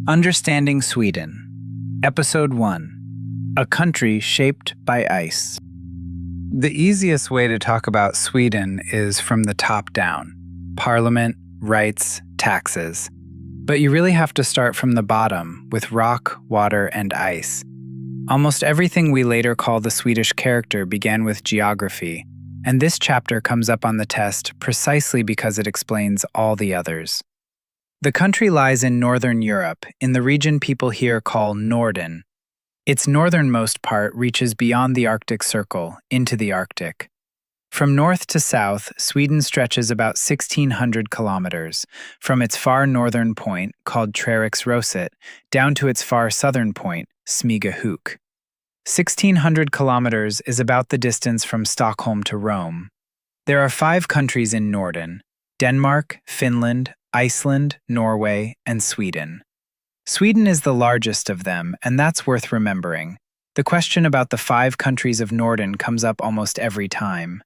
Understanding Sweden, Episode 1, A Country Shaped by Ice. The easiest way to talk about Sweden is from the top down: parliament, rights, taxes. But you really have to start from the bottom, with rock, water, and ice. Almost everything we later call the Swedish character began with geography, and this chapter comes up on the test precisely because it explains all the others. The country lies in northern Europe, in the region people here call Norden. Its northernmost part reaches beyond the Arctic Circle, into the Arctic. From north to south, Sweden stretches about 1,600 kilometers, from its far northern point, called Treriksröset, down to its far southern point, Smygehuk. 1,600 kilometers is about the distance from Stockholm to Rome. There are 5 countries in Norden: Denmark, Finland, Iceland, Norway, and Sweden. Sweden is the largest of them, and that's worth remembering. The question about the 5 countries of Norden comes up almost every time.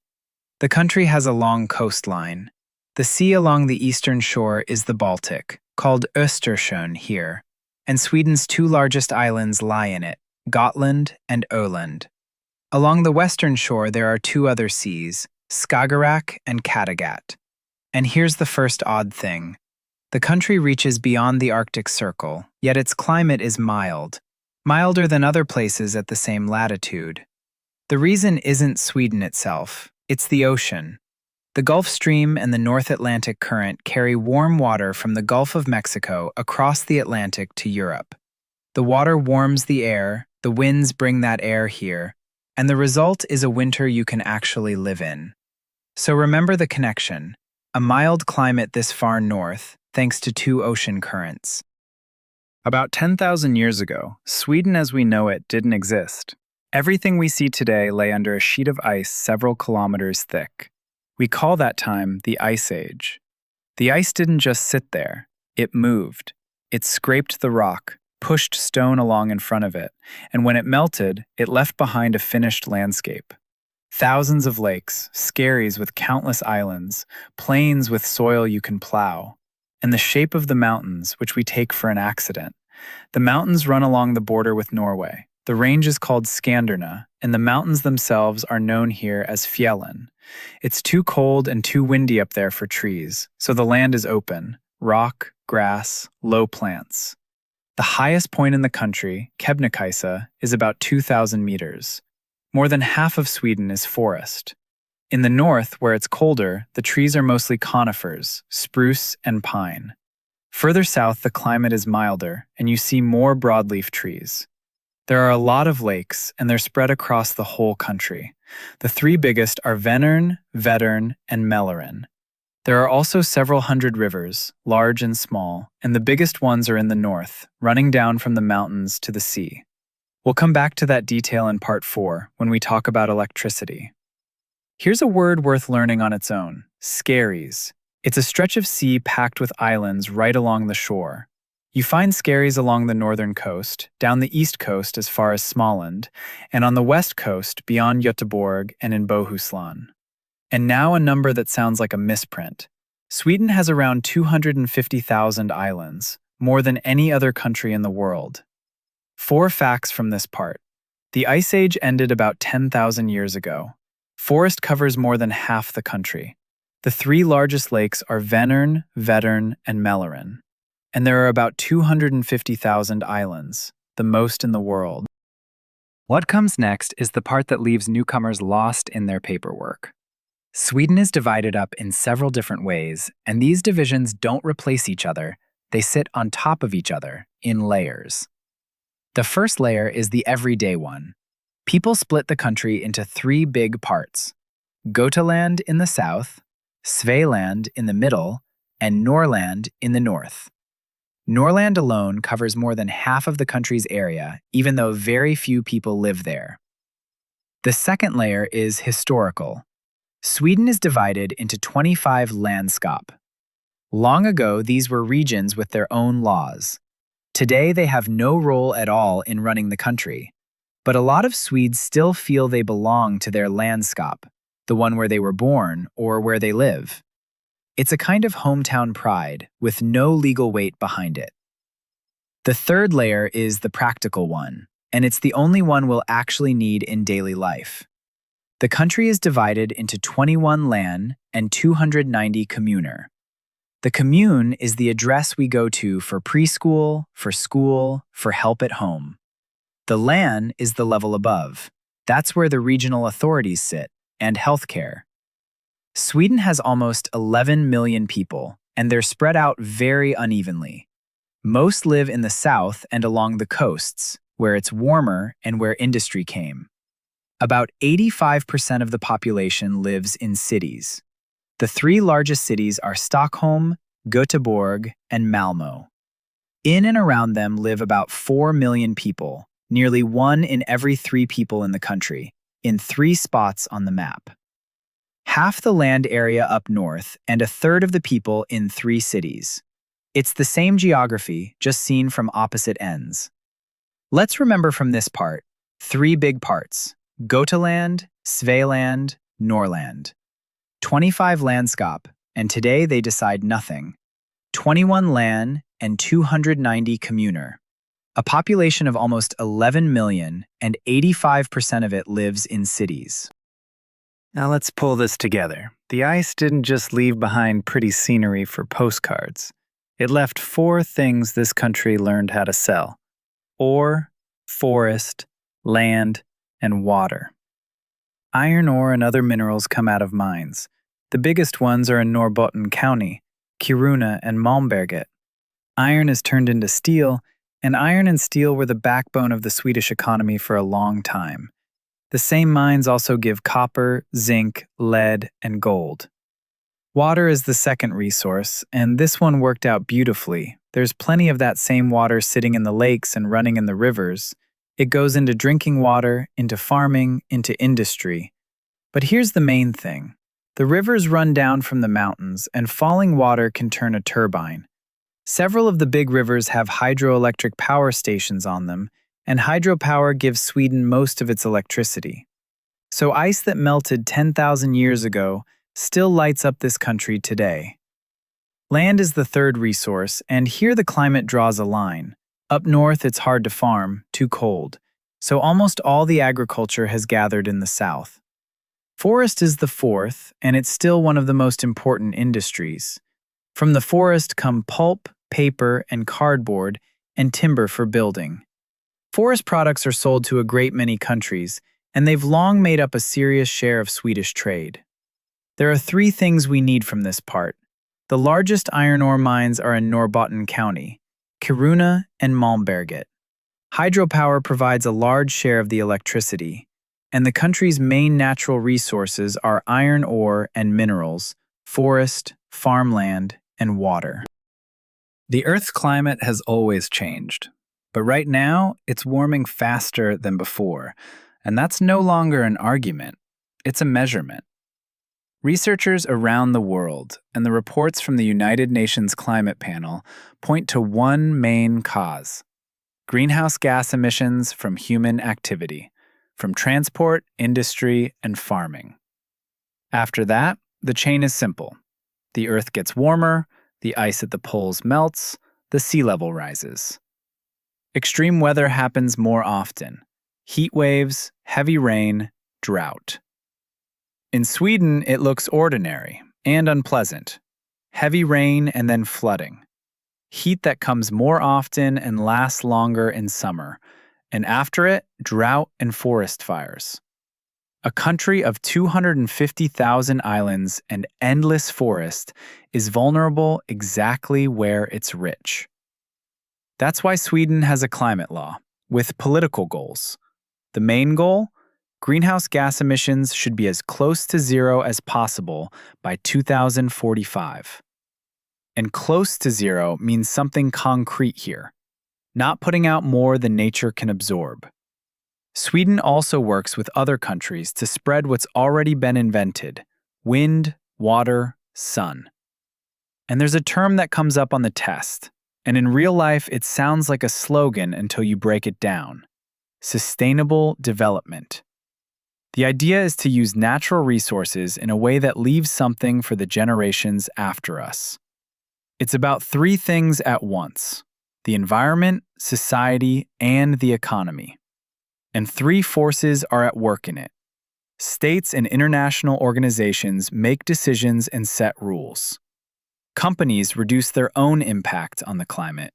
The country has a long coastline. The sea along the eastern shore is the Baltic, called Östersjön here, and Sweden's 2 largest islands lie in it, Gotland and Öland. Along the western shore there are 2 other seas, Skagerrak and Kattegat. And here's the first odd thing. The country reaches beyond the Arctic Circle, yet its climate is mild, milder than other places at the same latitude. The reason isn't Sweden itself, it's the ocean. The Gulf Stream and the North Atlantic Current carry warm water from the Gulf of Mexico across the Atlantic to Europe. The water warms the air, the winds bring that air here, and the result is a winter you can actually live in. So remember the connection. A mild climate this far north, thanks to 2 ocean currents. About 10,000 years ago, Sweden as we know it didn't exist. Everything we see today lay under a sheet of ice several kilometers thick. We call that time the Ice Age. The ice didn't just sit there, it moved. It scraped the rock, pushed stone along in front of it, and when it melted, it left behind a finished landscape. Thousands of lakes, skerries with countless islands, plains with soil you can plow, and the shape of the mountains, which we take for an accident. The mountains run along the border with Norway. The range is called Skanderna, and the mountains themselves are known here as fjällen. It's too cold and too windy up there for trees, so the land is open: rock, grass, low plants. The highest point in the country, Kebnekaise, is about 2,000 meters. More than half of Sweden is forest. In the north, where it's colder, the trees are mostly conifers, spruce and pine. Further south, the climate is milder, and you see more broadleaf trees. There are a lot of lakes, and they're spread across the whole country. The 3 biggest are Vänern, Vättern, and Mälaren. There are also several hundred rivers, large and small, and the biggest ones are in the north, running down from the mountains to the sea. We'll come back to that detail in Part 4 when we talk about electricity. Here's a word worth learning on its own: skerries. It's a stretch of sea packed with islands right along the shore. You find skerries along the northern coast, down the east coast as far as Småland, and on the west coast beyond Göteborg and in Bohuslän. And now a number that sounds like a misprint. Sweden has around 250,000 islands, more than any other country in the world. 4 facts from this part. The Ice Age ended about 10,000 years ago. Forest covers more than half the country. The 3 largest lakes are Vänern, Vättern, and Mälaren. And there are about 250,000 islands, the most in the world. What comes next is the part that leaves newcomers lost in their paperwork. Sweden is divided up in several different ways, and these divisions don't replace each other. They sit on top of each other, in layers. The first layer is the everyday one. People split the country into 3 big parts: Götaland in the south, Svealand in the middle, and Norrland in the north. Norrland alone covers more than half of the country's area, even though very few people live there. The second layer is historical. Sweden is divided into 25 landskap. Long ago, these were regions with their own laws. Today, they have no role at all in running the country, but a lot of Swedes still feel they belong to their landskap, the one where they were born or where they live. It's a kind of hometown pride with no legal weight behind it. The third layer is the practical one, and it's the only one we'll actually need in daily life. The country is divided into 21 LAN and 290 communer. The commune is the address we go to for preschool, for school, for help at home. The LAN is the level above. That's where the regional authorities sit, and healthcare. Sweden has almost 11 million people, and they're spread out very unevenly. Most live in the south and along the coasts, where it's warmer and where industry came. About 85% of the population lives in cities. The three largest cities are Stockholm, Göteborg, and Malmö. In and around them live about 4 million people, nearly 1 in every 3 people in the country, in 3 spots on the map. Half the land area up north and a third of the people in 3 cities. It's the same geography, just seen from opposite ends. Let's remember from this part, 3 big parts: Götaland, Svealand, Norrland. 25 landskap, and today they decide nothing. 21 LAN and 290 communer. A population of almost 11 million, and 85% of it lives in cities. Now let's pull this together. The ice didn't just leave behind pretty scenery for postcards. It left 4 things this country learned how to sell: ore, forest, land, and water. Iron ore and other minerals come out of mines. The biggest ones are in Norrbotten County, Kiruna and Malmberget. Iron is turned into steel, and iron and steel were the backbone of the Swedish economy for a long time. The same mines also give copper, zinc, lead, and gold. Water is the second resource, and this one worked out beautifully. There's plenty of that same water sitting in the lakes and running in the rivers. It goes into drinking water, into farming, into industry. But here's the main thing. The rivers run down from the mountains, and falling water can turn a turbine. Several of the big rivers have hydroelectric power stations on them, and hydropower gives Sweden most of its electricity. So ice that melted 10,000 years ago still lights up this country today. Land is the third resource, and here the climate draws a line. Up north, it's hard to farm, too cold. So almost all the agriculture has gathered in the south. Forest is the fourth, and it's still one of the most important industries. From the forest come pulp, paper, and cardboard, and timber for building. Forest products are sold to a great many countries, and they've long made up a serious share of Swedish trade. There are 3 things we need from this part. The largest iron ore mines are in Norrbotten County, Kiruna and Malmberget. Hydropower provides a large share of the electricity, and the country's main natural resources are iron ore and minerals, forest, farmland, and water. The Earth's climate has always changed, but right now it's warming faster than before, and that's no longer an argument, it's a measurement. Researchers around the world and the reports from the United Nations Climate Panel point to one main cause: greenhouse gas emissions from human activity, from transport, industry, and farming. After that, the chain is simple. The Earth gets warmer, the ice at the poles melts, the sea level rises. Extreme weather happens more often: heat waves, heavy rain, drought. In Sweden, it looks ordinary and unpleasant. Heavy rain and then flooding. Heat that comes more often and lasts longer in summer. And after it, drought and forest fires. A country of 250,000 islands and endless forest is vulnerable exactly where it's rich. That's why Sweden has a climate law, with political goals. The main goal? Greenhouse gas emissions should be as close to zero as possible by 2045. And close to zero means something concrete here, not putting out more than nature can absorb. Sweden also works with other countries to spread what's already been invented: wind, water, sun. And there's a term that comes up on the test, and in real life it sounds like a slogan until you break it down: sustainable development. The idea is to use natural resources in a way that leaves something for the generations after us. It's about 3 things at once: the environment, society, and the economy. And three forces are at work in it. States and international organizations make decisions and set rules. Companies reduce their own impact on the climate.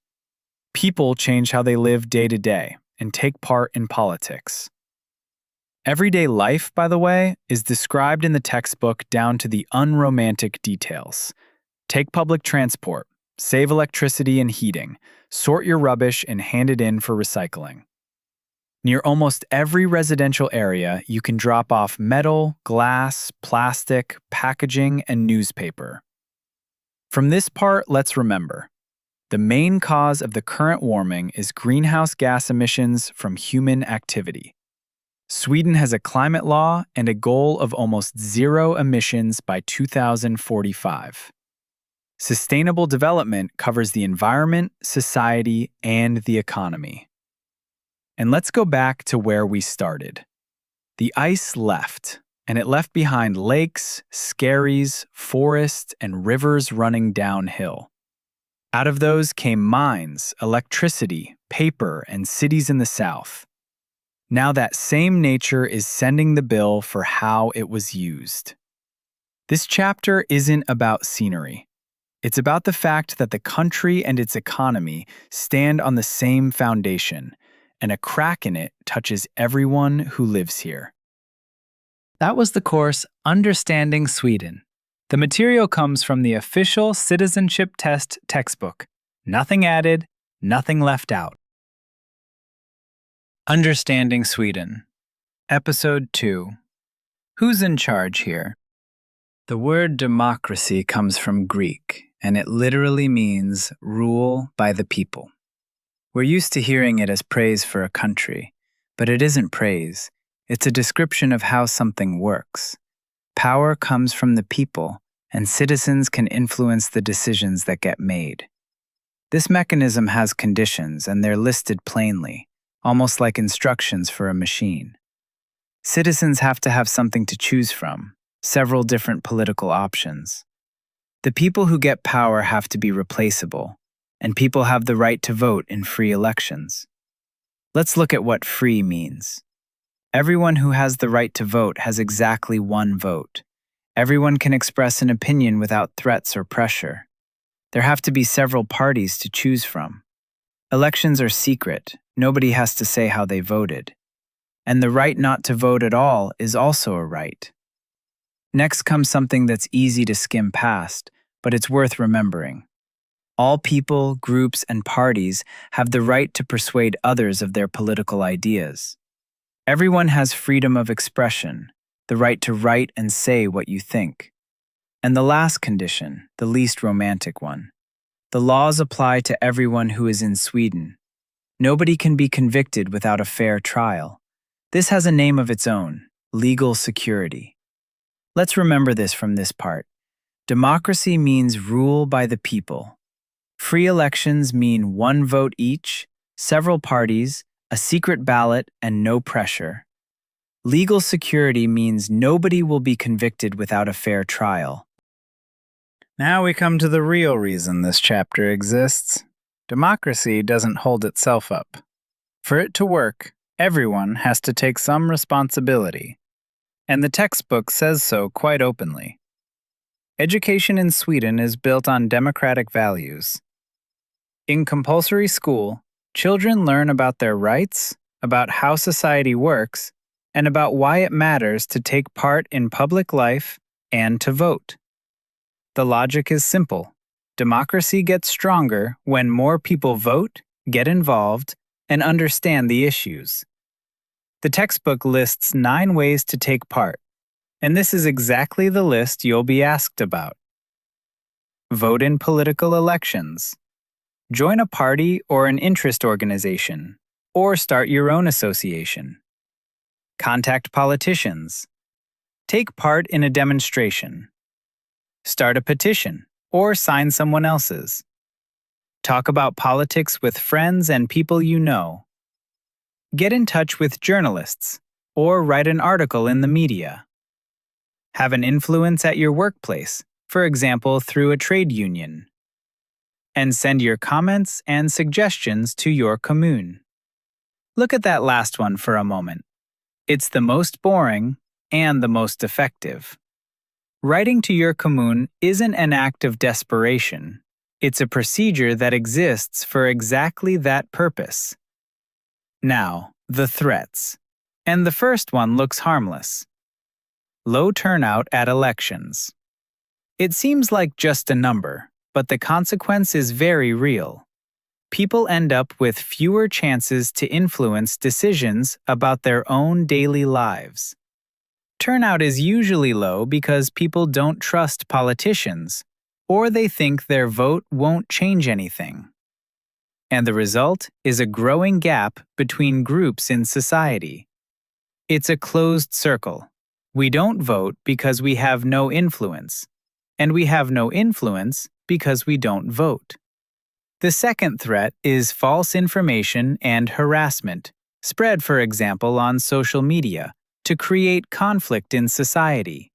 People change how they live day to day and take part in politics. Everyday life, by the way, is described in the textbook down to the unromantic details. Take public transport, save electricity and heating, sort your rubbish and hand it in for recycling. Near almost every residential area, you can drop off metal, glass, plastic, packaging, and newspaper. From this part, let's remember, the main cause of the current warming is greenhouse gas emissions from human activity. Sweden has a climate law and a goal of almost zero emissions by 2045. Sustainable development covers the environment, society, and the economy. And let's go back to where we started. The ice left, and it left behind lakes, skerries, forests, and rivers running downhill. Out of those came mines, electricity, paper, and cities in the south. Now that same nature is sending the bill for how it was used. This chapter isn't about scenery. It's about the fact that the country and its economy stand on the same foundation, and a crack in it touches everyone who lives here. That was the course Understanding Sweden. The material comes from the official citizenship-test textbook. Nothing added, nothing left out. Understanding Sweden. Episode 2. Who's in charge here? The word democracy comes from Greek, and it literally means rule by the people. We're used to hearing it as praise for a country, but it isn't praise. It's a description of how something works. Power comes from the people, and citizens can influence the decisions that get made. This mechanism has conditions, and they're listed plainly, almost like instructions for a machine. Citizens have to have something to choose from, several different political options. The people who get power have to be replaceable, and people have the right to vote in free elections. Let's look at what free means. Everyone who has the right to vote has exactly one vote. Everyone can express an opinion without threats or pressure. There have to be several parties to choose from. Elections are secret. Nobody has to say how they voted. And the right not to vote at all is also a right. Next comes something that's easy to skim past, but it's worth remembering. All people, groups, and parties have the right to persuade others of their political ideas. Everyone has freedom of expression, the right to write and say what you think. And the last condition, the least romantic one. The laws apply to everyone who is in Sweden. Nobody can be convicted without a fair trial. This has a name of its own, legal security. Let's remember this from this part. Democracy means rule by the people. Free elections mean one vote each, several parties, a secret ballot, and no pressure. Legal security means nobody will be convicted without a fair trial. Now we come to the real reason this chapter exists. Democracy doesn't hold itself up. For it to work, everyone has to take some responsibility. And the textbook says so quite openly. Education in Sweden is built on democratic values. In compulsory school, children learn about their rights, about how society works, and about why it matters to take part in public life and to vote. The logic is simple. Democracy gets stronger when more people vote, get involved, and understand the issues. The textbook lists 9 ways to take part, and this is exactly the list you'll be asked about. Vote in political elections. Join a party or an interest organization, or start your own association. Contact politicians. Take part in a demonstration. Start a petition, or sign someone else's. Talk about politics with friends and people you know. Get in touch with journalists, or write an article in the media. Have an influence at your workplace, for example, through a trade union. and send your comments and suggestions to your commune. Look at that last one for a moment. It's the most boring and the most effective. Writing to your commune isn't an act of desperation. It's a procedure that exists for exactly that purpose. Now, the threats. And the first one looks harmless. Low turnout at elections. It seems like just a number, but the consequence is very real. People end up with fewer chances to influence decisions about their own daily lives. Turnout is usually low because people don't trust politicians, or they think their vote won't change anything. And the result is a growing gap between groups in society. It's a closed circle. We don't vote because we have no influence, and we have no influence because we don't vote. The second threat is false information and harassment, spread, for example, on social media, to create conflict in society.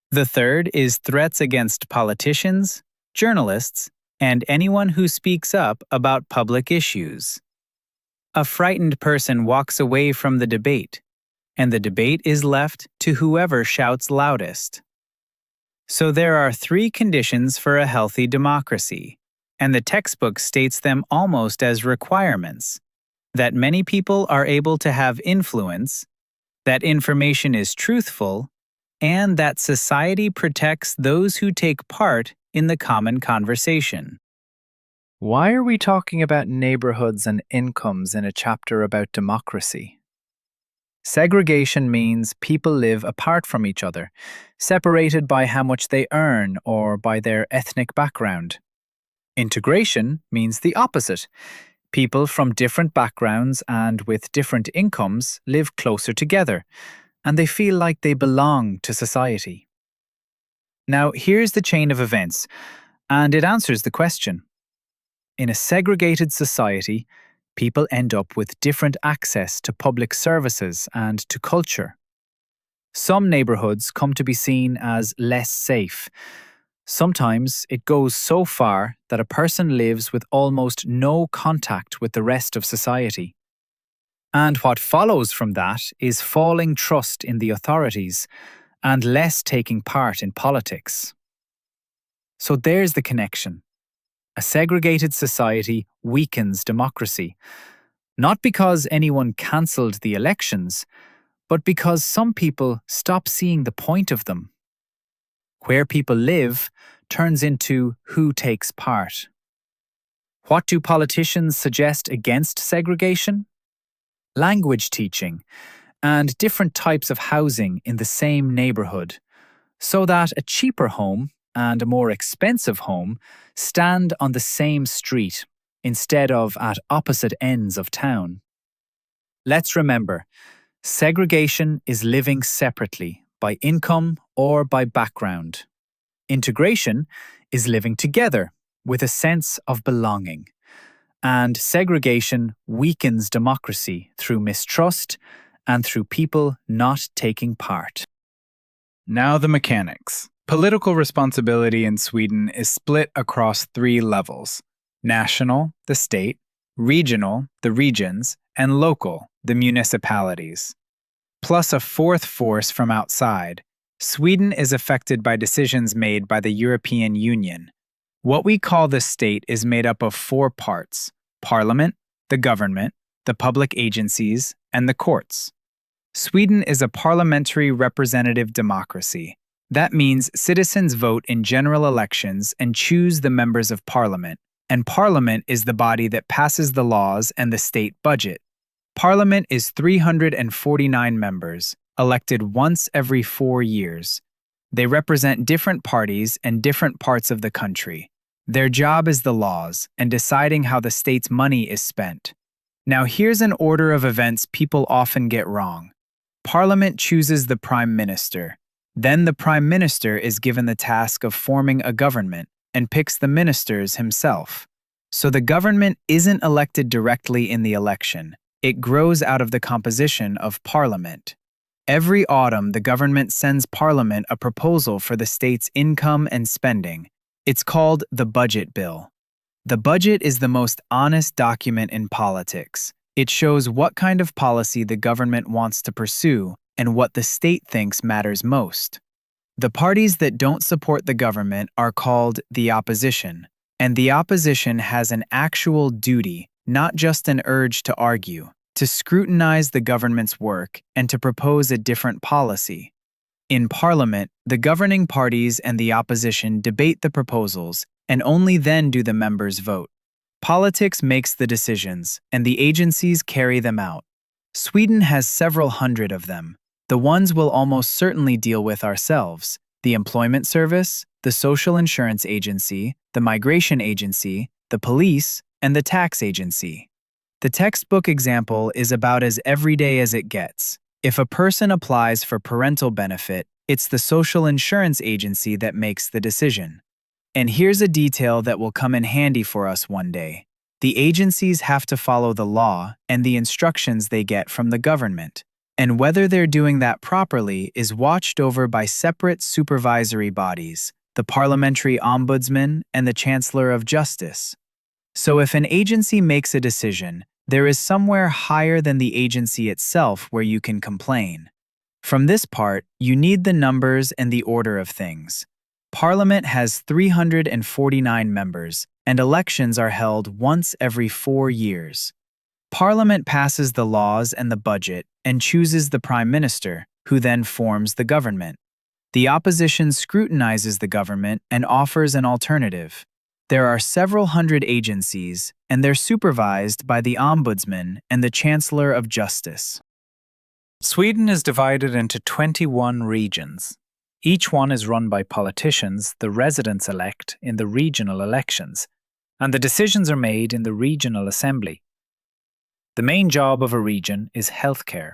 The third is threats against politicians, journalists, and anyone who speaks up about public issues. A frightened person walks away from the debate, and the debate is left to whoever shouts loudest. So there are 3 conditions for a healthy democracy, and the textbook states them almost as requirements: that many people are able to have influence, that information is truthful, and that society protects those who take part in the common conversation. Why are we talking about neighborhoods and incomes in a chapter about democracy? Segregation means people live apart from each other, separated by how much they earn or by their ethnic background. Integration means the opposite. People from different backgrounds and with different incomes live closer together, and they feel like they belong to society. Now, here's the chain of events, and it answers the question. In a segregated society, people end up with different access to public services and to culture. Some neighborhoods come to be seen as less safe. Sometimes it goes so far that a person lives with almost no contact with the rest of society. And what follows from that is falling trust in the authorities and less taking part in politics. So there's the connection. A segregated society weakens democracy, not because anyone cancelled the elections, but because some people stop seeing the point of them. Where people live turns into who takes part. What do politicians suggest against segregation? Language teaching and different types of housing in the same neighborhood, so that a cheaper home and a more expensive home stand on the same street instead of at opposite ends of town. Let's remember, segregation is living separately by income or by background. Integration is living together with a sense of belonging. And segregation weakens democracy through mistrust and through people not taking part. Now the mechanics. Political responsibility in Sweden is split across 3 levels: national, the state; regional, the regions; and local, the municipalities. Plus a 4th force from outside. Sweden is affected by decisions made by the European Union. What we call the state is made up of 4 parts: parliament, the government, the public agencies, and the courts. Sweden is a parliamentary representative democracy. That means citizens vote in general elections and choose the members of parliament, and parliament is the body that passes the laws and the state budget. Parliament is 349 members, elected once every 4 years. They represent different parties and different parts of the country. Their job is the laws and deciding how the state's money is spent. Now here's an order of events people often get wrong. Parliament chooses the Prime Minister. Then the Prime Minister is given the task of forming a government and picks the ministers himself. So the government isn't elected directly in the election. It grows out of the composition of Parliament. Every autumn, the government sends Parliament a proposal for the state's income and spending. It's called the budget bill. The budget is the most honest document in politics. It shows what kind of policy the government wants to pursue and what the state thinks matters most. The parties that don't support the government are called the opposition, and the opposition has an actual duty, not just an urge to argue, to scrutinize the government's work and to propose a different policy. In Parliament, the governing parties and the opposition debate the proposals, and only then do the members vote. Politics makes the decisions, and the agencies carry them out. Sweden has several hundred of them. The ones we'll almost certainly deal with ourselves: the Employment Service, the Social Insurance Agency, the Migration Agency, the Police, and the Tax Agency. The textbook example is about as everyday as it gets. If a person applies for parental benefit, it's the Social Insurance Agency that makes the decision. And here's a detail that will come in handy for us one day. The agencies have to follow the law and the instructions they get from the government. And whether they're doing that properly is watched over by separate supervisory bodies, the Parliamentary Ombudsman and the Chancellor of Justice. So if an agency makes a decision, there is somewhere higher than the agency itself where you can complain. From this part, you need the numbers and the order of things. Parliament has 349 members, and elections are held once every 4 years. Parliament passes the laws and the budget and chooses the Prime Minister, who then forms the government. The opposition scrutinizes the government and offers an alternative. There are several hundred agencies, and they're supervised by the Ombudsman and the Chancellor of Justice. Sweden is divided into 21 regions. Each one is run by politicians the residents elect in the regional elections, and the decisions are made in the regional assembly. The main job of a region is healthcare.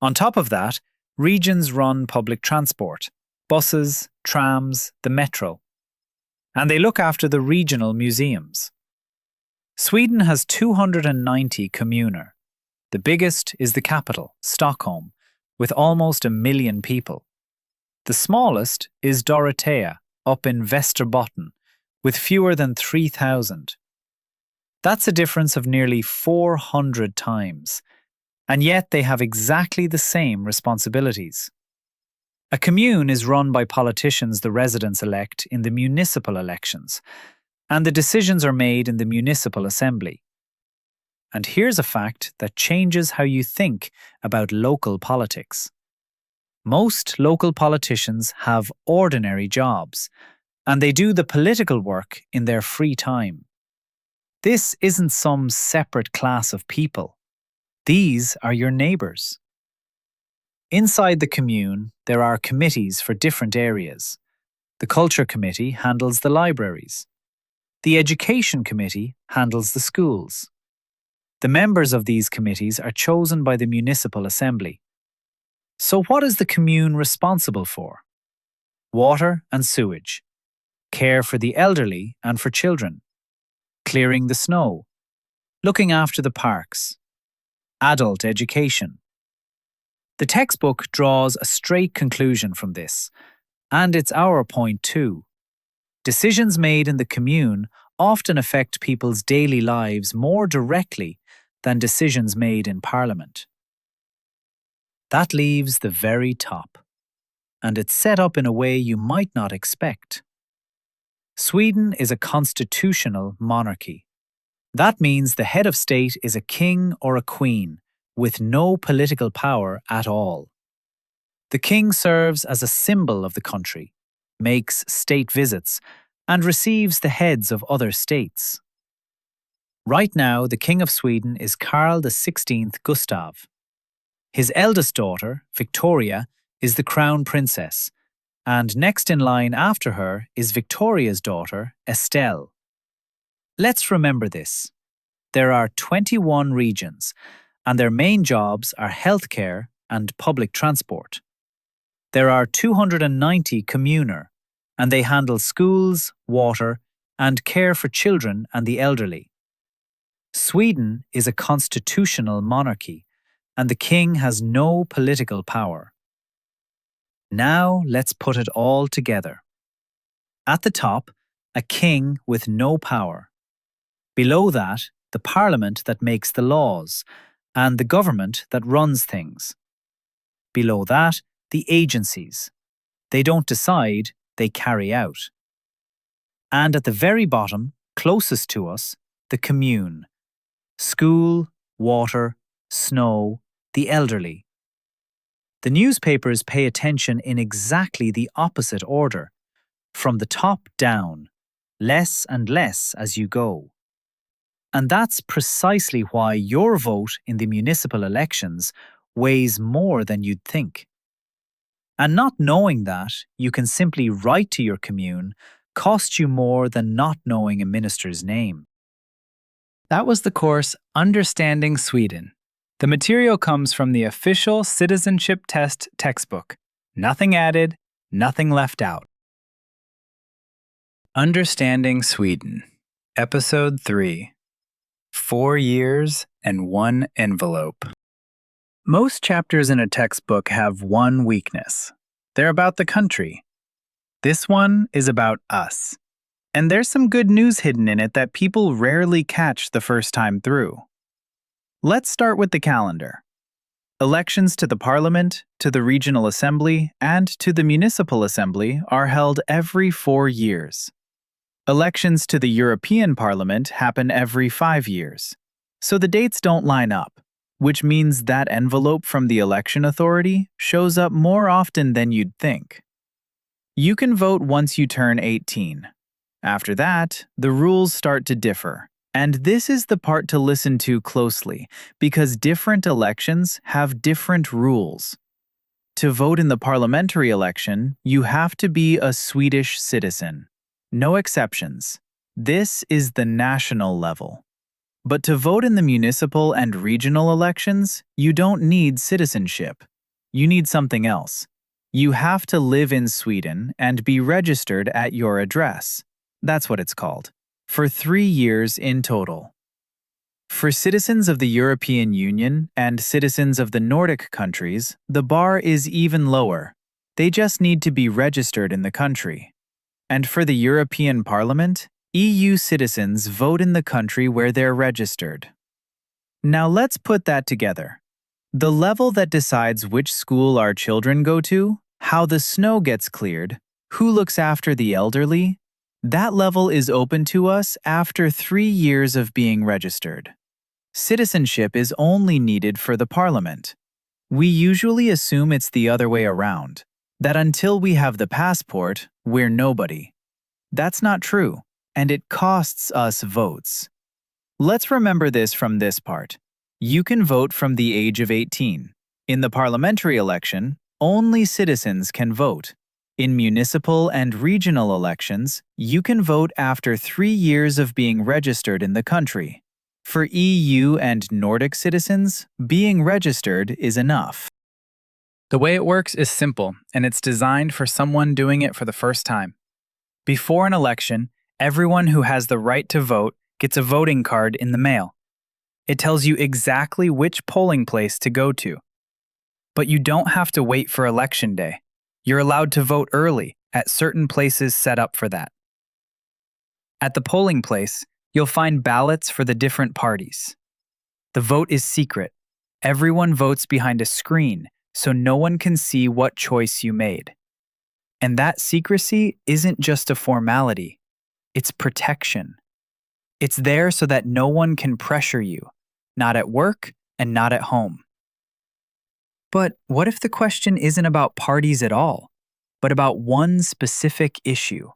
On top of that, regions run public transport, buses, trams, the metro, and they look after the regional museums. Sweden has 290 kommuner. The biggest is the capital, Stockholm, with almost 1 million people. The smallest is Dorotea, up in Västerbotten, with fewer than 3,000. That's a difference of nearly 400 times, and yet they have exactly the same responsibilities. A commune is run by politicians the residents elect in the municipal elections, and the decisions are made in the municipal assembly. And here's a fact that changes how you think about local politics. Most local politicians have ordinary jobs, and they do the political work in their free time. This isn't some separate class of people. These are your neighbours. Inside the commune, there are committees for different areas. The Culture Committee handles the libraries. The Education Committee handles the schools. The members of these committees are chosen by the municipal assembly. So what is the commune responsible for? Water and sewage, care for the elderly and for children, clearing the snow, looking after the parks, adult education. The textbook draws a straight conclusion from this, and it's our point too. Decisions made in the commune often affect people's daily lives more directly than decisions made in Parliament. That leaves the very top, and it's set up in a way you might not expect. Sweden is a constitutional monarchy. That means the head of state is a king or a queen, with no political power at all. The king serves as a symbol of the country, makes state visits, and receives the heads of other states. Right now, the King of Sweden is Carl XVI Gustav. His eldest daughter, Victoria, is the crown princess, and next in line after her is Victoria's daughter, Estelle. Let's remember this. There are 21 regions, and their main jobs are healthcare and public transport. There are 290 kommuner, and they handle schools, water, and care for children and the elderly. Sweden is a constitutional monarchy, and the king has no political power. Now let's put it all together. At the top, a king with no power, Below that, the parliament that makes the laws, and the government that runs things. Below that, the agencies. They don't decide, they carry out. And at the very bottom, closest to us, the commune. School, water, snow, the elderly. The newspapers pay attention in exactly the opposite order, from the top down, less and less as you go. And that's precisely why your vote in the municipal elections weighs more than you'd think. And not knowing that you can simply write to your commune costs you more than not knowing a minister's name. That was the course Understanding Sweden. The material comes from the official citizenship-test textbook. Nothing added, nothing left out. Understanding Sweden, Episode 3. 4 years and 1 envelope. Most chapters in a textbook have one weakness. They're about the country. This one is about us. And there's some good news hidden in it that people rarely catch the first time through. Let's start with the calendar. Elections to the Parliament, to the Regional Assembly, and to the Municipal Assembly are held every 4 years. Elections to the European Parliament happen every 5 years. So the dates don't line up, which means that envelope from the election authority shows up more often than you'd think. You can vote once you turn 18. After that, the rules start to differ. And this is the part to listen to closely, because different elections have different rules. To vote in the parliamentary election, you have to be a Swedish citizen. No exceptions. This is the national level. But to vote in the municipal and regional elections, you don't need citizenship. You need something else. You have to live in Sweden and be registered at your address. That's what it's called. For 3 years in total. For citizens of the European Union and citizens of the Nordic countries, the bar is even lower. They just need to be registered in the country. And for the European Parliament, EU citizens vote in the country where they're registered. Now let's put that together. The level that decides which school our children go to, how the snow gets cleared, who looks after the elderly, that level is open to us after 3 years of being registered. Citizenship is only needed for the Parliament. We usually assume it's the other way around, that until we have the passport, we're nobody. That's not true, and it costs us votes. Let's remember this from this part. You can vote from the age of 18. In the parliamentary election, only citizens can vote. In municipal and regional elections, you can vote after 3 years of being registered in the country. For EU and Nordic citizens, being registered is enough. The way it works is simple, and it's designed for someone doing it for the first time. Before an election, everyone who has the right to vote gets a voting card in the mail. It tells you exactly which polling place to go to. But you don't have to wait for election day. You're allowed to vote early at certain places set up for that. At the polling place, you'll find ballots for the different parties. The vote is secret. Everyone votes behind a screen, so no one can see what choice you made. And that secrecy isn't just a formality. It's protection. It's there so that no one can pressure you, not at work and not at home. But what if the question isn't about parties at all, but about one specific issue?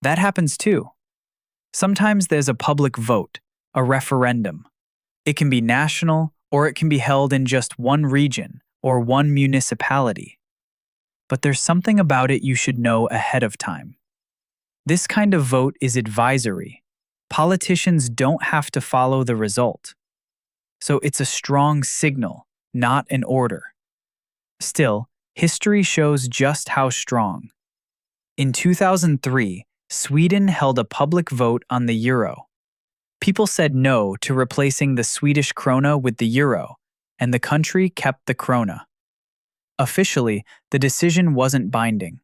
That happens too. Sometimes there's a public vote, a referendum. It can be national, or it can be held in just one region or one municipality. But there's something about it you should know ahead of time. This kind of vote is advisory. Politicians don't have to follow the result. So it's a strong signal, not an order. Still, history shows just how strong. In 2003, Sweden held a public vote on the euro. People said no to replacing the Swedish krona with the euro, and the country kept the krona. Officially, the decision wasn't binding.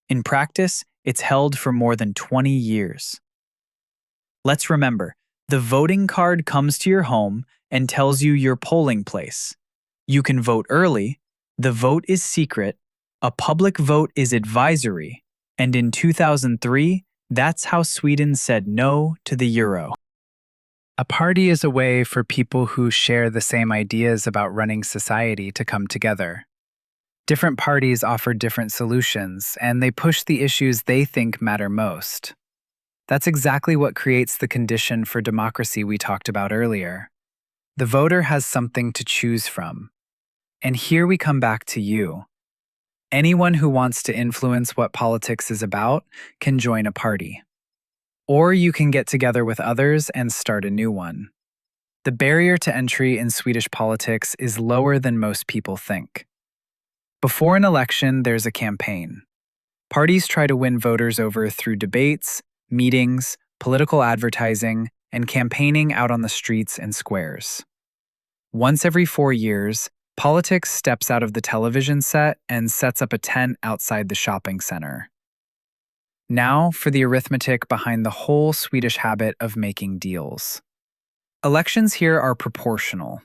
In practice, it's held for more than 20 years. Let's remember, The voting card comes to your home and tells you your polling place. You can vote early, the vote is secret, a public vote is advisory, and in 2003, that's how Sweden said no to the euro. A party is a way for people who share the same ideas about running society to come together. Different parties offer different solutions, and they push the issues they think matter most. That's exactly what creates the condition for democracy we talked about earlier. The voter has something to choose from. And here we come back to you. Anyone who wants to influence what politics is about can join a party. Or you can get together with others and start a new one. The barrier to entry in Swedish politics is lower than most people think. Before an election, there's a campaign. Parties try to win voters over through debates, meetings, political advertising, and campaigning out on the streets and squares. Once every 4 years, politics steps out of the television set and sets up a tent outside the shopping center. Now for the arithmetic behind the whole Swedish habit of making deals. Elections here are proportional.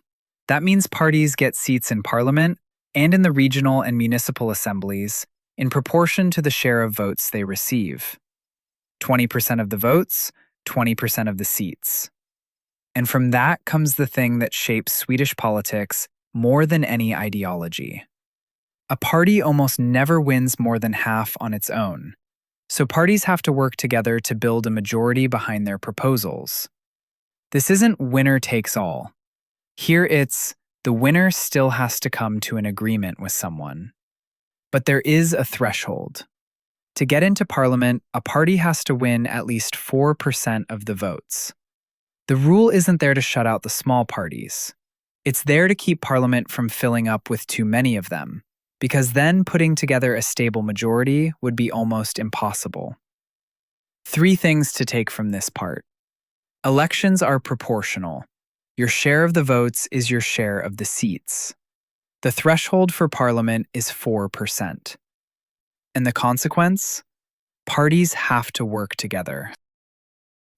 That means parties get seats in parliament and in the regional and municipal assemblies in proportion to the share of votes they receive. 20% of the votes, 20% of the seats. And from that comes the thing that shapes Swedish politics more than any ideology. A party almost never wins more than half on its own. So parties have to work together to build a majority behind their proposals. This isn't winner takes all. Here it's the winner still has to come to an agreement with someone. But there is a threshold. To get into parliament, a party has to win at least 4% of the votes. The rule isn't there to shut out the small parties. It's there to keep parliament from filling up with too many of them, because then putting together a stable majority would be almost impossible. 3 things to take from this part. Elections are proportional. Your share of the votes is your share of the seats. The threshold for parliament is 4%. And the consequence? Parties have to work together.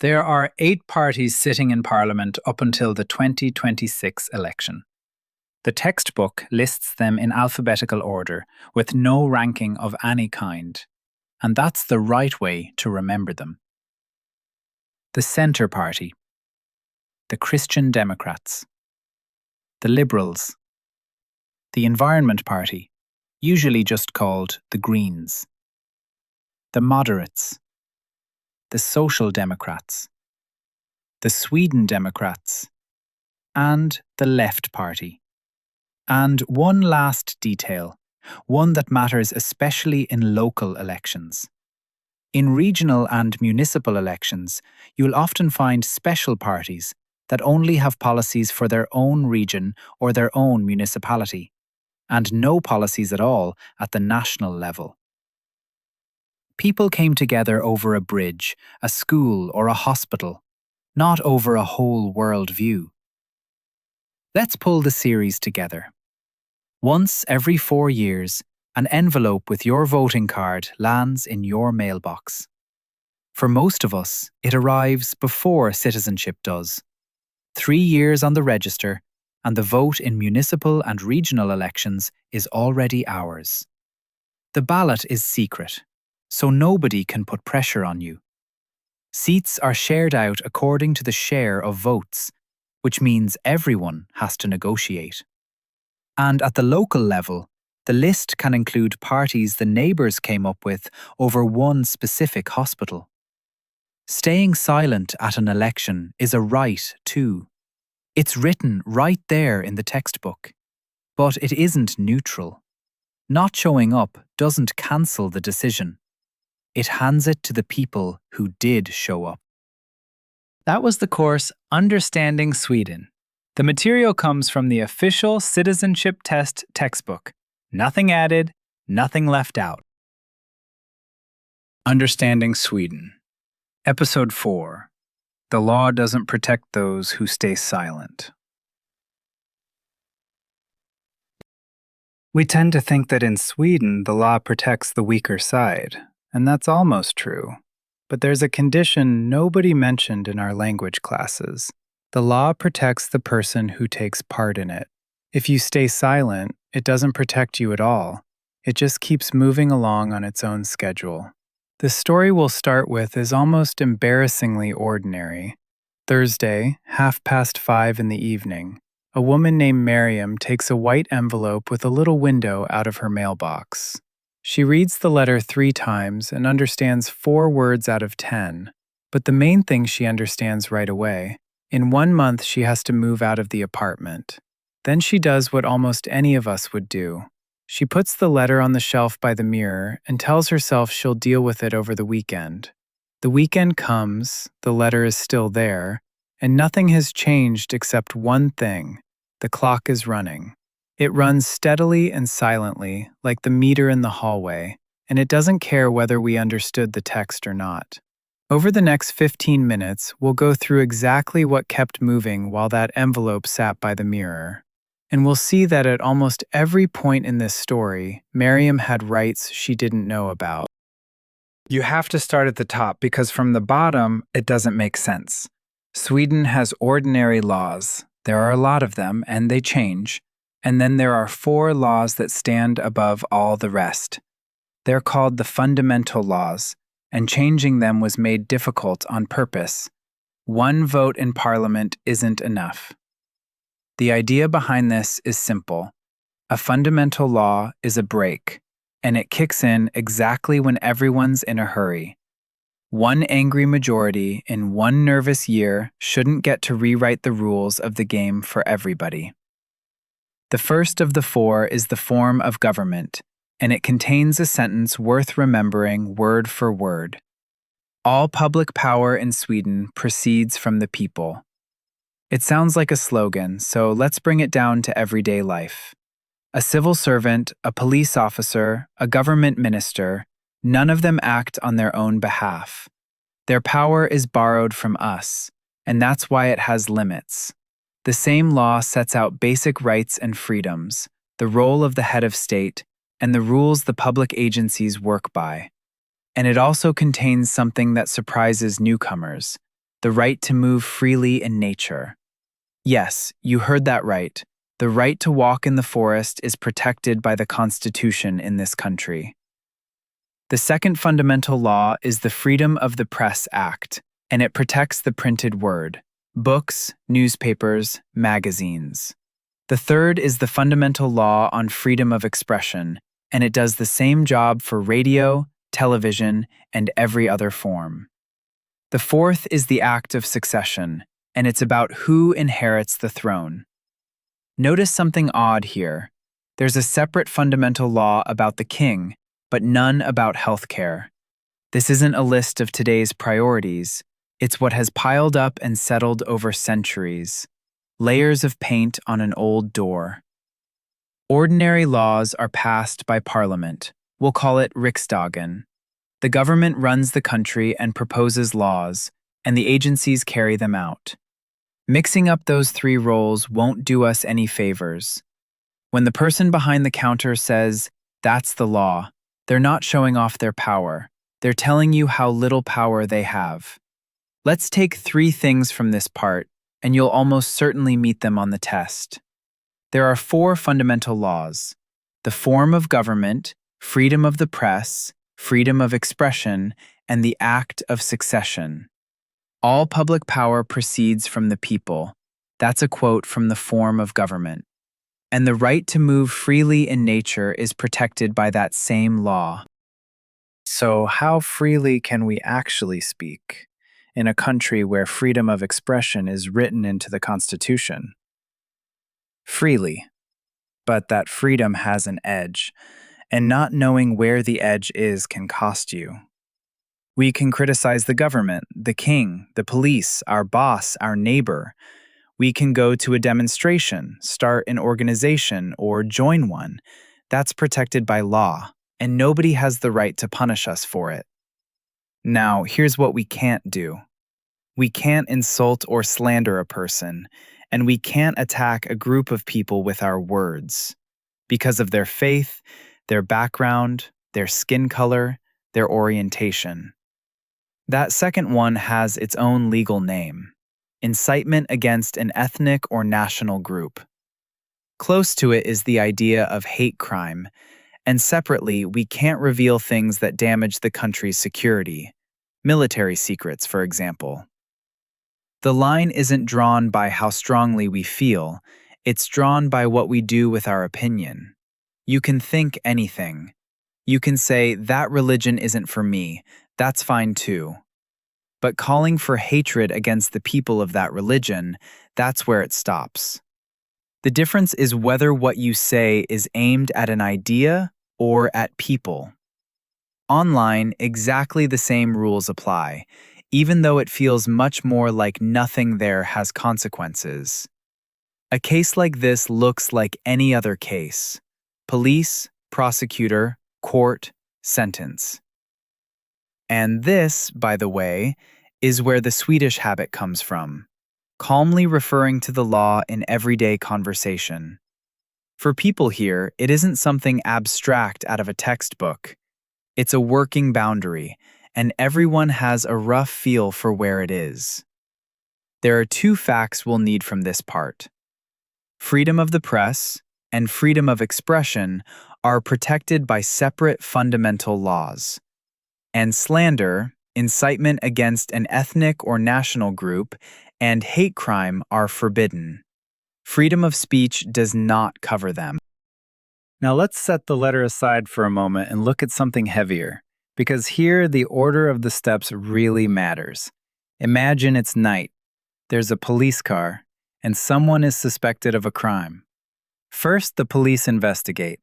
There are 8 parties sitting in Parliament up until the 2026 election. The textbook lists them in alphabetical order, with no ranking of any kind, and that's the right way to remember them. The Centre Party, the Christian Democrats, the Liberals, the Environment Party, usually just called the Greens, the Moderates, the Social Democrats, the Sweden Democrats, and the Left Party. And one last detail, one that matters especially in local elections. In regional and municipal elections, you'll often find special parties that only have policies for their own region or their own municipality, and no policies at all at the national level. People came together over a bridge, a school, or a hospital, not over a whole world view. Let's pull the series together. Once every 4 years, an envelope with your voting card lands in your mailbox. For most of us, it arrives before citizenship does. 3 years on the register, and the vote in municipal and regional elections is already ours. The ballot is secret, so nobody can put pressure on you. Seats are shared out according to the share of votes, which means everyone has to negotiate. And at the local level, the list can include parties the neighbours came up with over one specific hospital. Staying silent at an election is a right too. It's written right there in the textbook. But it isn't neutral. Not showing up doesn't cancel the decision. It hands it to the people who did show up. That was the course Understanding Sweden. The material comes from the official citizenship-test textbook. Nothing added, nothing left out. Understanding Sweden. Episode 4. The law doesn't protect those who stay silent. We tend to think that in Sweden the law protects the weaker side, and that's almost true. But there's a condition nobody mentioned in our language classes. The law protects the person who takes part in it. If you stay silent, it doesn't protect you at all. It just keeps moving along on its own schedule. The story we'll start with is almost embarrassingly ordinary. Thursday, 5:30 in the evening, a woman named Miriam takes a white envelope with a little window out of her mailbox. She reads the letter 3 times and understands 4 words out of 10, but the main thing she understands right away. In 1 month, she has to move out of the apartment. Then she does what almost any of us would do. She puts the letter on the shelf by the mirror and tells herself she'll deal with it over the weekend. The weekend comes, the letter is still there, and nothing has changed except one thing: the clock is running. It runs steadily and silently, like the meter in the hallway, and it doesn't care whether we understood the text or not. Over the next 15 minutes, we'll go through exactly what kept moving while that envelope sat by the mirror. And we'll see that at almost every point in this story, Miriam had rights she didn't know about. You have to start at the top because from the bottom, it doesn't make sense. Sweden has ordinary laws. There are a lot of them, and they change. And then there are 4 laws that stand above all the rest. They're called the fundamental laws, and changing them was made difficult on purpose. 1 vote in Parliament isn't enough. The idea behind this is simple. A fundamental law is a brake, and it kicks in exactly when everyone's in a hurry. 1 angry majority in 1 nervous year shouldn't get to rewrite the rules of the game for everybody. The first of the 4 is the form of government, and it contains a sentence worth remembering word for word. All public power in Sweden proceeds from the people. It sounds like a slogan, so let's bring it down to everyday life. A civil servant, a police officer, a government minister, none of them act on their own behalf. Their power is borrowed from us, and that's why it has limits. The same law sets out basic rights and freedoms, the role of the head of state, and the rules the public agencies work by. And it also contains something that surprises newcomers: the right to move freely in nature. Yes, you heard that right. The right to walk in the forest is protected by the Constitution in this country. The second fundamental law is the Freedom of the Press Act, and it protects the printed word: books, newspapers, magazines. The third is the fundamental law on freedom of expression, and it does the same job for radio, television, and every other form. The fourth is the Act of Succession, and it's about who inherits the throne. Notice something odd here. There's a separate fundamental law about the king, but none about healthcare. This isn't a list of today's priorities. It's what has piled up and settled over centuries. Layers of paint on an old door. Ordinary laws are passed by Parliament. We'll call it Riksdagen. The government runs the country and proposes laws, and the agencies carry them out. Mixing up those 3 roles won't do us any favors. When the person behind the counter says, "That's the law," they're not showing off their power. They're telling you how little power they have. Let's take 3 things from this part, and you'll almost certainly meet them on the test. There are 4 fundamental laws: the form of government, freedom of the press, freedom of expression, and the Act of Succession. All public power proceeds from the people. That's a quote from the form of government. And the right to move freely in nature is protected by that same law. So how freely can we actually speak in a country where freedom of expression is written into the Constitution? Freely. But that freedom has an edge, and not knowing where the edge is can cost you. We can criticize the government, the king, the police, our boss, our neighbor. We can go to a demonstration, start an organization, or join one. That's protected by law, and nobody has the right to punish us for it. Now, here's what we can't do. We can't insult or slander a person, and we can't attack a group of people with our words because of their faith, their background, their skin color, their orientation. That second one has its own legal name: incitement against an ethnic or national group. Close to it is the idea of hate crime, and separately, we can't reveal things that damage the country's security, military secrets, for example. The line isn't drawn by how strongly we feel, it's drawn by what we do with our opinion. You can think anything. You can say, that religion isn't for me, that's fine too. But calling for hatred against the people of that religion, that's where it stops. The difference is whether what you say is aimed at an idea or at people. Online, exactly the same rules apply, even though it feels much more like nothing there has consequences. A case like this looks like any other case: police, prosecutor, court, sentence. And this, by the way, is where the Swedish habit comes from, calmly referring to the law in everyday conversation. For people here, it isn't something abstract out of a textbook. It's a working boundary, and everyone has a rough feel for where it is. There are two facts we'll need from this part. Freedom of the press and freedom of expression are protected by separate fundamental laws. And slander, incitement against an ethnic or national group, and hate crime are forbidden. Freedom of speech does not cover them. Now let's set the letter aside for a moment and look at something heavier, because here the order of the steps really matters. Imagine it's night. There's a police car, and someone is suspected of a crime. First, the police investigate,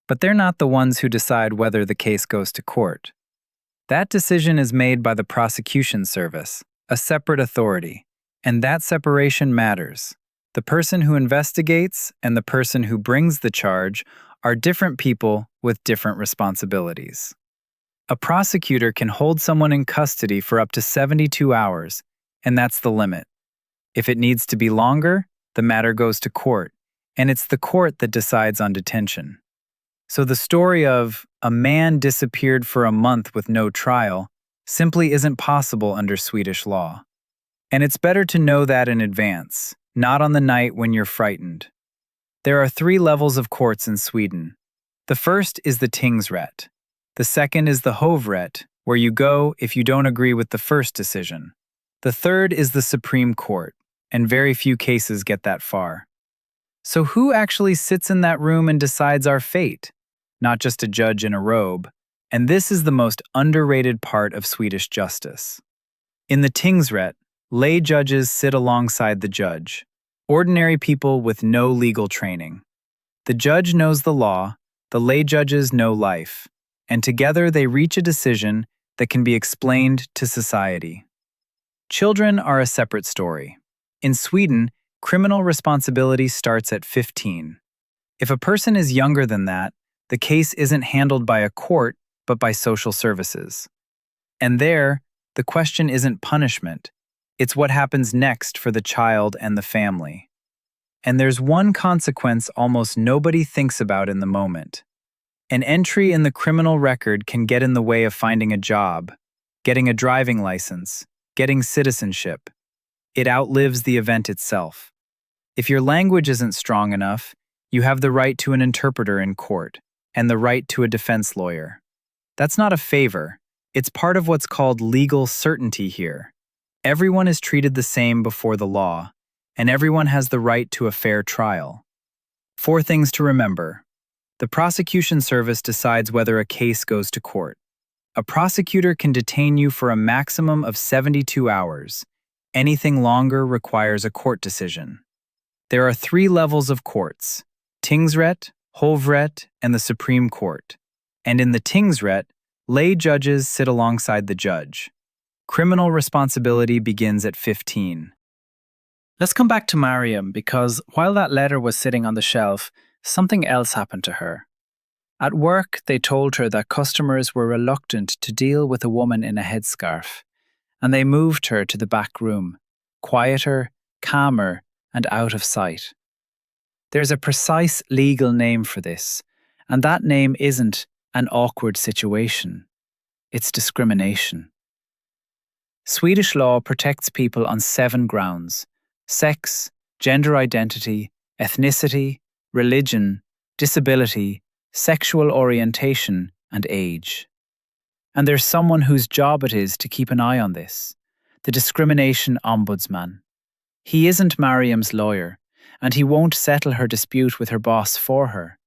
but they're not the ones who decide whether the case goes to court. That decision is made by the prosecution service, a separate authority, and that separation matters. The person who investigates and the person who brings the charge are different people with different responsibilities. A prosecutor can hold someone in custody for up to 72 hours, and that's the limit. If it needs to be longer, the matter goes to court, and it's the court that decides on detention. So the story of a man disappeared for a month with no trial simply isn't possible under Swedish law. And it's better to know that in advance, not on the night when you're frightened. There are 3 levels of courts in Sweden. The first is the tingsrätt. The second is the hovrätt, where you go if you don't agree with the first decision. The third is the Supreme Court, and very few cases get that far. So who actually sits in that room and decides our fate? Not just a judge in a robe. And this is the most underrated part of Swedish justice. In the tingsrätt, lay judges sit alongside the judge, ordinary people with no legal training. The judge knows the law, the lay judges know life, and together they reach a decision that can be explained to society. Children are a separate story. In Sweden, criminal responsibility starts at 15. If a person is younger than that, the case isn't handled by a court, but by social services. And there, the question isn't punishment. It's what happens next for the child and the family. And there's one consequence almost nobody thinks about in the moment. An entry in the criminal record can get in the way of finding a job, getting a driving license, getting citizenship. It outlives the event itself. If your language isn't strong enough, you have the right to an interpreter in court and the right to a defense lawyer. That's not a favor. It's part of what's called legal certainty here. Everyone is treated the same before the law, and everyone has the right to a fair trial. 4 things to remember. The prosecution service decides whether a case goes to court. A prosecutor can detain you for a maximum of 72 hours. Anything longer requires a court decision. There are 3 levels of courts: tingsrätt, hovrätt, and the Supreme Court. And in the tingsrätt, lay judges sit alongside the judge. Criminal responsibility begins at 15. Let's come back to Mariam, because while that letter was sitting on the shelf, something else happened to her. At work, they told her that customers were reluctant to deal with a woman in a headscarf, and they moved her to the back room, quieter, calmer, and out of sight. There's a precise legal name for this, and that name isn't an awkward situation. It's discrimination. Swedish law protects people on 7 grounds: sex, gender identity, ethnicity, religion, disability, sexual orientation, and age. And there's someone whose job it is to keep an eye on this: the discrimination ombudsman. He isn't Mariam's lawyer, and he won't settle her dispute with her boss for her.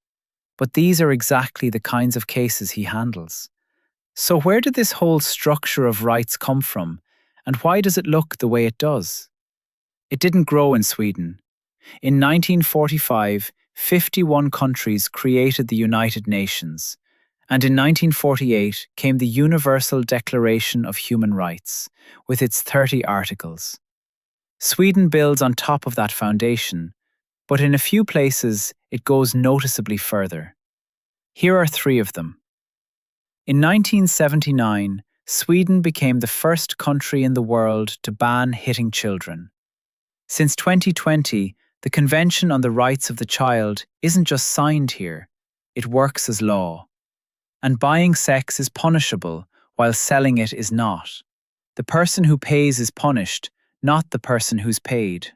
But these are exactly the kinds of cases he handles. So where did this whole structure of rights come from, and why does it look the way it does? It didn't grow in Sweden. In 1945, 51 countries created the United Nations, and in 1948 came the Universal Declaration of Human Rights, with its 30 articles. Sweden builds on top of that foundation, but in a few places it goes noticeably further. Here are 3 of them. In 1979, Sweden became the first country in the world to ban hitting children. Since 2020, the Convention on the Rights of the Child isn't just signed here, it works as law. And buying sex is punishable, while selling it is not. The person who pays is punished, not the person who's paid.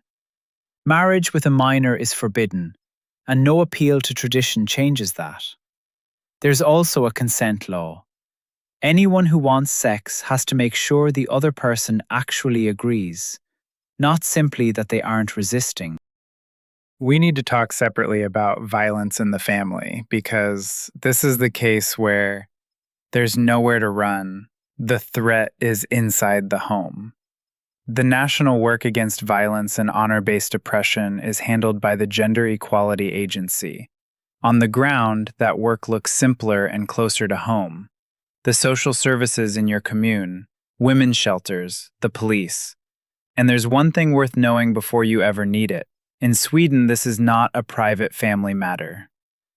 Marriage with a minor is forbidden, and no appeal to tradition changes that. There's also a consent law. Anyone who wants sex has to make sure the other person actually agrees, not simply that they aren't resisting. We need to talk separately about violence in the family, because this is the case where there's nowhere to run. The threat is inside the home. The National Work Against Violence and Honor-Based Oppression is handled by the Gender Equality Agency. On the ground, that work looks simpler and closer to home. The social services in your commune, women's shelters, the police. And there's one thing worth knowing before you ever need it. In Sweden, this is not a private family matter.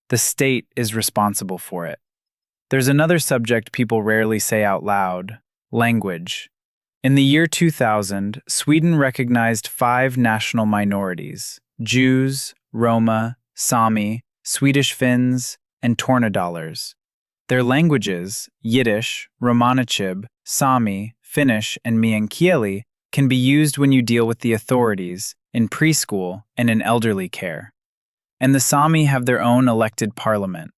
The state is responsible for it. There's another subject people rarely say out loud: language. In the year 2000, Sweden recognized 5 national minorities: Jews, Roma, Sami, Swedish Finns, and Tornedalers. Their languages, Yiddish, Romanichib, Sami, Finnish, and Meänkieli, can be used when you deal with the authorities, in preschool, and in elderly care. And the Sami have their own elected parliament.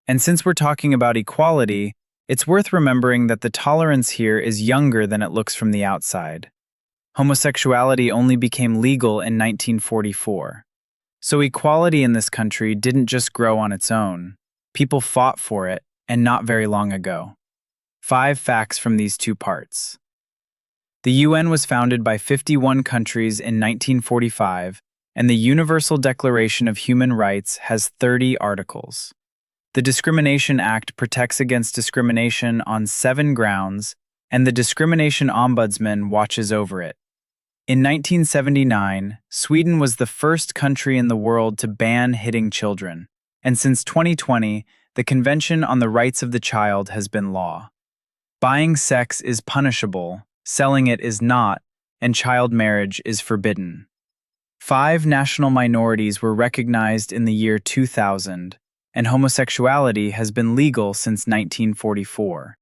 And since we're talking about equality, it's worth remembering that the tolerance here is younger than it looks from the outside. Homosexuality only became legal in 1944. So equality in this country didn't just grow on its own. People fought for it, and not very long ago. 5 facts from these 2 parts. The UN was founded by 51 countries in 1945, and the Universal Declaration of Human Rights has 30 articles. The Discrimination Act protects against discrimination on 7 grounds, and the Discrimination Ombudsman watches over it. In 1979, Sweden was the first country in the world to ban hitting children, and since 2020, the Convention on the Rights of the Child has been law. Buying sex is punishable, selling it is not, and child marriage is forbidden. 5 national minorities were recognized in the year 2000, and homosexuality has been legal since 1944.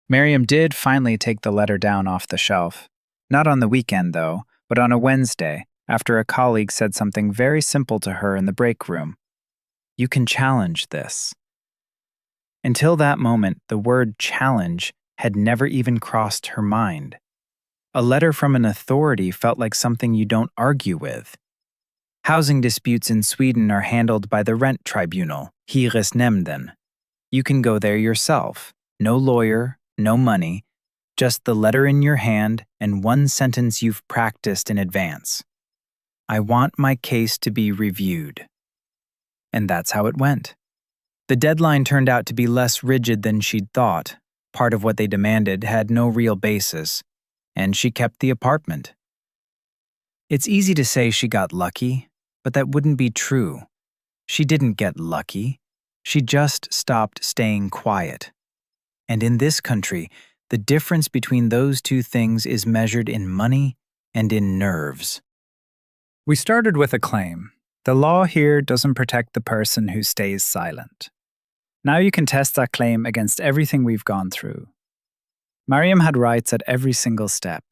Miriam did finally take the letter down off the shelf. Not on the weekend, though, but on a Wednesday, after a colleague said something very simple to her in the break room. You can challenge this. Until that moment, the word challenge had never even crossed her mind. A letter from an authority felt like something you don't argue with. Housing disputes in Sweden are handled by the rent tribunal, hyresnämnden. You can go there yourself. No lawyer, no money, just the letter in your hand and one sentence you've practiced in advance. I want my case to be reviewed. And that's how it went. The deadline turned out to be less rigid than she'd thought. Part of what they demanded had no real basis, and she kept the apartment. It's easy to say she got lucky, but that wouldn't be true. She didn't get lucky. She just stopped staying quiet. And in this country, the difference between those 2 things is measured in money and in nerves. We started with a claim. The law here doesn't protect the person who stays silent. Now you can test that claim against everything we've gone through. Mariam had rights at every single step: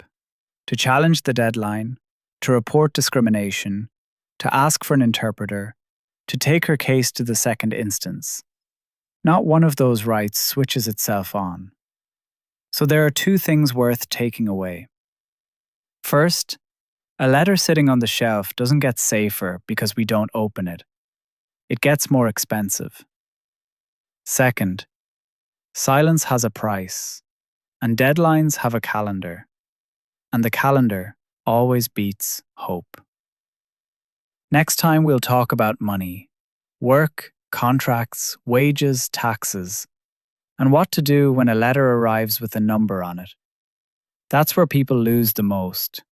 to challenge the deadline, to report discrimination, to ask for an interpreter, to take her case to the second instance. Not one of those rights switches itself on. So there are two things worth taking away. First, a letter sitting on the shelf doesn't get safer because we don't open it. It gets more expensive. Second, silence has a price, and deadlines have a calendar, and the calendar always beats hope. Next time we'll talk about money, work, contracts, wages, taxes, and what to do when a letter arrives with a number on it. That's where people lose the most.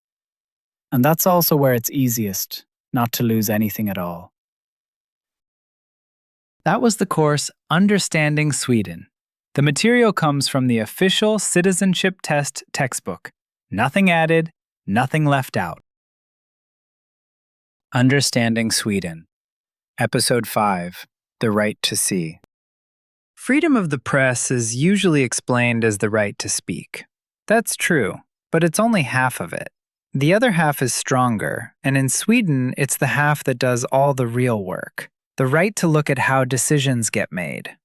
And that's also where it's easiest not to lose anything at all. That was the course Understanding Sweden. The material comes from the official citizenship-test textbook. Nothing added, nothing left out. Understanding Sweden. Episode 5. The Right to See. Freedom of the press is usually explained as the right to speak. That's true, but it's only half of it. The other half is stronger, and in Sweden, it's the half that does all the real work. The right to look at how decisions get made.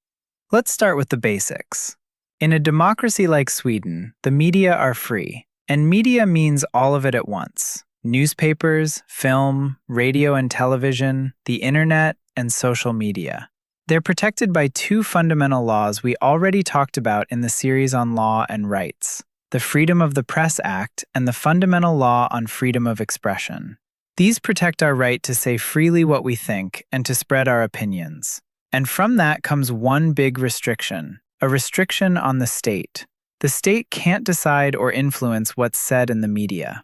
Let's start with the basics. In a democracy like Sweden, the media are free, and media means all of it at once. Newspapers, film, radio and television, the internet, and social media. They're protected by two fundamental laws we already talked about in the series on law and rights: the Freedom of the Press Act and the Fundamental Law on Freedom of Expression. These protect our right to say freely what we think and to spread our opinions. And from that comes one big restriction, a restriction on the state. The state can't decide or influence what's said in the media.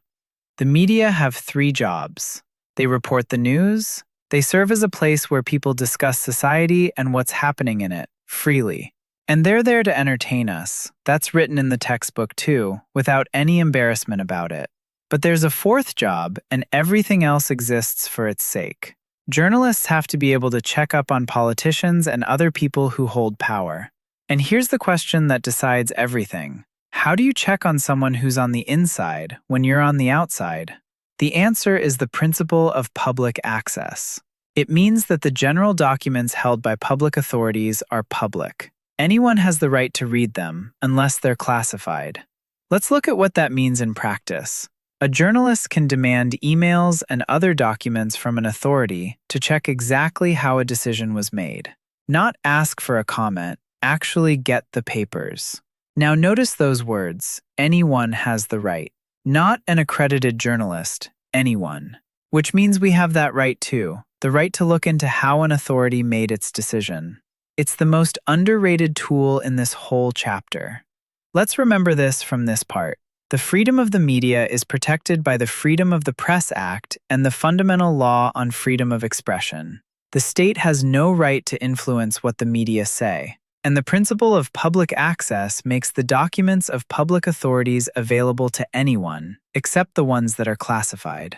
The media have three jobs. They report the news. They serve as a place where people discuss society and what's happening in it, freely. And they're there to entertain us. That's written in the textbook too, without any embarrassment about it. But there's a fourth job, and everything else exists for its sake. Journalists have to be able to check up on politicians and other people who hold power. And here's the question that decides everything. How do you check on someone who's on the inside when you're on the outside? The answer is the principle of public access. It means that the general documents held by public authorities are public. Anyone has the right to read them, unless they're classified. Let's look at what that means in practice. A journalist can demand emails and other documents from an authority to check exactly how a decision was made. Not ask for a comment, actually get the papers. Now notice those words, anyone has the right. Not an accredited journalist, anyone. Which means we have that right too, the right to look into how an authority made its decision. It's the most underrated tool in this whole chapter. Let's remember this from this part. The freedom of the media is protected by the Freedom of the Press Act and the Fundamental Law on Freedom of Expression. The state has no right to influence what the media say. And the principle of public access makes the documents of public authorities available to anyone, except the ones that are classified.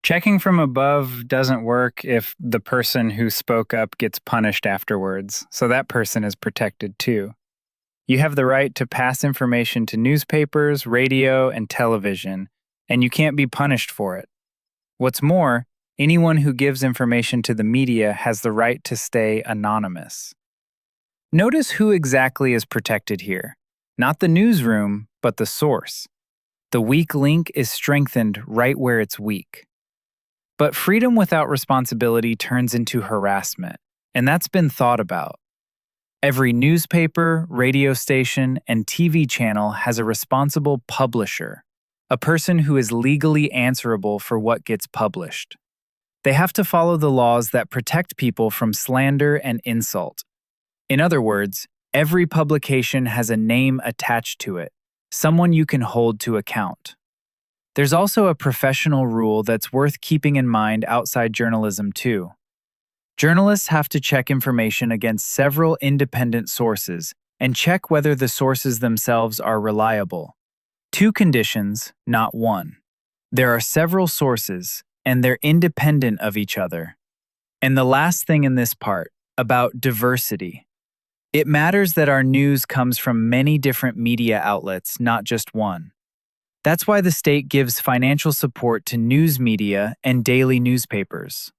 Checking from above doesn't work if the person who spoke up gets punished afterwards, so that person is protected too. You have the right to pass information to newspapers, radio, and television, and you can't be punished for it. What's more, anyone who gives information to the media has the right to stay anonymous. Notice who exactly is protected here. Not the newsroom, but the source. The weak link is strengthened right where it's weak. But freedom without responsibility turns into harassment, and that's been thought about. Every newspaper, radio station, and TV channel has a responsible publisher, a person who is legally answerable for what gets published. They have to follow the laws that protect people from slander and insult. In other words, every publication has a name attached to it, someone you can hold to account. There's also a professional rule that's worth keeping in mind outside journalism too. Journalists have to check information against several independent sources and check whether the sources themselves are reliable. Two conditions, not one. There are several sources, and they're independent of each other. And the last thing in this part, about diversity. It matters that our news comes from many different media outlets, not just one. That's why the state gives financial support to news media and daily newspapers.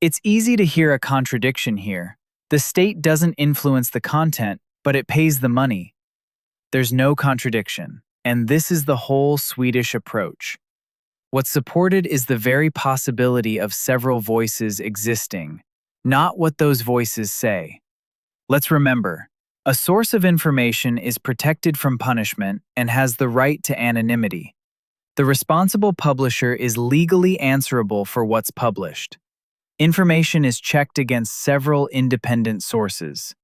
It's easy to hear a contradiction here. The state doesn't influence the content, but it pays the money. There's no contradiction, and this is the whole Swedish approach. What's supported is the very possibility of several voices existing, not what those voices say. Let's remember, a source of information is protected from punishment and has the right to anonymity. The responsible publisher is legally answerable for what's published. Information is checked against several independent sources.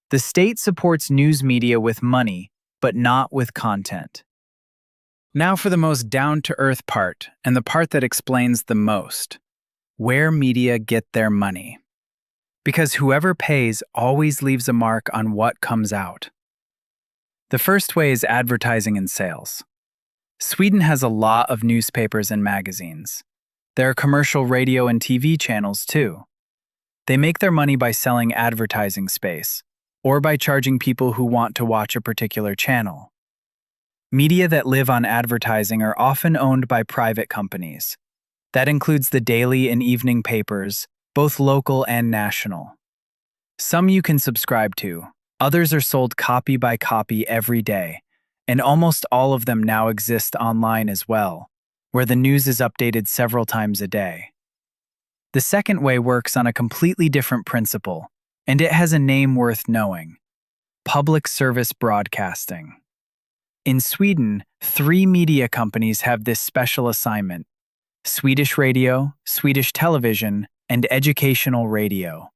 The state supports news media with money, but not with content. Now for the most down-to-earth part, and the part that explains the most: where media get their money. Because whoever pays always leaves a mark on what comes out. The first way is advertising and sales. Sweden has a lot of newspapers and magazines. There are commercial radio and TV channels too. They make their money by selling advertising space, or by charging people who want to watch a particular channel. Media that live on advertising are often owned by private companies. That includes the daily and evening papers, both local and national. Some you can subscribe to, others are sold copy by copy every day, and almost all of them now exist online as well, where the news is updated several times a day. The second way works on a completely different principle, and it has a name worth knowing: public service broadcasting. In Sweden, 3 media companies have this special assignment: Swedish Radio, Swedish Television, and Educational Radio.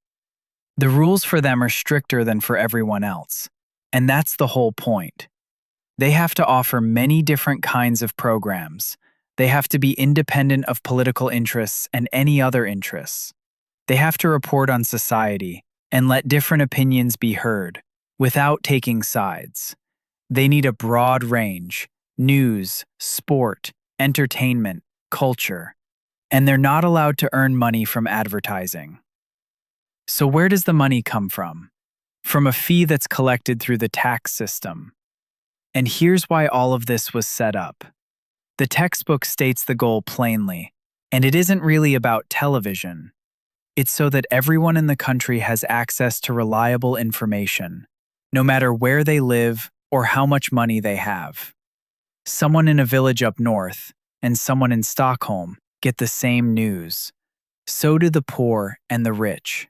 The rules for them are stricter than for everyone else, and that's the whole point. They have to offer many different kinds of programs. They have to be independent of political interests and any other interests. They have to report on society and let different opinions be heard without taking sides. They need a broad range: news, sport, entertainment, culture. And they're not allowed to earn money from advertising. So where does the money come from? From a fee that's collected through the tax system. And here's why all of this was set up. The textbook states the goal plainly, and it isn't really about television. It's so that everyone in the country has access to reliable information, no matter where they live or how much money they have. Someone in a village up north and someone in Stockholm get the same news. So do the poor and the rich.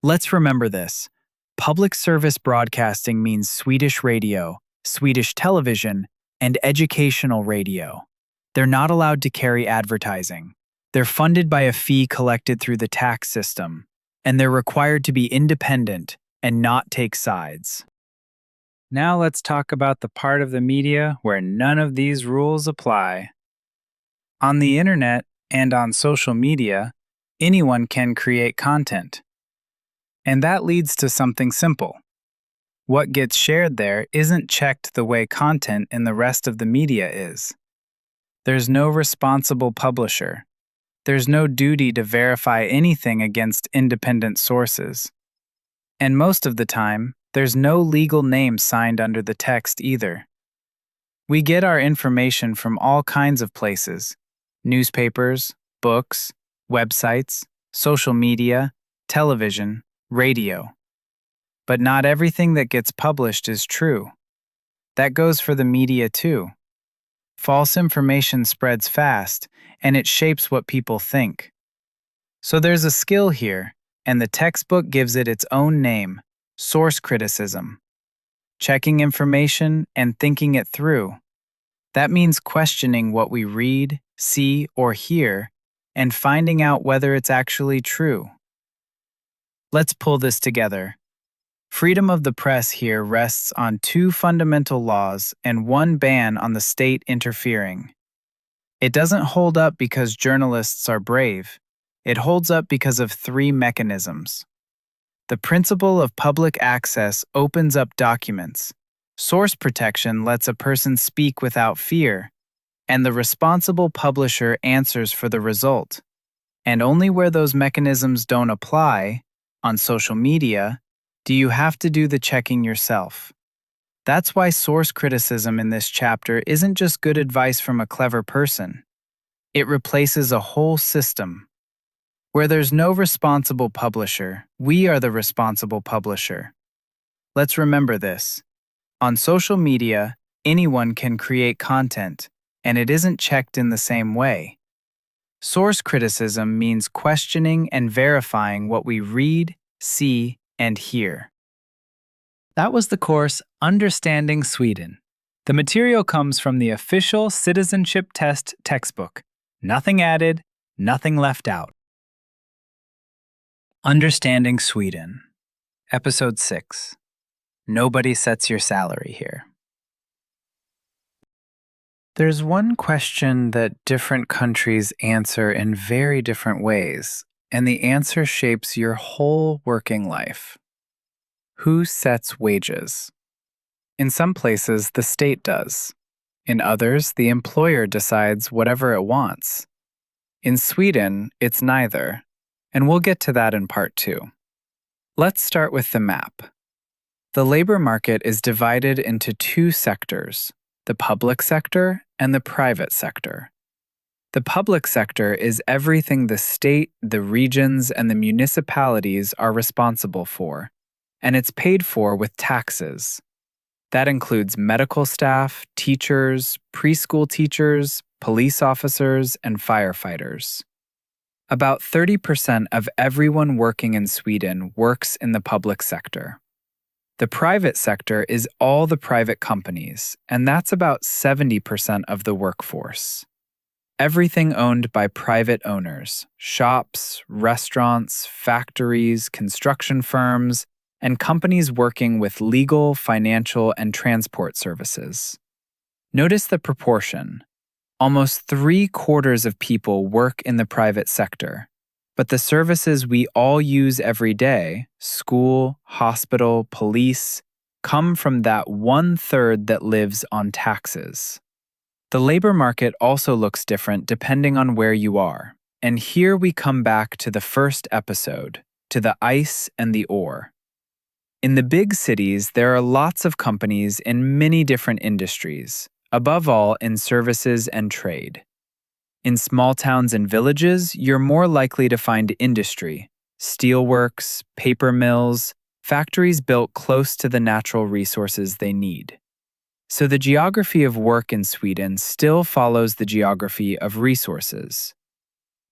Let's remember this. Public service broadcasting means Swedish radio, Swedish television, and educational radio. They're not allowed to carry advertising. They're funded by a fee collected through the tax system, and they're required to be independent and not take sides. Now let's talk about the part of the media where none of these rules apply. On the internet and on social media, anyone can create content. And that leads to something simple. What gets shared there isn't checked the way content in the rest of the media is. There's no responsible publisher. There's no duty to verify anything against independent sources. And most of the time, there's no legal name signed under the text either. We get our information from all kinds of places: newspapers, books, websites, social media, television, radio. But not everything that gets published is true. That goes for the media too. False information spreads fast, and it shapes what people think. So there's a skill here, and the textbook gives it its own name: source criticism. Checking information and thinking it through. That means questioning what we read, see, or hear, and finding out whether it's actually true. Let's pull this together. Freedom of the press here rests on 2 fundamental laws and 1 ban on the state interfering. It doesn't hold up because journalists are brave. It holds up because of 3 mechanisms. The principle of public access opens up documents. Source protection lets a person speak without fear. And the responsible publisher answers for the result. And only where those mechanisms don't apply, on social media, Do you have to do the checking yourself? That's why source criticism in this chapter isn't just good advice from a clever person. It replaces a whole system. Where there's no responsible publisher, we are the responsible publisher. Let's remember this. On social media, anyone can create content, and it isn't checked in the same way. Source criticism means questioning and verifying what we read, see, and hear. That was the course Understanding Sweden. The material comes from the official citizenship-test textbook. Nothing added, nothing left out. Understanding Sweden. Episode 6. Nobody sets your salary here. There's one question that different countries answer in very different ways, and the answer shapes your whole working life. Who sets wages? In some places, the state does. In others, the employer decides whatever it wants. In Sweden, it's neither, and we'll get to that in part 2. Let's start with the map. The labor market is divided into 2 sectors, the public sector and the private sector. The public sector is everything the state, the regions, and the municipalities are responsible for, and it's paid for with taxes. That includes medical staff, teachers, preschool teachers, police officers, and firefighters. About 30% of everyone working in Sweden works in the public sector. The private sector is all the private companies, and that's about 70% of the workforce. Everything owned by private owners, shops, restaurants, factories, construction firms, and companies working with legal, financial, and transport services. Notice the proportion. Almost 3/4 of people work in the private sector, but the services we all use every day, school, hospital, police, come from that 1/3 that lives on taxes. The labor market also looks different depending on where you are, and here we come back to the first episode, to the ice and the ore. In the big cities, there are lots of companies in many different industries, above all in services and trade. In small towns and villages, you're more likely to find industry, steelworks, paper mills, factories built close to the natural resources they need. So the geography of work in Sweden still follows the geography of resources.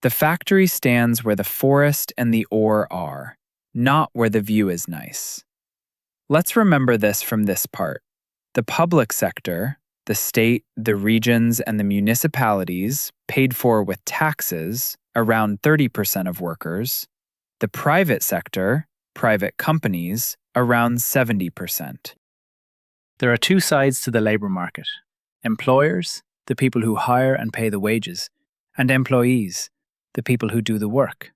The factory stands where the forest and the ore are, not where the view is nice. Let's remember this from this part. The public sector, the state, the regions, and the municipalities, paid for with taxes, around 30% of workers. The private sector, private companies, around 70%. There are 2 sides to the labor market. Employers, the people who hire and pay the wages, and employees, the people who do the work.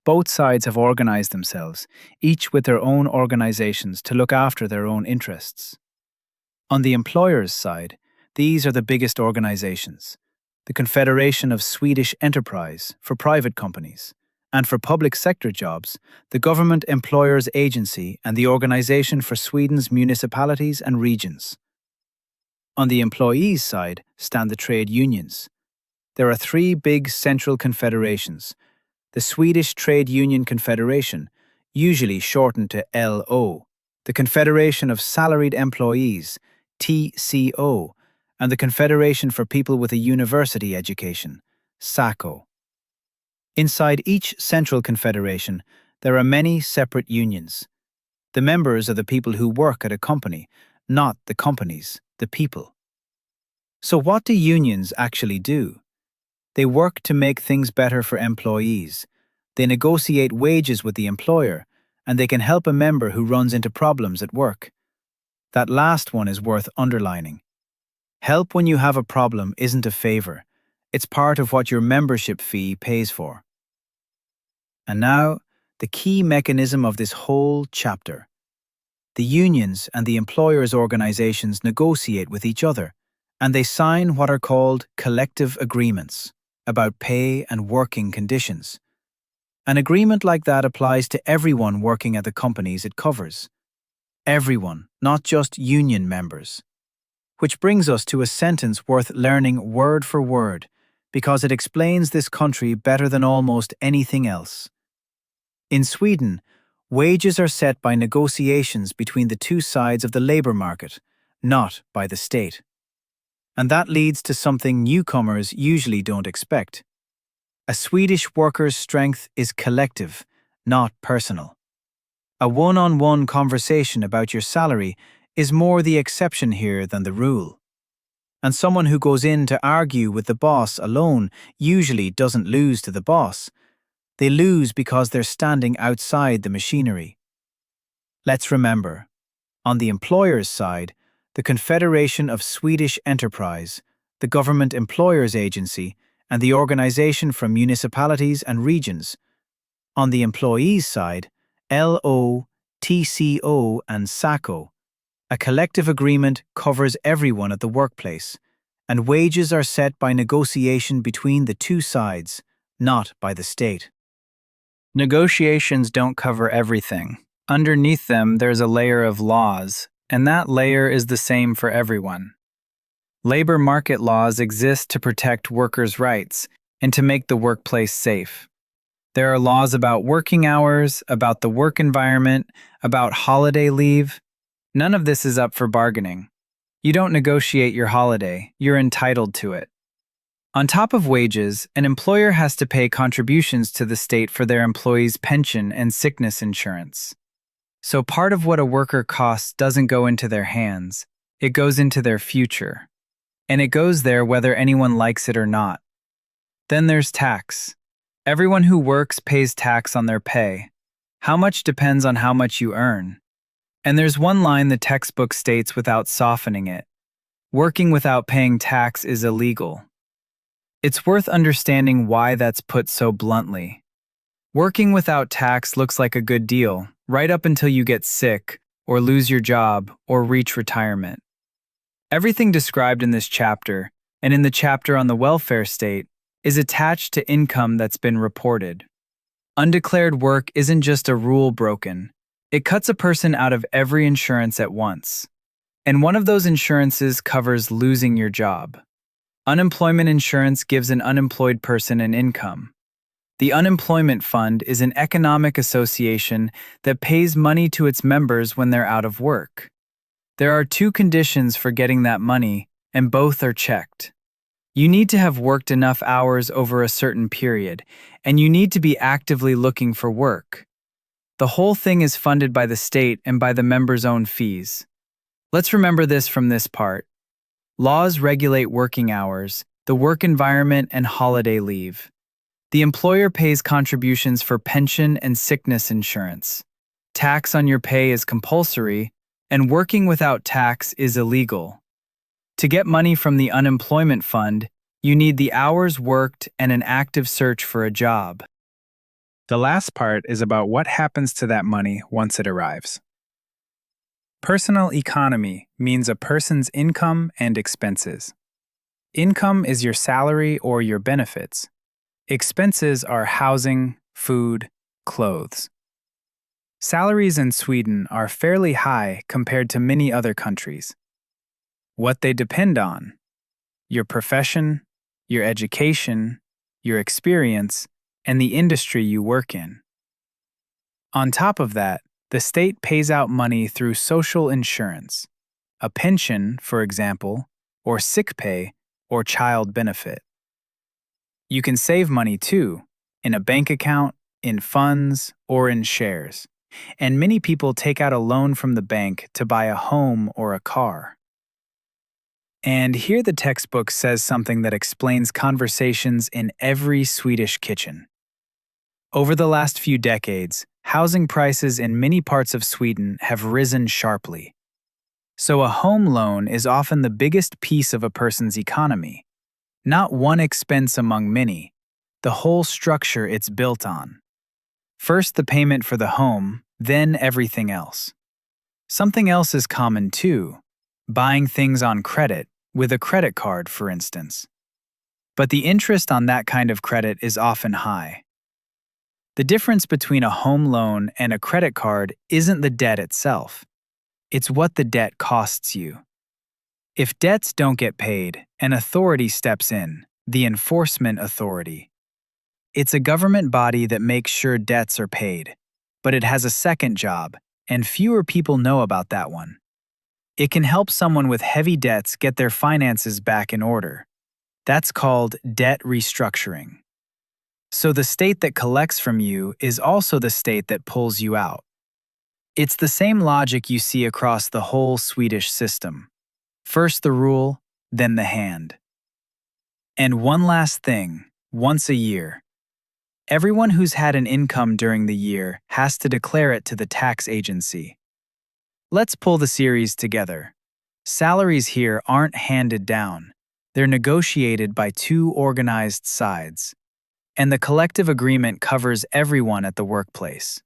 Both sides have organized themselves, each with their own organizations to look after their own interests. On the employer's side, these are the biggest organizations: the Confederation of Swedish Enterprise for private companies, and for public sector jobs, the Government Employers Agency and the Organization for Sweden's Municipalities and Regions. On the employees' side stand the trade unions. There are 3 big central confederations: the Swedish Trade Union Confederation, usually shortened to LO, the Confederation of Salaried Employees, TCO, and the Confederation for People with a University Education, SACO. Inside each central confederation, there are many separate unions. The members are the people who work at a company, not the companies, the people. So what do unions actually do? They work to make things better for employees. They negotiate wages with the employer, and they can help a member who runs into problems at work. That last one is worth underlining. Help when you have a problem isn't a favor. It's part of what your membership fee pays for. And now, the key mechanism of this whole chapter. The unions and the employers' organizations negotiate with each other, and they sign what are called collective agreements about pay and working conditions. An agreement like that applies to everyone working at the companies it covers. Everyone, not just union members. Which brings us to a sentence worth learning word for word, because it explains this country better than almost anything else. In Sweden, wages are set by negotiations between the two sides of the labour market, not by the state. And that leads to something newcomers usually don't expect. A Swedish worker's strength is collective, not personal. A one-on-one conversation about your salary is more the exception here than the rule. And someone who goes in to argue with the boss alone usually doesn't lose to the boss. They lose because they're standing outside the machinery. Let's remember, on the employer's side, the Confederation of Swedish Enterprise, the Government Employers Agency, and the Organization for Municipalities and Regions. On the employee's side, LO, TCO, and SACO. A collective agreement covers everyone at the workplace, and wages are set by negotiation between the two sides, not by the state. Negotiations don't cover everything. Underneath them, there's a layer of laws, and that layer is the same for everyone. Labor market laws exist to protect workers' rights and to make the workplace safe. There are laws about working hours, about the work environment, about holiday leave. None of this is up for bargaining. You don't negotiate your holiday, you're entitled to it. On top of wages, an employer has to pay contributions to the state for their employees' pension and sickness insurance. So part of what a worker costs doesn't go into their hands, it goes into their future. And it goes there whether anyone likes it or not. Then there's tax. Everyone who works pays tax on their pay. How much depends on how much you earn. And there's one line the textbook states without softening it. Working without paying tax is illegal. It's worth understanding why that's put so bluntly. Working without tax looks like a good deal, right up until you get sick, or lose your job, or reach retirement. Everything described in this chapter, and in the chapter on the welfare state, is attached to income that's been reported. Undeclared work isn't just a rule broken. It cuts a person out of every insurance at once. And one of those insurances covers losing your job. Unemployment insurance gives an unemployed person an income. The unemployment fund is an economic association that pays money to its members when they're out of work. There are two conditions for getting that money, and both are checked. You need to have worked enough hours over a certain period, and you need to be actively looking for work. The whole thing is funded by the state and by the members' own fees. Let's remember this from this part. Laws regulate working hours, the work environment, and holiday leave. The employer pays contributions for pension and sickness insurance. Tax on your pay is compulsory, and working without tax is illegal. To get money from the unemployment fund, you need the hours worked and an active search for a job. The last part is about what happens to that money once it arrives. Personal economy means a person's income and expenses. Income is your salary or your benefits. Expenses are housing, food, clothes. Salaries in Sweden are fairly high compared to many other countries. What they depend on: your profession, your education, your experience, and the industry you work in. On top of that, the state pays out money through social insurance, a pension, for example, or sick pay, or child benefit. You can save money too, in a bank account, in funds, or in shares. And many people take out a loan from the bank to buy a home or a car. And here the textbook says something that explains conversations in every Swedish kitchen. Over the last few decades, housing prices in many parts of Sweden have risen sharply. So a home loan is often the biggest piece of a person's economy. Not one expense among many, the whole structure it's built on. First the payment for the home, then everything else. Something else is common too, buying things on credit, with a credit card, for instance. But the interest on that kind of credit is often high. The difference between a home loan and a credit card isn't the debt itself. It's what the debt costs you. If debts don't get paid, an authority steps in, the enforcement authority. It's a government body that makes sure debts are paid, but it has a second job, and fewer people know about that one. It can help someone with heavy debts get their finances back in order. That's called debt restructuring. So the state that collects from you is also the state that pulls you out. It's the same logic you see across the whole Swedish system. First the rule, then the hand. And one last thing, once a year. Everyone who's had an income during the year has to declare it to the tax agency. Let's pull the series together. Salaries here aren't handed down. They're negotiated by two organized sides. And the collective agreement covers everyone at the workplace.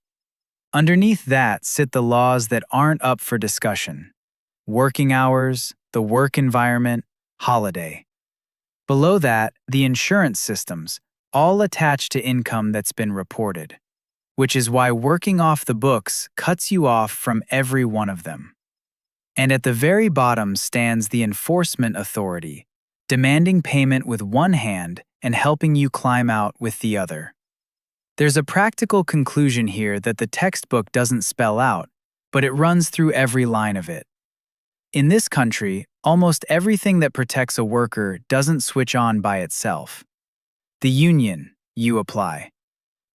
Underneath that sit the laws that aren't up for discussion. Working hours, the work environment, holiday. Below that, the insurance systems, all attached to income that's been reported, which is why working off the books cuts you off from every one of them. And at the very bottom stands the enforcement authority, demanding payment with one hand and helping you climb out with the other. There's a practical conclusion here that the textbook doesn't spell out, but it runs through every line of it. In this country, almost everything that protects a worker doesn't switch on by itself. The union, you apply.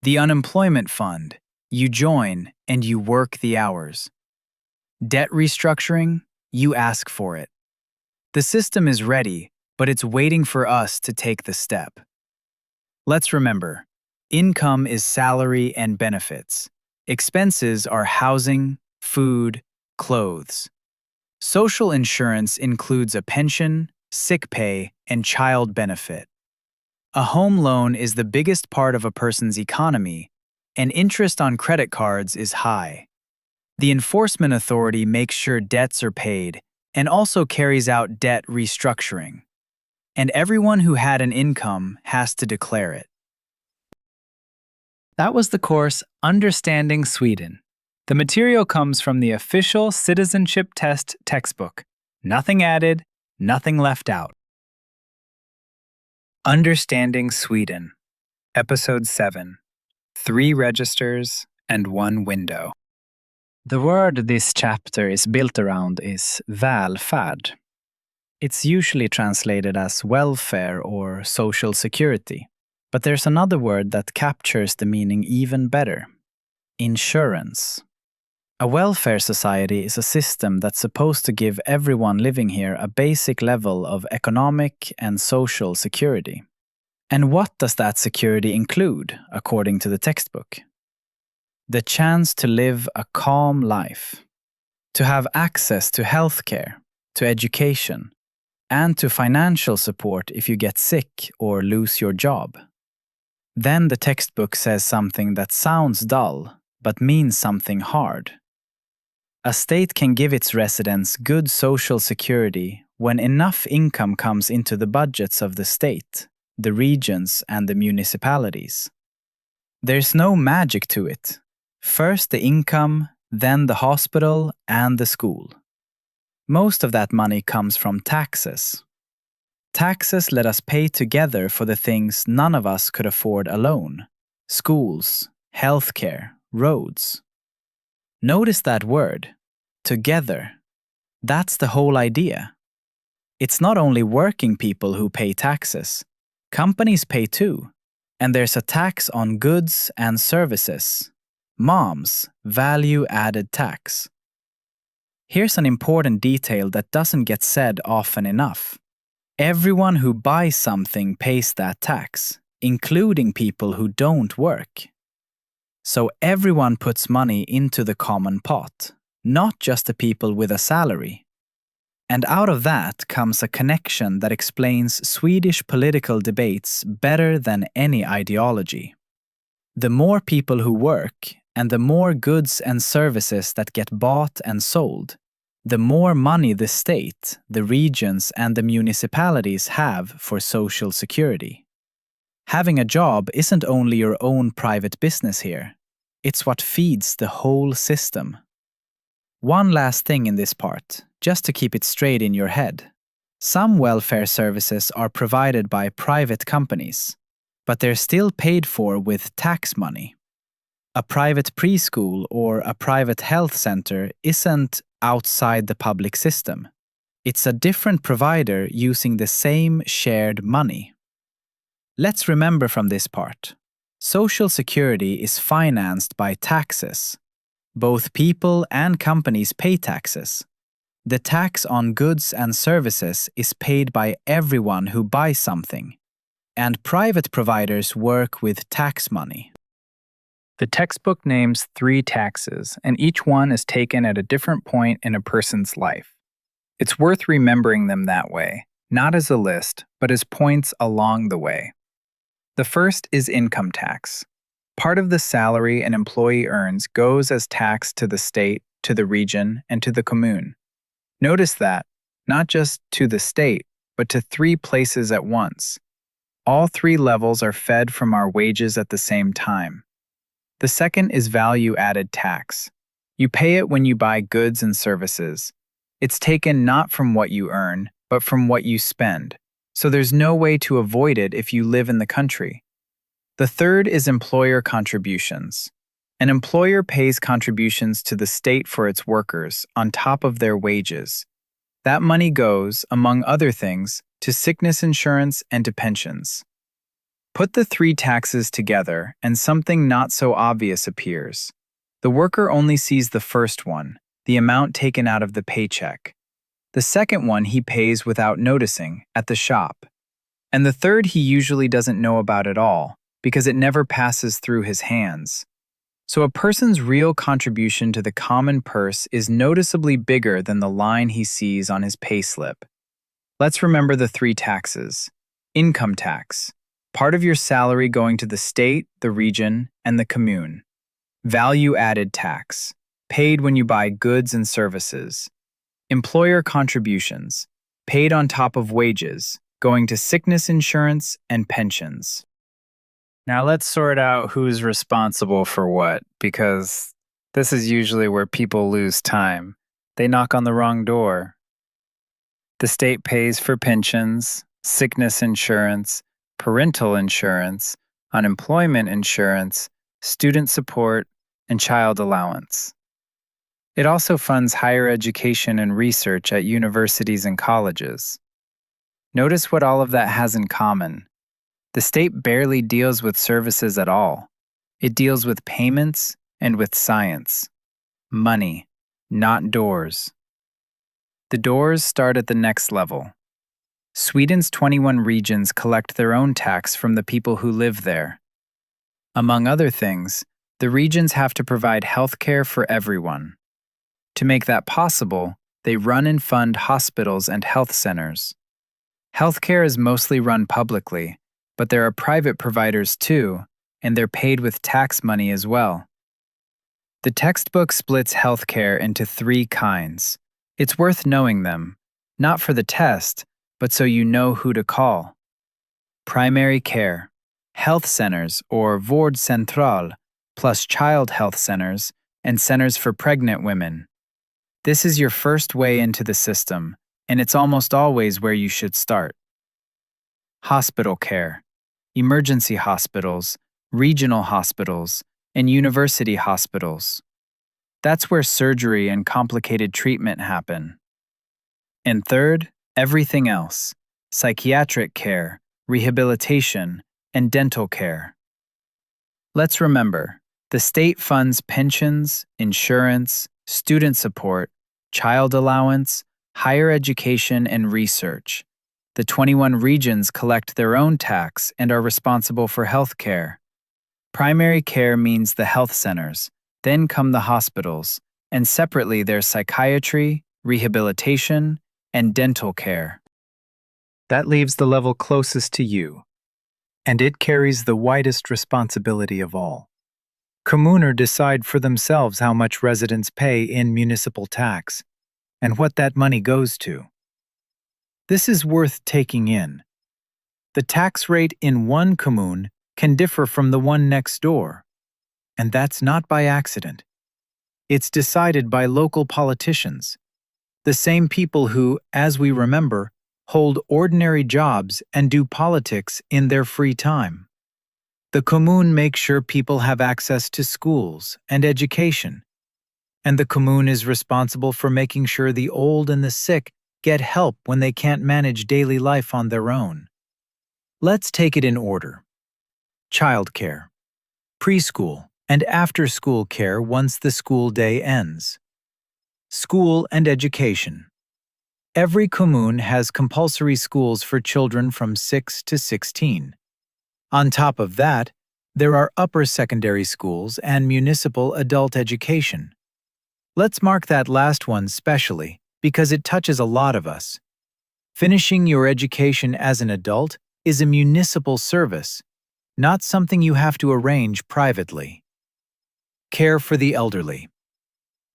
The unemployment fund, you join and you work the hours. Debt restructuring, you ask for it. The system is ready, but it's waiting for us to take the step. Let's remember, income is salary and benefits. Expenses are housing, food, clothes. Social insurance includes a pension, sick pay, and child benefit. A home loan is the biggest part of a person's economy, and interest on credit cards is high. The enforcement authority makes sure debts are paid and also carries out debt restructuring. And everyone who had an income has to declare it. That was the course Understanding Sweden. The material comes from the official citizenship-test textbook. Nothing added, nothing left out. Understanding Sweden, Episode 7, 3 registers and 1 window. The word this chapter is built around is välfärd. It's usually translated as welfare or social security, but there's another word that captures the meaning even better: insurance. A welfare society is a system that's supposed to give everyone living here a basic level of economic and social security. And what does that security include, according to the textbook? The chance to live a calm life, to have access to healthcare, to education, and to financial support if you get sick or lose your job. Then the textbook says something that sounds dull, but means something hard. A state can give its residents good social security when enough income comes into the budgets of the state, the regions, and the municipalities. There's no magic to it. First the income, then the hospital and the school. Most of that money comes from taxes. Taxes let us pay together for the things none of us could afford alone: schools, healthcare, roads. Notice that word, together. That's the whole idea. It's not only working people who pay taxes. Companies pay too. And there's a tax on goods and services. MOMS, value-added tax. Here's an important detail that doesn't get said often enough. Everyone who buys something pays that tax, including people who don't work. So everyone puts money into the common pot, not just the people with a salary. And out of that comes a connection that explains Swedish political debates better than any ideology. The more people who work, and the more goods and services that get bought and sold, the more money the state, the regions, and the municipalities have for social security. Having a job isn't only your own private business here, it's what feeds the whole system. One last thing in this part, just to keep it straight in your head. Some welfare services are provided by private companies, but they're still paid for with tax money. A private preschool or a private health center isn't outside the public system. It's a different provider using the same shared money. Let's remember from this part, Social Security is financed by taxes. Both people and companies pay taxes. The tax on goods and services is paid by everyone who buys something, and private providers work with tax money. The textbook names 3 taxes, and each one is taken at a different point in a person's life. It's worth remembering them that way, not as a list, but as points along the way. The first is income tax. Part of the salary an employee earns goes as tax to the state, to the region, and to the commune. Notice that, not just to the state, but to 3 places at once. All 3 levels are fed from our wages at the same time. The second is value-added tax. You pay it when you buy goods and services. It's taken not from what you earn, but from what you spend. So there's no way to avoid it if you live in the country. The third is employer contributions. An employer pays contributions to the state for its workers on top of their wages. That money goes, among other things, to sickness insurance and to pensions. Put the 3 taxes together and something not so obvious appears. The worker only sees the first one, the amount taken out of the paycheck. The second one he pays without noticing, at the shop. And the third he usually doesn't know about at all, because it never passes through his hands. So a person's real contribution to the common purse is noticeably bigger than the line he sees on his payslip. Let's remember the 3 taxes. Income tax, part of your salary going to the state, the region, and the commune. Value-added tax, paid when you buy goods and services. Employer contributions, paid on top of wages, going to sickness insurance and pensions. Now let's sort out who's responsible for what, because this is usually where people lose time. They knock on the wrong door. The state pays for pensions, sickness insurance, parental insurance, unemployment insurance, student support, and child allowance. It also funds higher education and research at universities and colleges. Notice what all of that has in common. The state barely deals with services at all. It deals with payments and with science. Money, not doors. The doors start at the next level. Sweden's 21 regions collect their own tax from the people who live there. Among other things, the regions have to provide health care for everyone. To make that possible, they run and fund hospitals and health centers. Healthcare is mostly run publicly, but there are private providers too, and they're paid with tax money as well. The textbook splits healthcare into 3 kinds. It's worth knowing them, not for the test, but so you know who to call. Primary care, health centers or vårdcentral, plus child health centers and centers for pregnant women. This is your first way into the system, and it's almost always where you should start. Hospital care, emergency hospitals, regional hospitals, and university hospitals. That's where surgery and complicated treatment happen. And third, everything else: psychiatric care, rehabilitation, and dental care. Let's remember, the state funds pensions, insurance, student support, child allowance, higher education, and research. The 21 regions collect their own tax and are responsible for health care. Primary care means the health centers, then come the hospitals, and separately there's psychiatry, rehabilitation, and dental care. That leaves the level closest to you, and it carries the widest responsibility of all. Kommuner decide for themselves how much residents pay in municipal tax, and what that money goes to. This is worth taking in. The tax rate in one commune can differ from the one next door. And that's not by accident. It's decided by local politicians, the same people who, as we remember, hold ordinary jobs and do politics in their free time. The commune makes sure people have access to schools and education, and the commune is responsible for making sure the old and the sick get help when they can't manage daily life on their own. Let's take it in order. Childcare, preschool, and after-school care once the school day ends. School and education. Every commune has compulsory schools for children from 6 to 16. On top of that, there are upper secondary schools and municipal adult education. Let's mark that last one specially because it touches a lot of us. Finishing your education as an adult is a municipal service, not something you have to arrange privately. Care for the elderly.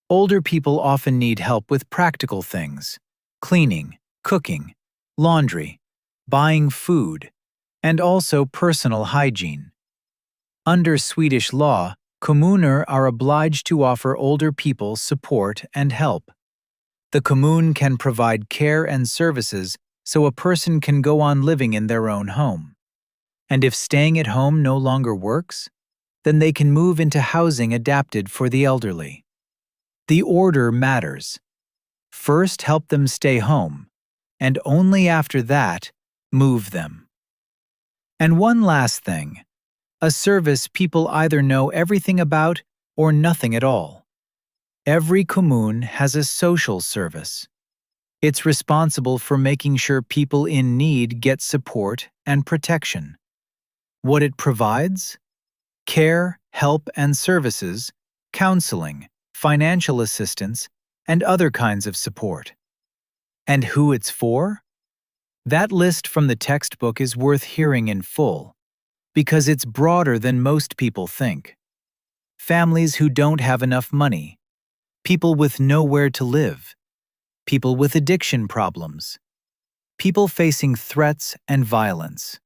Older people often need help with practical things: cleaning, cooking, laundry, buying food, and also personal hygiene. Under Swedish law, kommuner are obliged to offer older people support and help. The commune can provide care and services so a person can go on living in their own home. And if staying at home no longer works, then they can move into housing adapted for the elderly. The order matters. First, help them stay home, and only after that, move them. And one last thing, a service people either know everything about or nothing at all. Every commune has a social service. It's responsible for making sure people in need get support and protection. What it provides? Care, help, and services, counseling, financial assistance, and other kinds of support. And who it's for? That list from the textbook is worth hearing in full, because it's broader than most people think. Families who don't have enough money, people with nowhere to live, people with addiction problems, people facing threats and violence.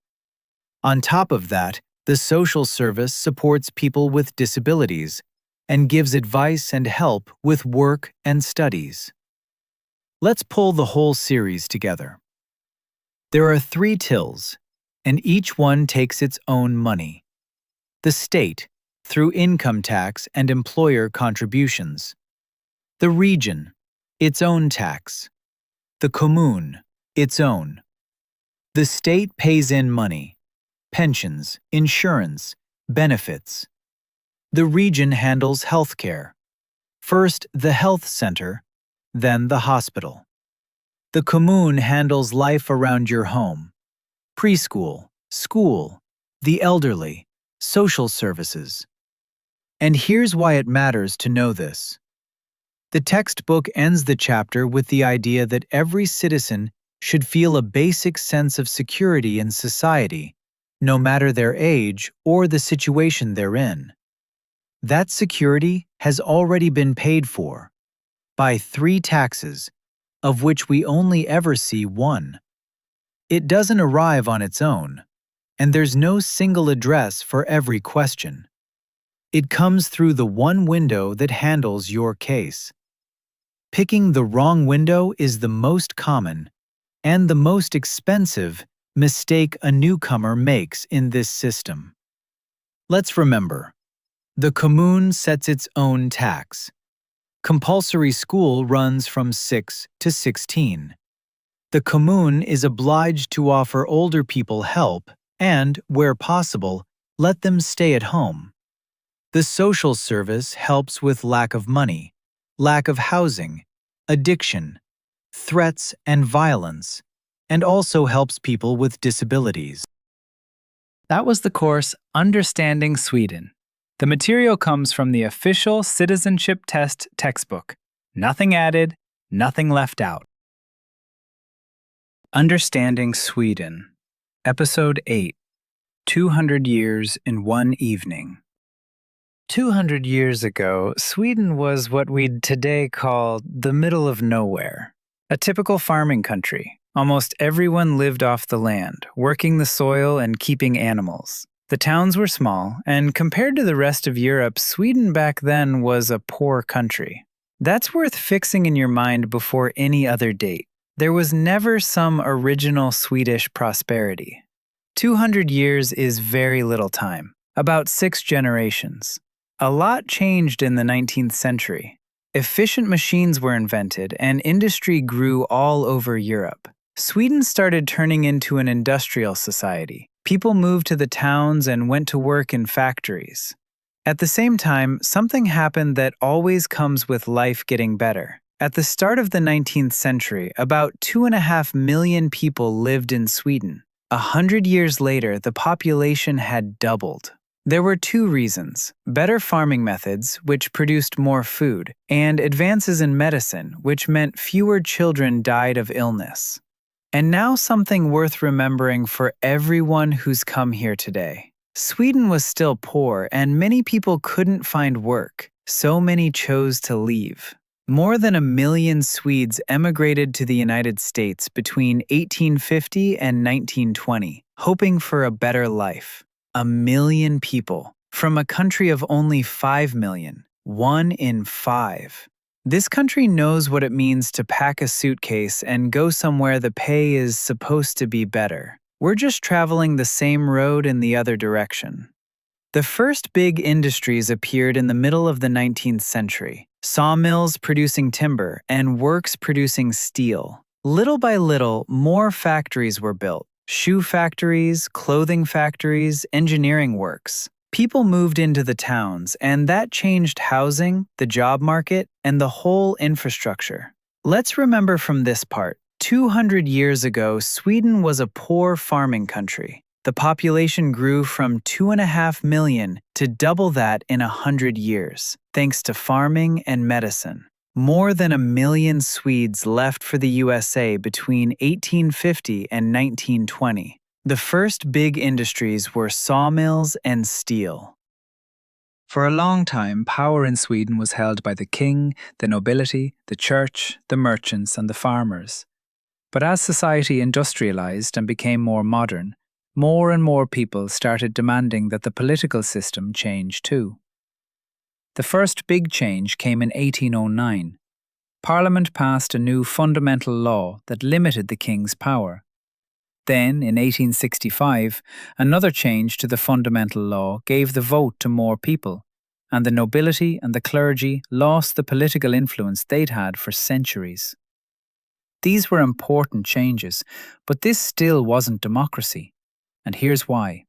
On top of that, the social service supports people with disabilities and gives advice and help with work and studies. Let's pull the whole series together. There are 3 tills, and each one takes its own money. The state, through income tax and employer contributions. The region, its own tax. The commune, its own. The state pays in money, pensions, insurance, benefits. The region handles healthcare. First the health center, then the hospital. The commune handles life around your home, preschool, school, the elderly, social services. And here's why it matters to know this. The textbook ends the chapter with the idea that every citizen should feel a basic sense of security in society, no matter their age or the situation they're in. That security has already been paid for by 3 taxes, of which we only ever see one. It doesn't arrive on its own, and there's no single address for every question. It comes through the one window that handles your case. Picking the wrong window is the most common and the most expensive mistake a newcomer makes in this system. Let's remember, the commune sets its own tax. Compulsory school runs from 6 to 16. The commune is obliged to offer older people help and, where possible, let them stay at home. The social service helps with lack of money, lack of housing, addiction, threats and violence, and also helps people with disabilities. That was the course Understanding Sweden. The material comes from the official citizenship-test textbook. Nothing added, nothing left out. Understanding Sweden, Episode 8, 200 Years in One Evening. 200 years ago, Sweden was what we'd today call the middle of nowhere, a typical farming country, Almost everyone lived off the land, working the soil and keeping animals. The towns were small, and compared to the rest of Europe, Sweden back then was a poor country. That's worth fixing in your mind before any other date. There was never some original Swedish prosperity. 200 years is very little time, about 6 generations. A lot changed in the 19th century. Efficient machines were invented, and industry grew all over Europe. Sweden started turning into an industrial society. People moved to the towns and went to work in factories. At the same time, something happened that always comes with life getting better. At the start of the 19th century, about 2.5 million people lived in Sweden. 100 years later, the population had doubled. There were 2 reasons: better farming methods, which produced more food, and advances in medicine, which meant fewer children died of illness. And now something worth remembering for everyone who's come here today. Sweden was still poor, and many people couldn't find work. So many chose to leave. More than 1 million Swedes emigrated to the United States between 1850 and 1920, hoping for a better life. 1 million people, from a country of only 5 million, 1 in 5. This country knows what it means to pack a suitcase and go somewhere the pay is supposed to be better. We're just traveling the same road in the other direction. The first big industries appeared in the middle of the 19th century: sawmills producing timber and works producing steel. Little by little, more factories were built: shoe factories, clothing factories, engineering works. People moved into the towns, and that changed housing, the job market, and the whole infrastructure. Let's remember from this part: 200 years ago, Sweden was a poor farming country. The population grew from 2.5 million to double that in 100 years, thanks to farming and medicine. More than 1 million Swedes left for the USA between 1850 and 1920. The first big industries were sawmills and steel. For a long time, power in Sweden was held by the king, the nobility, the church, the merchants, and the farmers. But as society industrialized and became more modern, more and more people started demanding that the political system change too. The first big change came in 1809. Parliament passed a new fundamental law that limited the king's power. Then, in 1865, another change to the fundamental law gave the vote to more people, and the nobility and the clergy lost the political influence they'd had for centuries. These were important changes, but this still wasn't democracy. And here's why.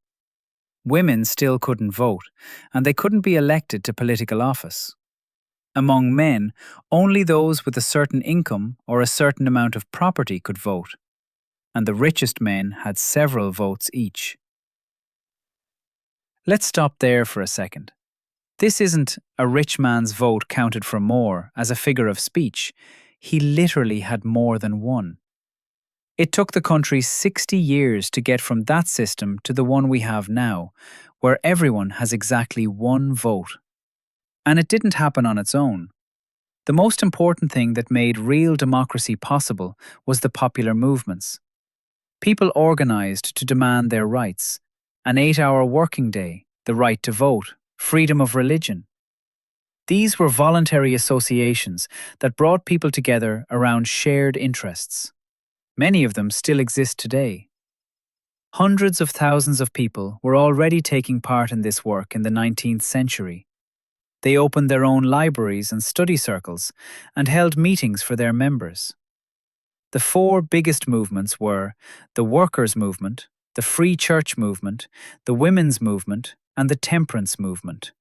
Women still couldn't vote, and they couldn't be elected to political office. Among men, only those with a certain income or a certain amount of property could vote, and the richest men had several votes each. Let's stop there for a second. This isn't a rich man's vote counted for more as a figure of speech. He literally had more than one. It took the country 60 years to get from that system to the one we have now, where everyone has exactly one vote. And it didn't happen on its own. The most important thing that made real democracy possible was the popular movements. People organized to demand their rights: an 8-hour working day, the right to vote, freedom of religion. These were voluntary associations that brought people together around shared interests. Many of them still exist today. Hundreds of thousands of people were already taking part in this work in the 19th century. They opened their own libraries and study circles and held meetings for their members. The 4 biggest movements were the workers' movement, the free church movement, the women's movement, and the temperance movement.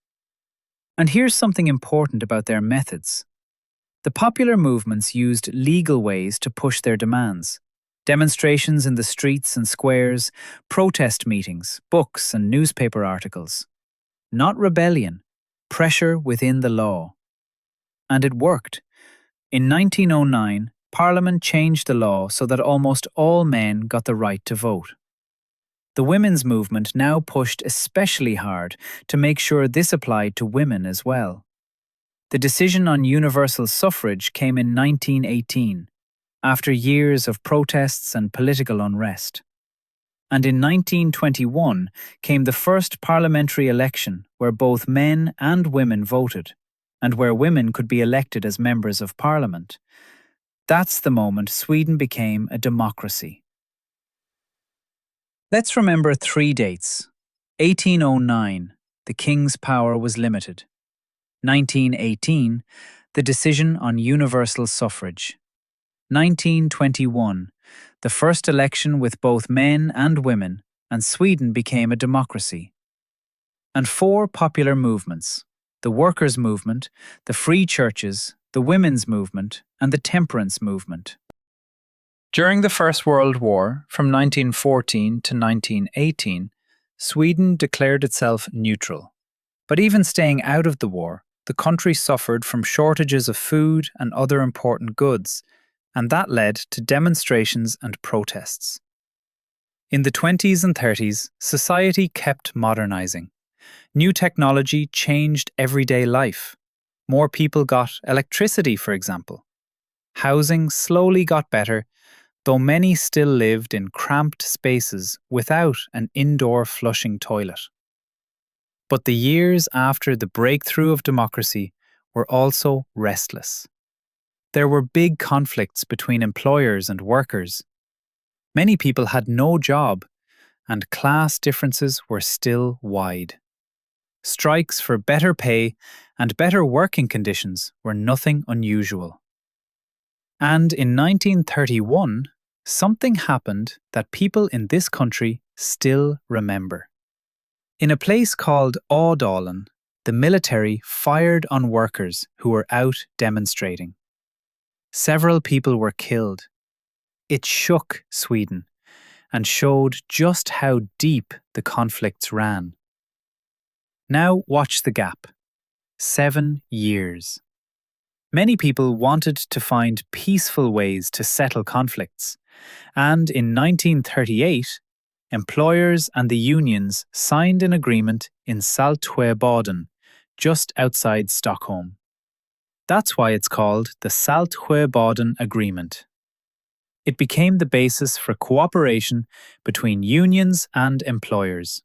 And here's something important about their methods. The popular movements used legal ways to push their demands: demonstrations in the streets and squares, protest meetings, books and newspaper articles. Not rebellion, pressure within the law. And it worked. In 1909, Parliament changed the law so that almost all men got the right to vote. The women's movement now pushed especially hard to make sure this applied to women as well. The decision on universal suffrage came in 1918. after years of protests and political unrest. And in 1921 came the first parliamentary election where both men and women voted, and where women could be elected as members of parliament. That's the moment Sweden became a democracy. Let's remember 3 dates. 1809, the king's power was limited. 1918, the decision on universal suffrage. 1921, the first election with both men and women, and Sweden became a democracy. And 4 popular movements: the workers' movement, the free churches, the women's movement, and the temperance movement. During the First World War, from 1914 to 1918, Sweden declared itself neutral. But even staying out of the war, the country suffered from shortages of food and other important goods, and that led to demonstrations and protests. In the 20s and 30s, society kept modernizing. New technology changed everyday life. More people got electricity, for example. Housing slowly got better, though many still lived in cramped spaces without an indoor flushing toilet. But the years after the breakthrough of democracy were also restless. There were big conflicts between employers and workers. Many people had no job, and class differences were still wide. Strikes for better pay and better working conditions were nothing unusual. And in 1931, something happened that people in this country still remember. In a place called Ådalen, the military fired on workers who were out demonstrating. Several people were killed. It shook Sweden and showed just how deep the conflicts ran. Now watch the gap. 7 years. Many people wanted to find peaceful ways to settle conflicts, and in 1938, employers and the unions signed an agreement in Saltsjöbaden, just outside Stockholm. That's why it's called the Saltsjöbaden Agreement. It became the basis for cooperation between unions and employers,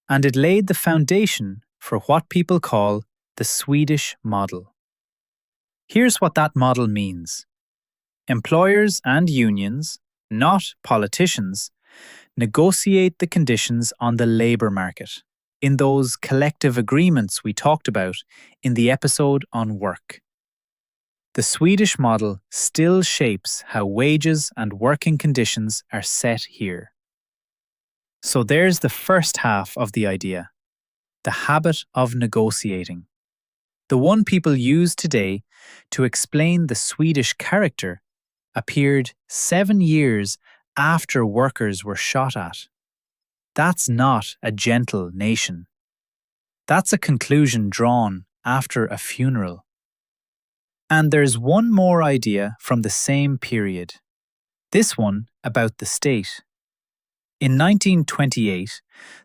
and it laid the foundation for what people call the Swedish model. Here's what that model means. Employers and unions, not politicians, negotiate the conditions on the labour market, in those collective agreements we talked about in the episode on work. The Swedish model still shapes how wages and working conditions are set here. So there's the first half of the idea, the habit of negotiating. The one people use today to explain the Swedish character appeared 7 years after workers were shot at. That's not a gentle nation. That's a conclusion drawn after a funeral. And there's one more idea from the same period. This one about the state. In 1928,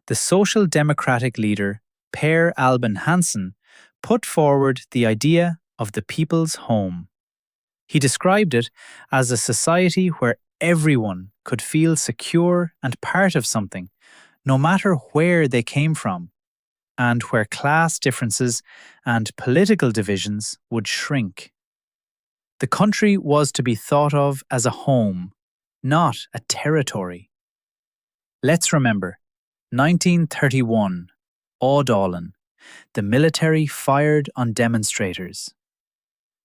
the Social Democratic leader Per Albin Hansson put forward the idea of the people's home. He described it as a society where everyone could feel secure and part of something, no matter where they came from, and where class differences and political divisions would shrink. The country was to be thought of as a home, not a territory. Let's remember, 1931, Ådalen. The military fired on demonstrators.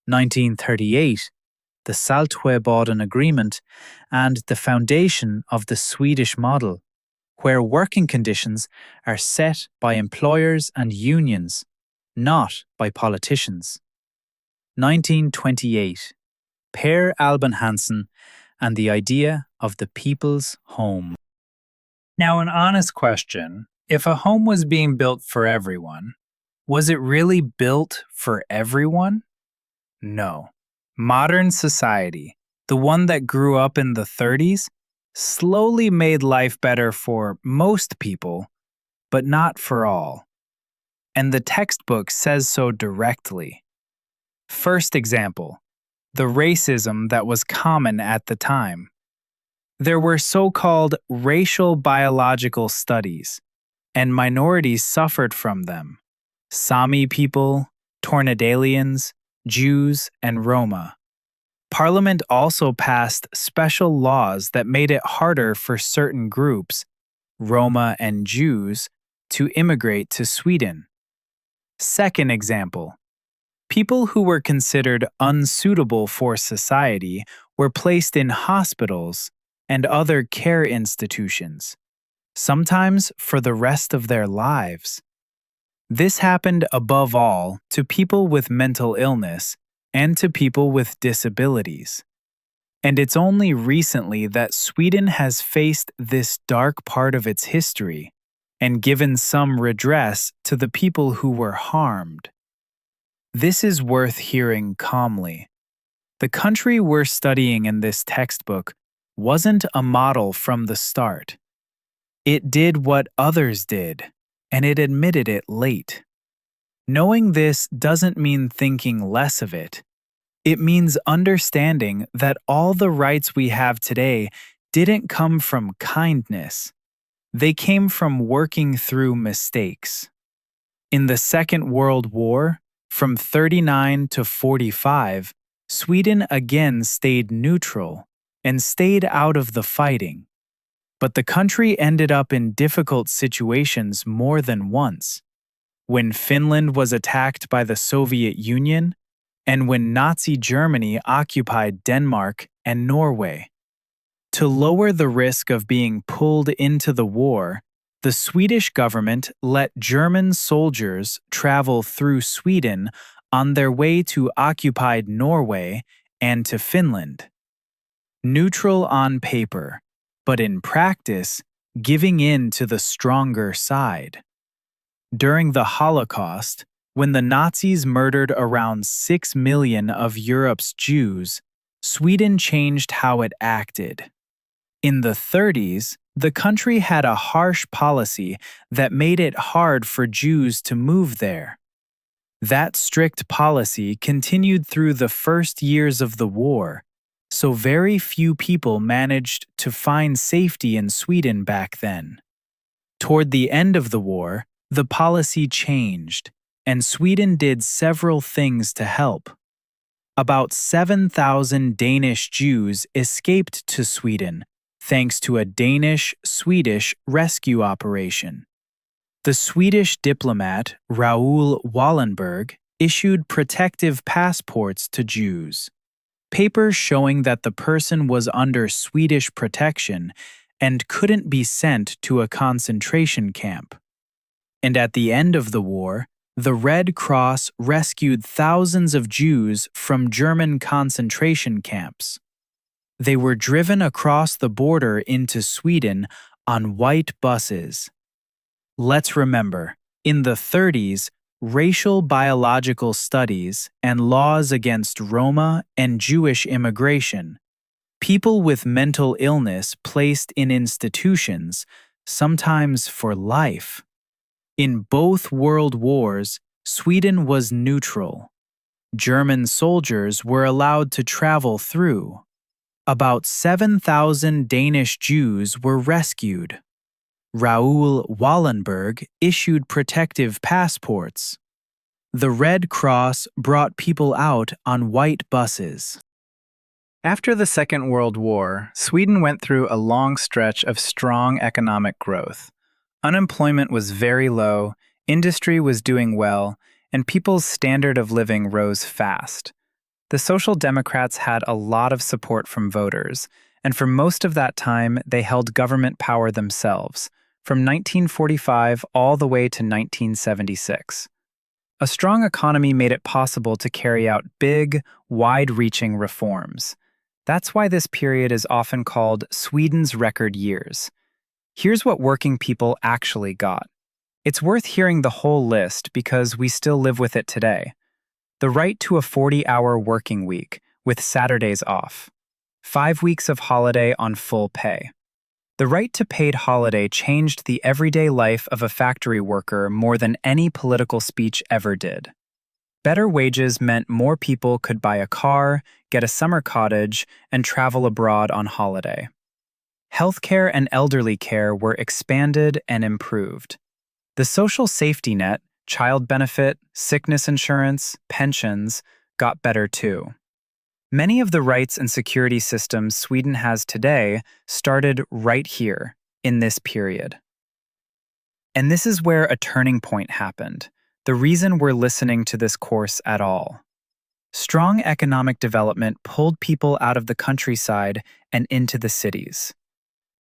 1938, the Saltsjöbaden Agreement and the foundation of the Swedish model, where working conditions are set by employers and unions, not by politicians. 1928, Per Albin Hansson and the idea of the people's home. Now, an honest question. If a home was being built for everyone, was it really built for everyone? No. Modern society, the one that grew up in the 30s, slowly made life better for most people, but not for all. And the textbook says so directly. First example, the racism that was common at the time. There were so-called racial biological studies, and minorities suffered from them. Sami people, Tornedalians, Jews, and Roma. Parliament also passed special laws that made it harder for certain groups, Roma and Jews, to immigrate to Sweden. Second example, people who were considered unsuitable for society were placed in hospitals and other care institutions, sometimes for the rest of their lives. This happened above all to people with mental illness and to people with disabilities. And it's only recently that Sweden has faced this dark part of its history and given some redress to the people who were harmed. This is worth hearing calmly. The country we're studying in this textbook wasn't a model from the start. It did what others did, and it admitted it late. Knowing this doesn't mean thinking less of it. It means understanding that all the rights we have today didn't come from kindness. They came from working through mistakes. In the Second World War, from 39 to 45, Sweden again stayed neutral and stayed out of the fighting. But the country ended up in difficult situations more than once. When Finland was attacked by the Soviet Union, and when Nazi Germany occupied Denmark and Norway. To lower the risk of being pulled into the war, the Swedish government let German soldiers travel through Sweden on their way to occupied Norway and to Finland. Neutral on paper, but in practice, giving in to the stronger side. During the Holocaust, when the Nazis murdered around 6 million of Europe's Jews, Sweden changed how it acted. In the 30s, the country had a harsh policy that made it hard for Jews to move there. That strict policy continued through the first years of the war, so very few people managed to find safety in Sweden back then. Toward the end of the war, the policy changed, and Sweden did several things to help. About 7,000 Danish Jews escaped to Sweden thanks to a Danish-Swedish rescue operation. The Swedish diplomat Raoul Wallenberg issued protective passports to Jews, papers showing that the person was under Swedish protection and couldn't be sent to a concentration camp. And at the end of the war, the Red Cross rescued thousands of Jews from German concentration camps. They were driven across the border into Sweden on white buses. Let's remember, in the 30s, racial biological studies and laws against Roma and Jewish immigration, people with mental illness placed in institutions, sometimes for life. In both world wars, Sweden was neutral. German soldiers were allowed to travel through. About 7,000 Danish Jews were rescued. Raoul Wallenberg issued protective passports. The Red Cross brought people out on white buses. After the Second World War, Sweden went through a long stretch of strong economic growth. Unemployment was very low, industry was doing well, and people's standard of living rose fast. The Social Democrats had a lot of support from voters, and for most of that time, they held government power themselves, from 1945 all the way to 1976. A strong economy made it possible to carry out big, wide-reaching reforms. That's why this period is often called Sweden's record years. Here's what working people actually got. It's worth hearing the whole list because we still live with it today. The right to a 40-hour working week with Saturdays off. 5 weeks of holiday on full pay. The right to paid holiday changed the everyday life of a factory worker more than any political speech ever did. Better wages meant more people could buy a car, get a summer cottage, and travel abroad on holiday. Healthcare and elderly care were expanded and improved. The social safety net, child benefit, sickness insurance, pensions, got better too. Many of the rights and security systems Sweden has today started right here, in this period. And this is where a turning point happened, the reason we're listening to this course at all. Strong economic development pulled people out of the countryside and into the cities.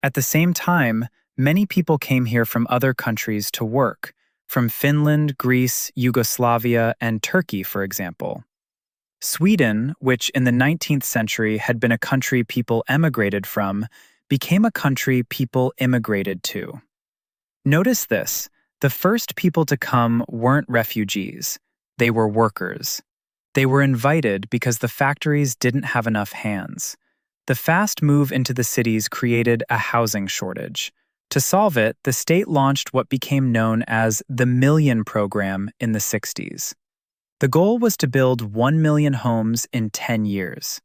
At the same time, many people came here from other countries to work, from Finland, Greece, Yugoslavia, and Turkey, for example. Sweden, which in the 19th century had been a country people emigrated from, became a country people immigrated to. Notice this: the first people to come weren't refugees, they were workers. They were invited because the factories didn't have enough hands. The fast move into the cities created a housing shortage. To solve it, the state launched what became known as the Million Program in the 60s. The goal was to build 1 million homes in 10 years.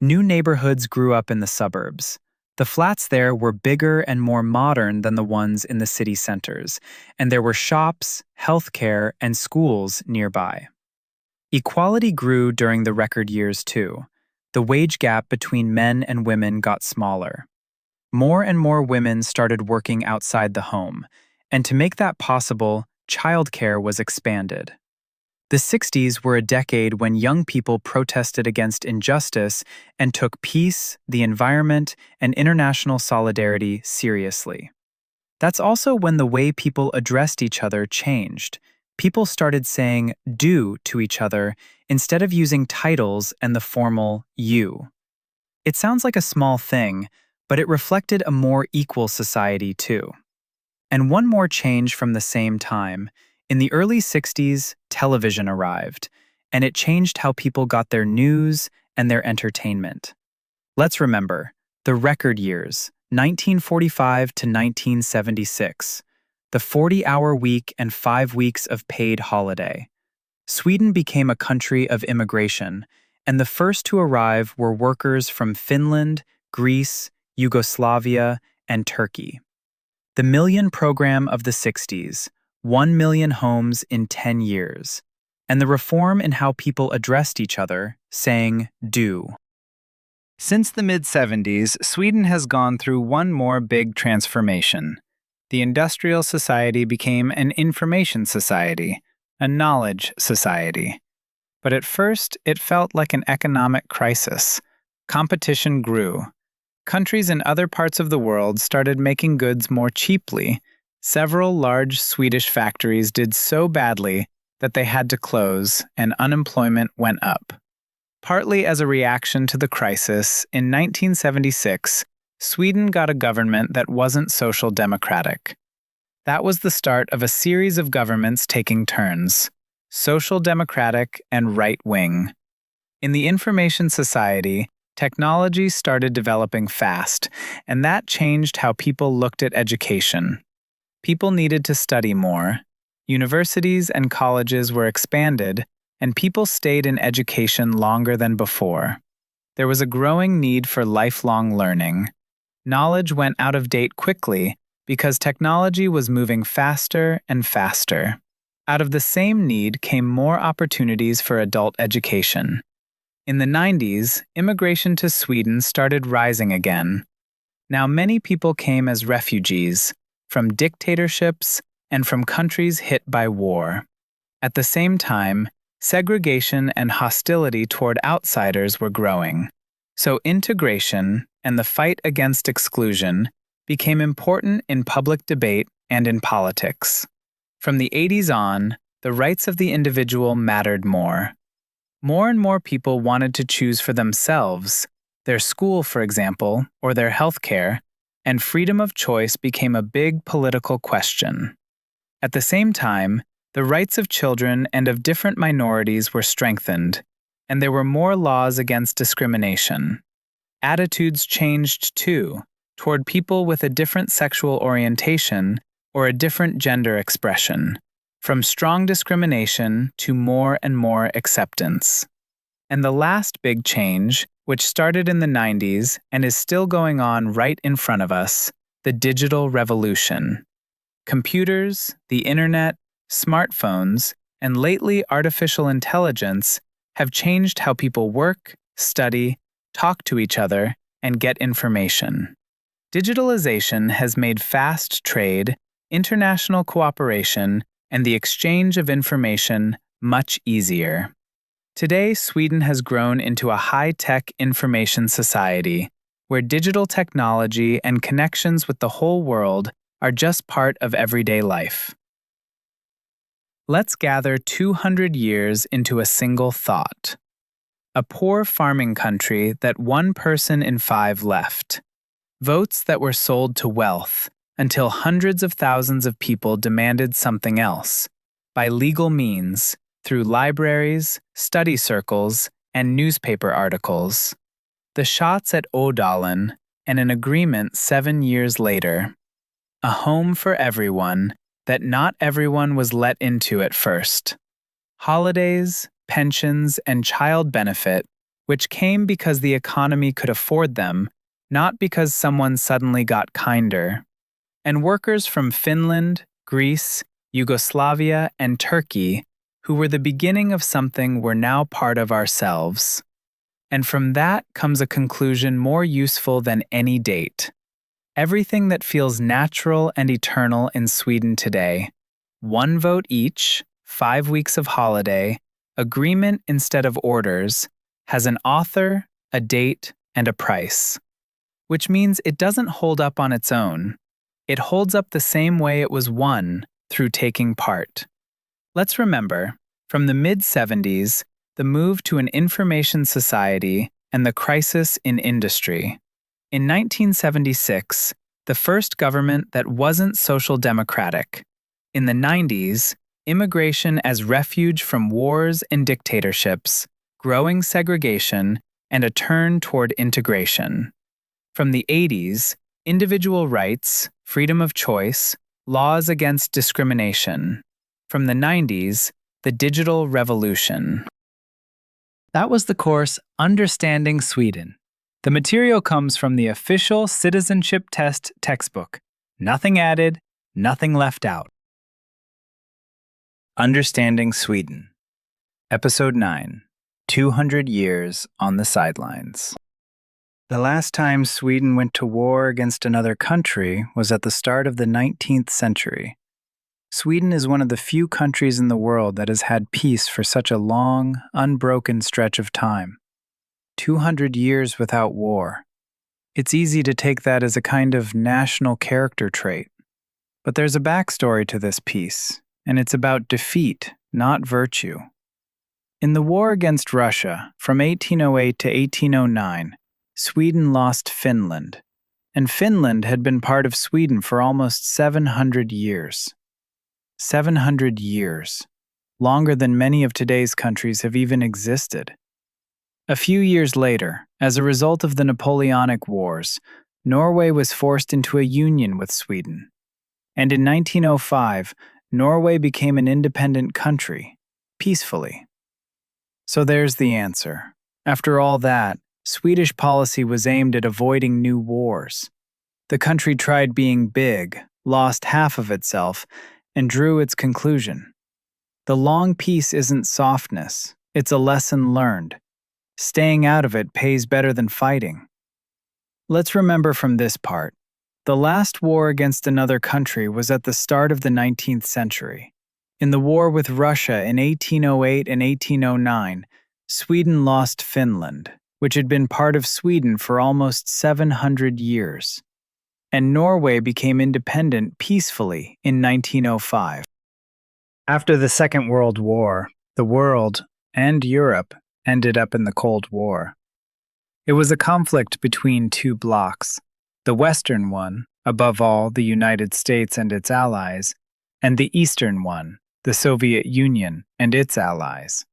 New neighborhoods grew up in the suburbs. The flats there were bigger and more modern than the ones in the city centers, and there were shops, healthcare, and schools nearby. Equality grew during the record years too. The wage gap between men and women got smaller. More and more women started working outside the home, and to make that possible, childcare was expanded. The 60s were a decade when young people protested against injustice and took peace, the environment, and international solidarity seriously. That's also when the way people addressed each other changed. People started saying "du" to each other instead of using titles and the formal "you." It sounds like a small thing, but it reflected a more equal society too. And one more change from the same time. In the early 60s, television arrived, and it changed how people got their news and their entertainment. Let's remember, the record years, 1945 to 1976, the 40-hour week and 5 weeks of paid holiday. Sweden became a country of immigration, and the first to arrive were workers from Finland, Greece, Yugoslavia, and Turkey. The Million Program of the 60s, 1 million homes in 10 years, and the reform in how people addressed each other, saying "du." Since the mid-70s, Sweden has gone through one more big transformation. The industrial society became an information society, a knowledge society. But at first, it felt like an economic crisis. Competition grew. Countries in other parts of the world started making goods more cheaply. Several large Swedish factories did so badly that they had to close, and unemployment went up. Partly as a reaction to the crisis, in 1976, Sweden got a government that wasn't social democratic. That was the start of a series of governments taking turns, social democratic and right-wing. In the information society, technology started developing fast, and that changed how people looked at education. People needed to study more. Universities and colleges were expanded, and people stayed in education longer than before. There was a growing need for lifelong learning. Knowledge went out of date quickly because technology was moving faster and faster. Out of the same need came more opportunities for adult education. In the 90s, immigration to Sweden started rising again. Now many people came as refugees, from dictatorships and from countries hit by war. At the same time, segregation and hostility toward outsiders were growing. So integration and the fight against exclusion became important in public debate and in politics. From the 80s on, the rights of the individual mattered more. More and more people wanted to choose for themselves, their school, for example, or their health care, and freedom of choice became a big political question. At the same time, the rights of children and of different minorities were strengthened, and there were more laws against discrimination. Attitudes changed too, toward people with a different sexual orientation or a different gender expression. from strong discrimination to more and more acceptance. And the last big change, which started in the 90s and is still going on right in front of us, the digital revolution. Computers, the internet, smartphones, and lately artificial intelligence have changed how people work, study, talk to each other, and get information. Digitalization has made fast trade, international cooperation, and the exchange of information much easier. Today, Sweden has grown into a high-tech information society where digital technology and connections with the whole world are just part of everyday life. Let's gather 200 years into a single thought. A poor farming country that 1 person in 5 left. Votes that were sold to wealth until hundreds of thousands of people demanded something else, by legal means, through libraries, study circles, and newspaper articles. The shots at Odalen, and an agreement 7 years later. A home for everyone that not everyone was let into at first. Holidays, pensions, and child benefit, which came because the economy could afford them, not because someone suddenly got kinder. And workers from Finland, Greece, Yugoslavia, and Turkey, who were the beginning of something we're now part of ourselves. And from that comes a conclusion more useful than any date. Everything that feels natural and eternal in Sweden today, 1 vote each, 5 weeks of holiday, agreement instead of orders, has an author, a date, and a price. Which means it doesn't hold up on its own. It holds up the same way it was won, through taking part. Let's remember, from the mid-70s, the move to an information society and the crisis in industry. In 1976, the first government that wasn't social democratic. In the 90s, immigration as refuge from wars and dictatorships, growing segregation, and a turn toward integration. From the 80s, individual rights, freedom of choice, laws against discrimination. From the 90s, the digital revolution. That was the course Understanding Sweden. The material comes from the official citizenship-test textbook. Nothing added, nothing left out. Understanding Sweden. Episode 9. 200 Years on the Sidelines. The last time Sweden went to war against another country was at the start of the 19th century. Sweden is one of the few countries in the world that has had peace for such a long, unbroken stretch of time. 200 years without war. It's easy to take that as a kind of national character trait. But there's a backstory to this peace, and it's about defeat, not virtue. In the war against Russia, from 1808 to 1809, Sweden lost Finland, and Finland had been part of Sweden for almost 700 years. 700 years, longer than many of today's countries have even existed. A few years later, as a result of the Napoleonic Wars, Norway was forced into a union with Sweden. And in 1905, Norway became an independent country, peacefully. So there's the answer. After all that, Swedish policy was aimed at avoiding new wars. The country tried being big, lost half of itself, and drew its conclusion. The long peace isn't softness, it's a lesson learned. Staying out of it pays better than fighting. Let's remember from this part, the last war against another country was at the start of the 19th century. In the war with Russia in 1808 and 1809, Sweden lost Finland, which had been part of Sweden for almost 700 years. And Norway became independent peacefully in 1905. After the Second World War, the world, and Europe, ended up in the Cold War. It was a conflict between 2 blocs, the Western one, above all the United States and its allies, and the Eastern one, the Soviet Union and its allies.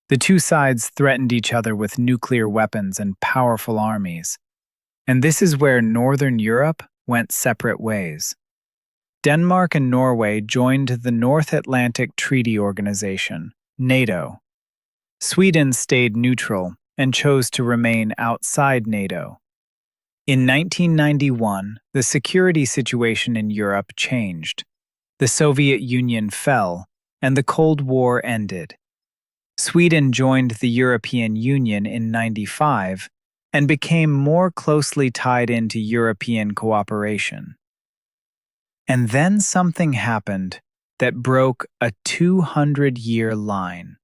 The 2 sides threatened each other with nuclear weapons and powerful armies. And this is where Northern Europe went separate ways. Denmark and Norway joined the North Atlantic Treaty Organization, NATO. Sweden stayed neutral and chose to remain outside NATO. In 1991, the security situation in Europe changed. The Soviet Union fell, and the Cold War ended. Sweden joined the European Union in 1995 and became more closely tied into European cooperation. And then something happened that broke a 200-year line.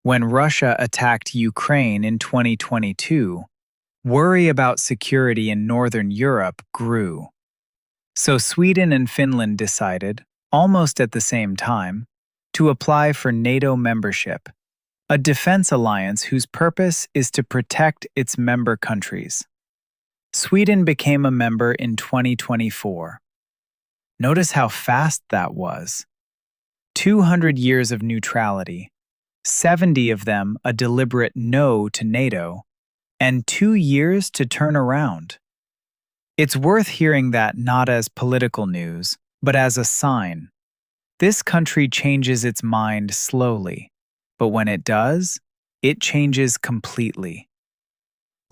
When Russia attacked Ukraine in 2022, worry about security in Northern Europe grew. So Sweden and Finland decided, almost at the same time, to apply for NATO membership, a defense alliance whose purpose is to protect its member countries. Sweden became a member in 2024. Notice how fast that was. 200 years of neutrality, 70 of them a deliberate no to NATO, and 2 years to turn around. It's worth hearing that not as political news, but as a sign. This country changes its mind slowly, but when it does, it changes completely.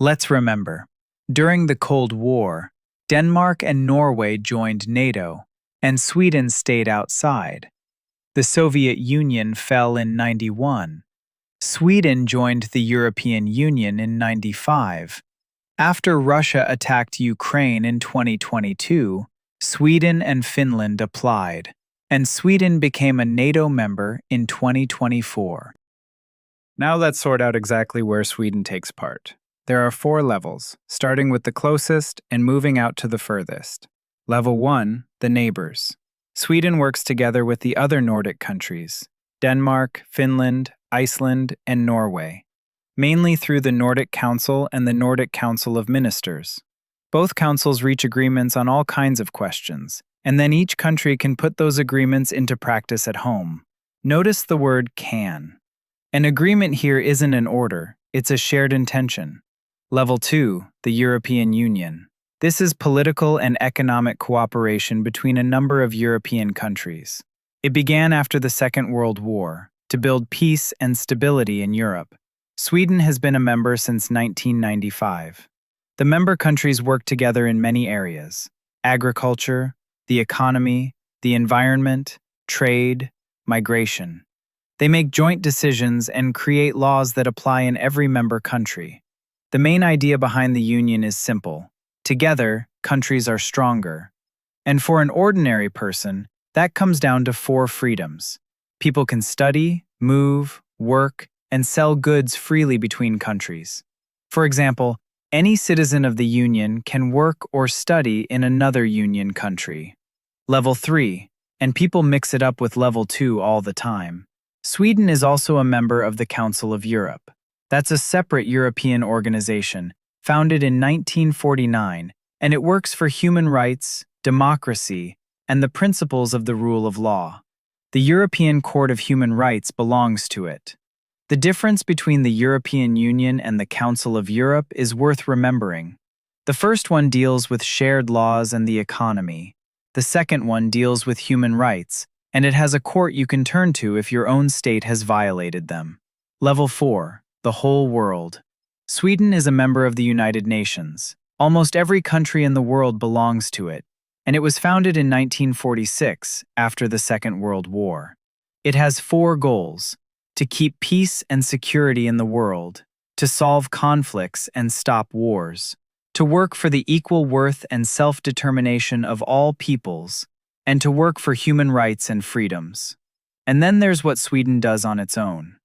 Let's remember, during the Cold War, Denmark and Norway joined NATO, and Sweden stayed outside. The Soviet Union fell in 1991. Sweden joined the European Union in 1995. After Russia attacked Ukraine in 2022, Sweden and Finland applied, and Sweden became a NATO member in 2024. Now let's sort out exactly where Sweden takes part. There are 4 levels, starting with the closest and moving out to the furthest. Level 1, the neighbors. Sweden works together with the other Nordic countries, Denmark, Finland, Iceland, and Norway, mainly through the Nordic Council and the Nordic Council of Ministers. Both councils reach agreements on all kinds of questions, and then each country can put those agreements into practice at home. Notice the word can. An agreement here isn't an order, it's a shared intention. Level 2, the European Union. This is political and economic cooperation between a number of European countries. It began after the Second World War to build peace and stability in Europe. Sweden has been a member since 1995. The member countries work together in many areas: agriculture, the economy, the environment, trade, migration. They make joint decisions and create laws that apply in every member country. The main idea behind the union is simple. Together, countries are stronger. And for an ordinary person, that comes down to 4 freedoms. People can study, move, work, and sell goods freely between countries. For example, any citizen of the Union can work or study in another Union country. Level 3, and people mix it up with Level 2 all the time. Sweden is also a member of the Council of Europe. That's a separate European organization, founded in 1949, and it works for human rights, democracy, and the principles of the rule of law. The European Court of Human Rights belongs to it. The difference between the European Union and the Council of Europe is worth remembering. The first one deals with shared laws and the economy. The second one deals with human rights, and it has a court you can turn to if your own state has violated them. Level 4, the whole world. Sweden is a member of the United Nations. Almost every country in the world belongs to it, and it was founded in 1946 after the Second World War. It has 4 goals: to keep peace and security in the world, to solve conflicts and stop wars, to work for the equal worth and self-determination of all peoples, and to work for human rights and freedoms. And then there's what Sweden does on its own.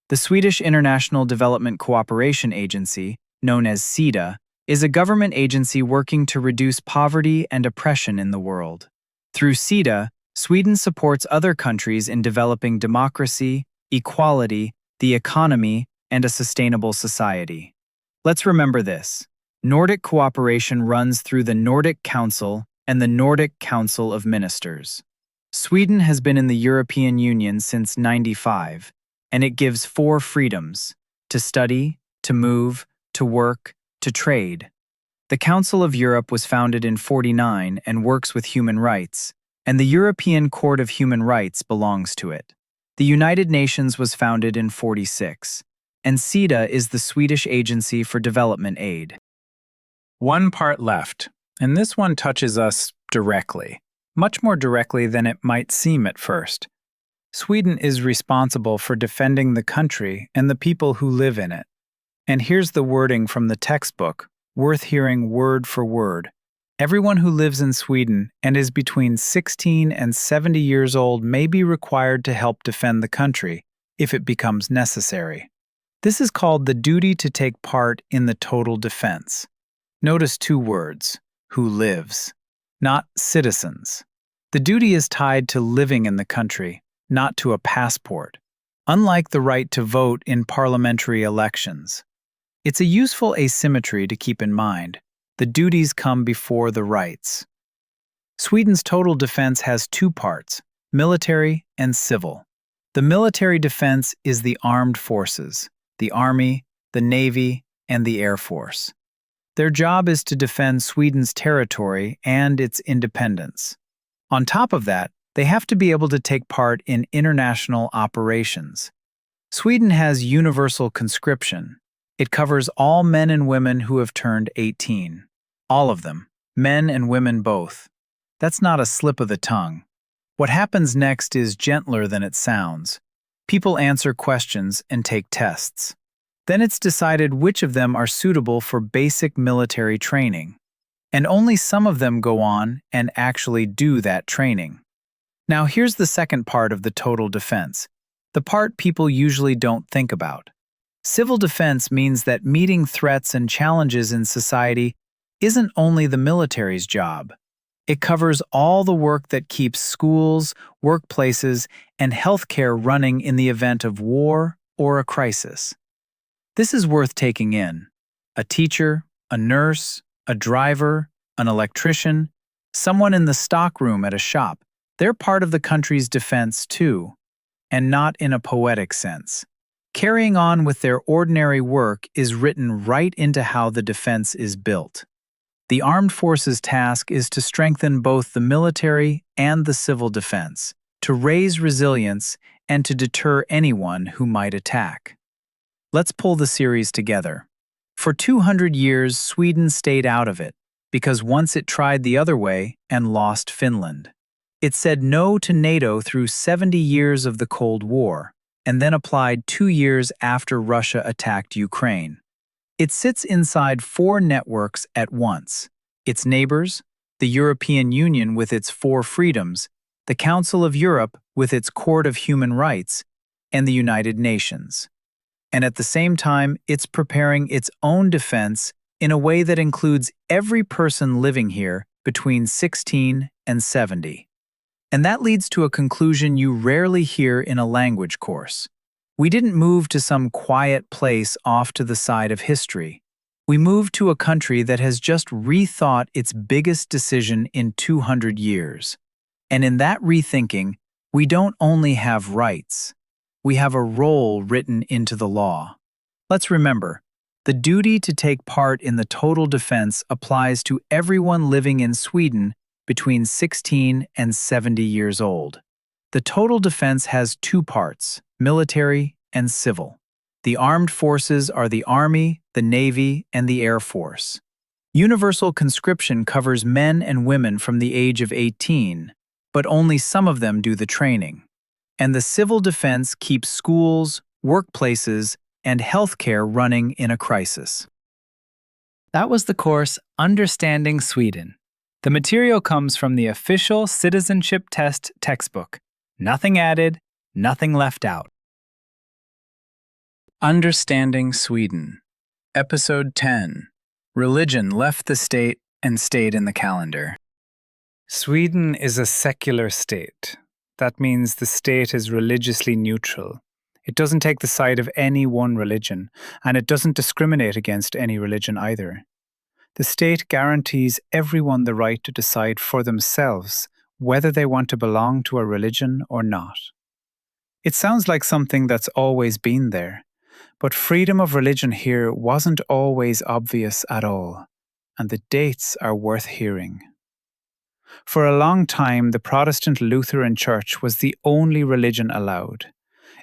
The Swedish International Development Cooperation Agency, known as SIDA, is a government agency working to reduce poverty and oppression in the world. Through SIDA, Sweden supports other countries in developing democracy, equality, the economy, and a sustainable society. Let's remember this. Nordic cooperation runs through the Nordic Council and the Nordic Council of Ministers. Sweden has been in the European Union since 1995, and it gives 4 freedoms: to study, to move, to work, to trade. The Council of Europe was founded in 1949 and works with human rights, and the European Court of Human Rights belongs to it. The United Nations was founded in 46, and SIDA is the Swedish Agency for Development Aid. One part left, and this one touches us directly, much more directly than it might seem at first. Sweden is responsible for defending the country and the people who live in it. And here's the wording from the textbook, worth hearing word for word. Everyone who lives in Sweden and is between 16 and 70 years old may be required to help defend the country if it becomes necessary. This is called the duty to take part in the total defense. Notice two words, who lives, not citizens. The duty is tied to living in the country, not to a passport, unlike the right to vote in parliamentary elections. It's a useful asymmetry to keep in mind. The duties come before the rights. Sweden's total defense has two parts, military and civil. The military defense is the armed forces, the army, the navy, and the air force. Their job is to defend Sweden's territory and its independence. On top of that, they have to be able to take part in international operations. Sweden has universal conscription. It covers all men and women who have turned 18. All of them, men and women both. That's not a slip of the tongue. What happens next is gentler than it sounds. People answer questions and take tests. Then it's decided which of them are suitable for basic military training. And only some of them go on and actually do that training. Now here's the second part of the total defense, the part people usually don't think about. Civil defense means that meeting threats and challenges in society isn't only the military's job. It covers all the work that keeps schools, workplaces, and healthcare running in the event of war or a crisis. This is worth taking in. A teacher, a nurse, a driver, an electrician, someone in the stockroom at a shop, they're part of the country's defense too, and not in a poetic sense. Carrying on with their ordinary work is written right into how the defense is built. The armed forces' task is to strengthen both the military and the civil defense, to raise resilience, and to deter anyone who might attack. Let's pull the series together. For 200 years, Sweden stayed out of it, because once it tried the other way and lost Finland. It said no to NATO through 70 years of the Cold War, and then applied 2 years after Russia attacked Ukraine. It sits inside 4 networks at once: its neighbors, the European Union with its 4 freedoms, the Council of Europe with its Court of Human Rights, and the United Nations. And at the same time, it's preparing its own defense in a way that includes every person living here between 16 and 70. And that leads to a conclusion you rarely hear in a language course. We didn't move to some quiet place off to the side of history. We moved to a country that has just rethought its biggest decision in 200 years. And in that rethinking, we don't only have rights. We have a role written into the law. Let's remember, the duty to take part in the total defense applies to everyone living in Sweden between 16 and 70 years old. The total defense has 2 parts, military and civil. The armed forces are the Army, the Navy, and the Air Force. Universal conscription covers men and women from the age of 18, but only some of them do the training. And the civil defense keeps schools, workplaces, and healthcare running in a crisis. That was the course Understanding Sweden. The material comes from the official citizenship-test textbook. Nothing added, nothing left out. Understanding Sweden. Episode 10. Religion left the state and stayed in the calendar. Sweden is a secular state. That means the state is religiously neutral. It doesn't take the side of any one religion, and it doesn't discriminate against any religion either. The state guarantees everyone the right to decide for themselves whether they want to belong to a religion or not. It sounds like something that's always been there, but freedom of religion here wasn't always obvious at all, and the dates are worth hearing. For a long time, the Protestant Lutheran Church was the only religion allowed.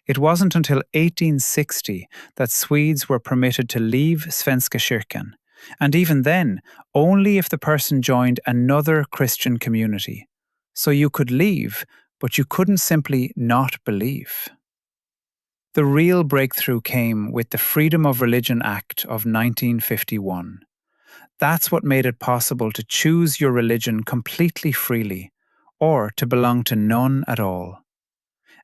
It wasn't until 1860 that Swedes were permitted to leave Svenska kyrkan, and even then, only if the person joined another Christian community. So you could leave, but you couldn't simply not believe. The real breakthrough came with the Freedom of Religion Act of 1951. That's what made it possible to choose your religion completely freely, or to belong to none at all.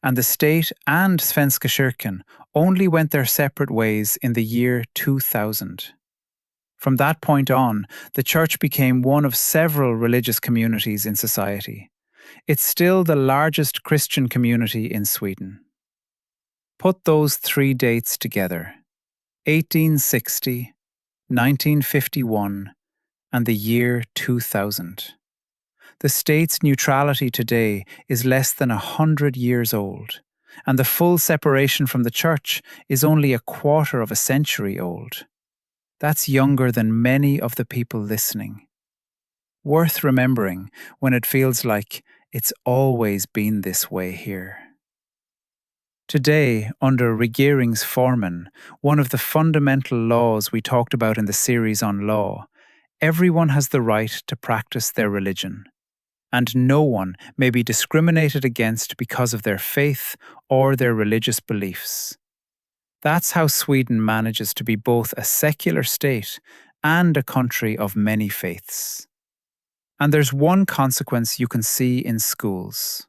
And the state and Svenska kyrkan only went their separate ways in the year 2000. From that point on, the church became one of several religious communities in society. It's still the largest Christian community in Sweden. Put those three dates together: 1860, 1951, and the year 2000. The state's neutrality today is less than 100 years old, and the full separation from the church is only a quarter of a century old. That's younger than many of the people listening. Worth remembering when it feels like it's always been this way here. Today, under regeringsformen, one of the fundamental laws we talked about in the series on law, everyone has the right to practice their religion, and no one may be discriminated against because of their faith or their religious beliefs. That's how Sweden manages to be both a secular state and a country of many faiths. And there's one consequence you can see in schools.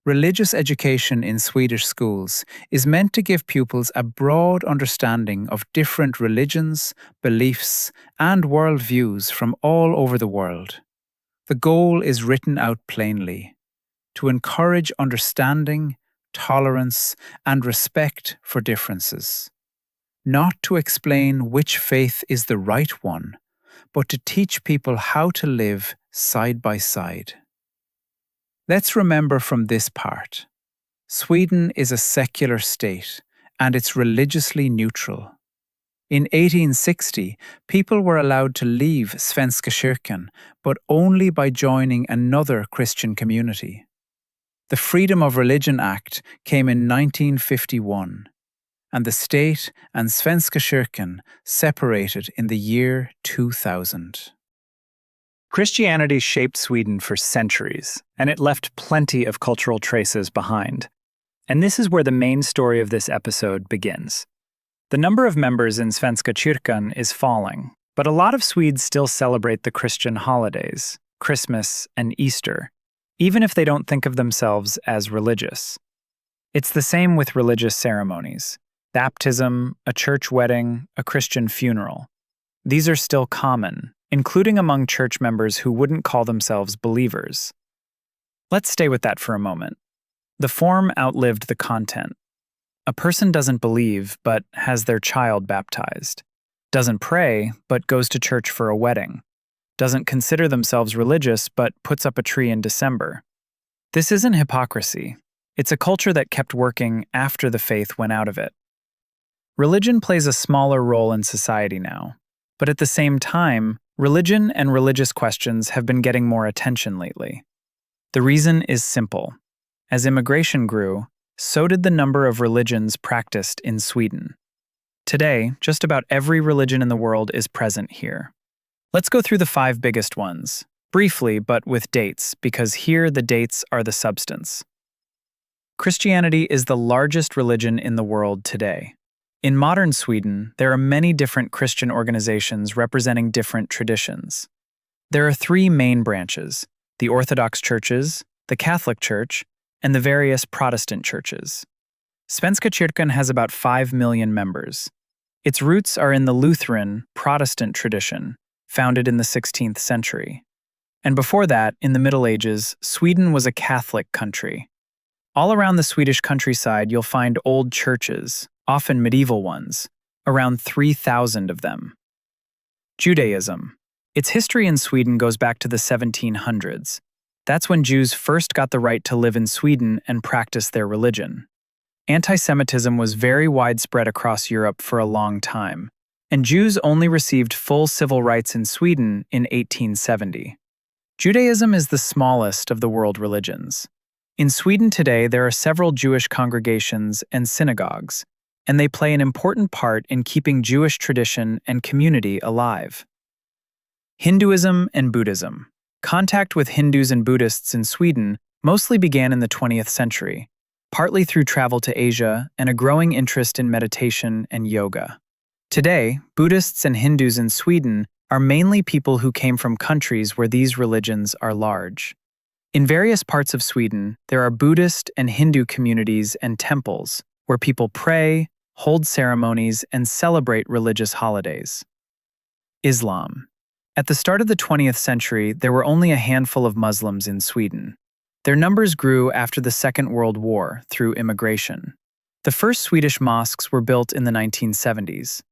Religious education in Swedish schools is meant to give pupils a broad understanding of different religions, beliefs, and worldviews from all over the world. The goal is written out plainly: to encourage understanding, tolerance, and respect for differences. Not to explain which faith is the right one, but to teach people how to live side by side. Let's remember from this part: Sweden is a secular state, and it's religiously neutral. In 1860, people were allowed to leave Svenska kyrkan, but only by joining another Christian community. The Freedom of Religion Act came in 1951, and the state and Svenska kyrkan separated in the year 2000. Christianity shaped Sweden for centuries, and it left plenty of cultural traces behind. And this is where the main story of this episode begins. The number of members in Svenska kyrkan is falling, but a lot of Swedes still celebrate the Christian holidays, Christmas and Easter, even if they don't think of themselves as religious. It's the same with religious ceremonies: baptism, a church wedding, a Christian funeral. These are still common, including among church members who wouldn't call themselves believers. Let's stay with that for a moment. The form outlived the content. A person doesn't believe, but has their child baptized. Doesn't pray, but goes to church for a wedding. Doesn't consider themselves religious, but puts up a tree in December. This isn't hypocrisy. It's a culture that kept working after the faith went out of it. Religion plays a smaller role in society now, but at the same time, religion and religious questions have been getting more attention lately. The reason is simple. As immigration grew, so did the number of religions practiced in Sweden. Today, just about every religion in the world is present here. Let's go through the 5 biggest ones, briefly but with dates, because here the dates are the substance. Christianity is the largest religion in the world today. In modern Sweden, there are many different Christian organizations representing different traditions. There are 3 main branches: the Orthodox churches, the Catholic Church, and the various Protestant churches. Svenska kyrkan has about 5 million members. Its roots are in the Lutheran, Protestant tradition, founded in the 16th century. And before that, in the Middle Ages, Sweden was a Catholic country. All around the Swedish countryside, you'll find old churches, often medieval ones, around 3,000 of them. Judaism. Its history in Sweden goes back to the 1700s. That's when Jews first got the right to live in Sweden and practice their religion. Anti-Semitism was very widespread across Europe for a long time, and Jews only received full civil rights in Sweden in 1870. Judaism is the smallest of the world religions. In Sweden today, there are several Jewish congregations and synagogues, and they play an important part in keeping Jewish tradition and community alive. Hinduism and Buddhism. Contact with Hindus and Buddhists in Sweden mostly began in the 20th century, partly through travel to Asia and a growing interest in meditation and yoga. Today, Buddhists and Hindus in Sweden are mainly people who came from countries where these religions are large. In various parts of Sweden, there are Buddhist and Hindu communities and temples where people pray, hold ceremonies, and celebrate religious holidays. Islam. At the start of the 20th century, there were only a handful of Muslims in Sweden. Their numbers grew after the Second World War through immigration. The first Swedish mosques were built in the 1970s.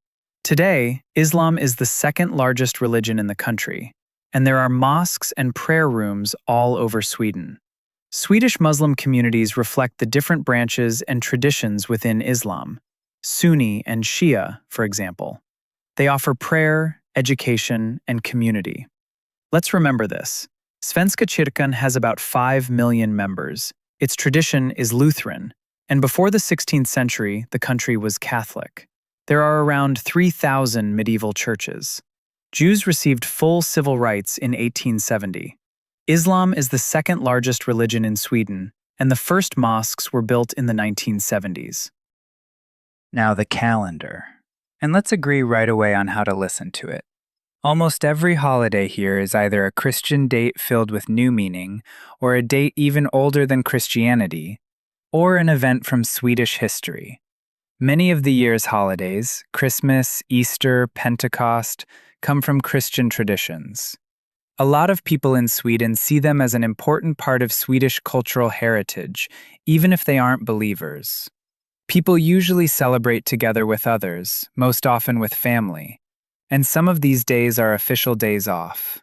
Today, Islam is the second largest religion in the country, and there are mosques and prayer rooms all over Sweden. Swedish Muslim communities reflect the different branches and traditions within Islam, Sunni and Shia, for example. They offer prayer, education, and community. Let's remember this. Svenska kyrkan has about 5 million members. Its tradition is Lutheran, and before the 16th century, the country was Catholic. There are around 3,000 medieval churches. Jews received full civil rights in 1870. Islam is the second largest religion in Sweden, and the first mosques were built in the 1970s. Now the calendar. And let's agree right away on how to listen to it. Almost every holiday here is either a Christian date filled with new meaning, or a date even older than Christianity, or an event from Swedish history. Many of the year's holidays, Christmas, Easter, Pentecost, come from Christian traditions. A lot of people in Sweden see them as an important part of Swedish cultural heritage, even if they aren't believers. People usually celebrate together with others, most often with family, and some of these days are official days off.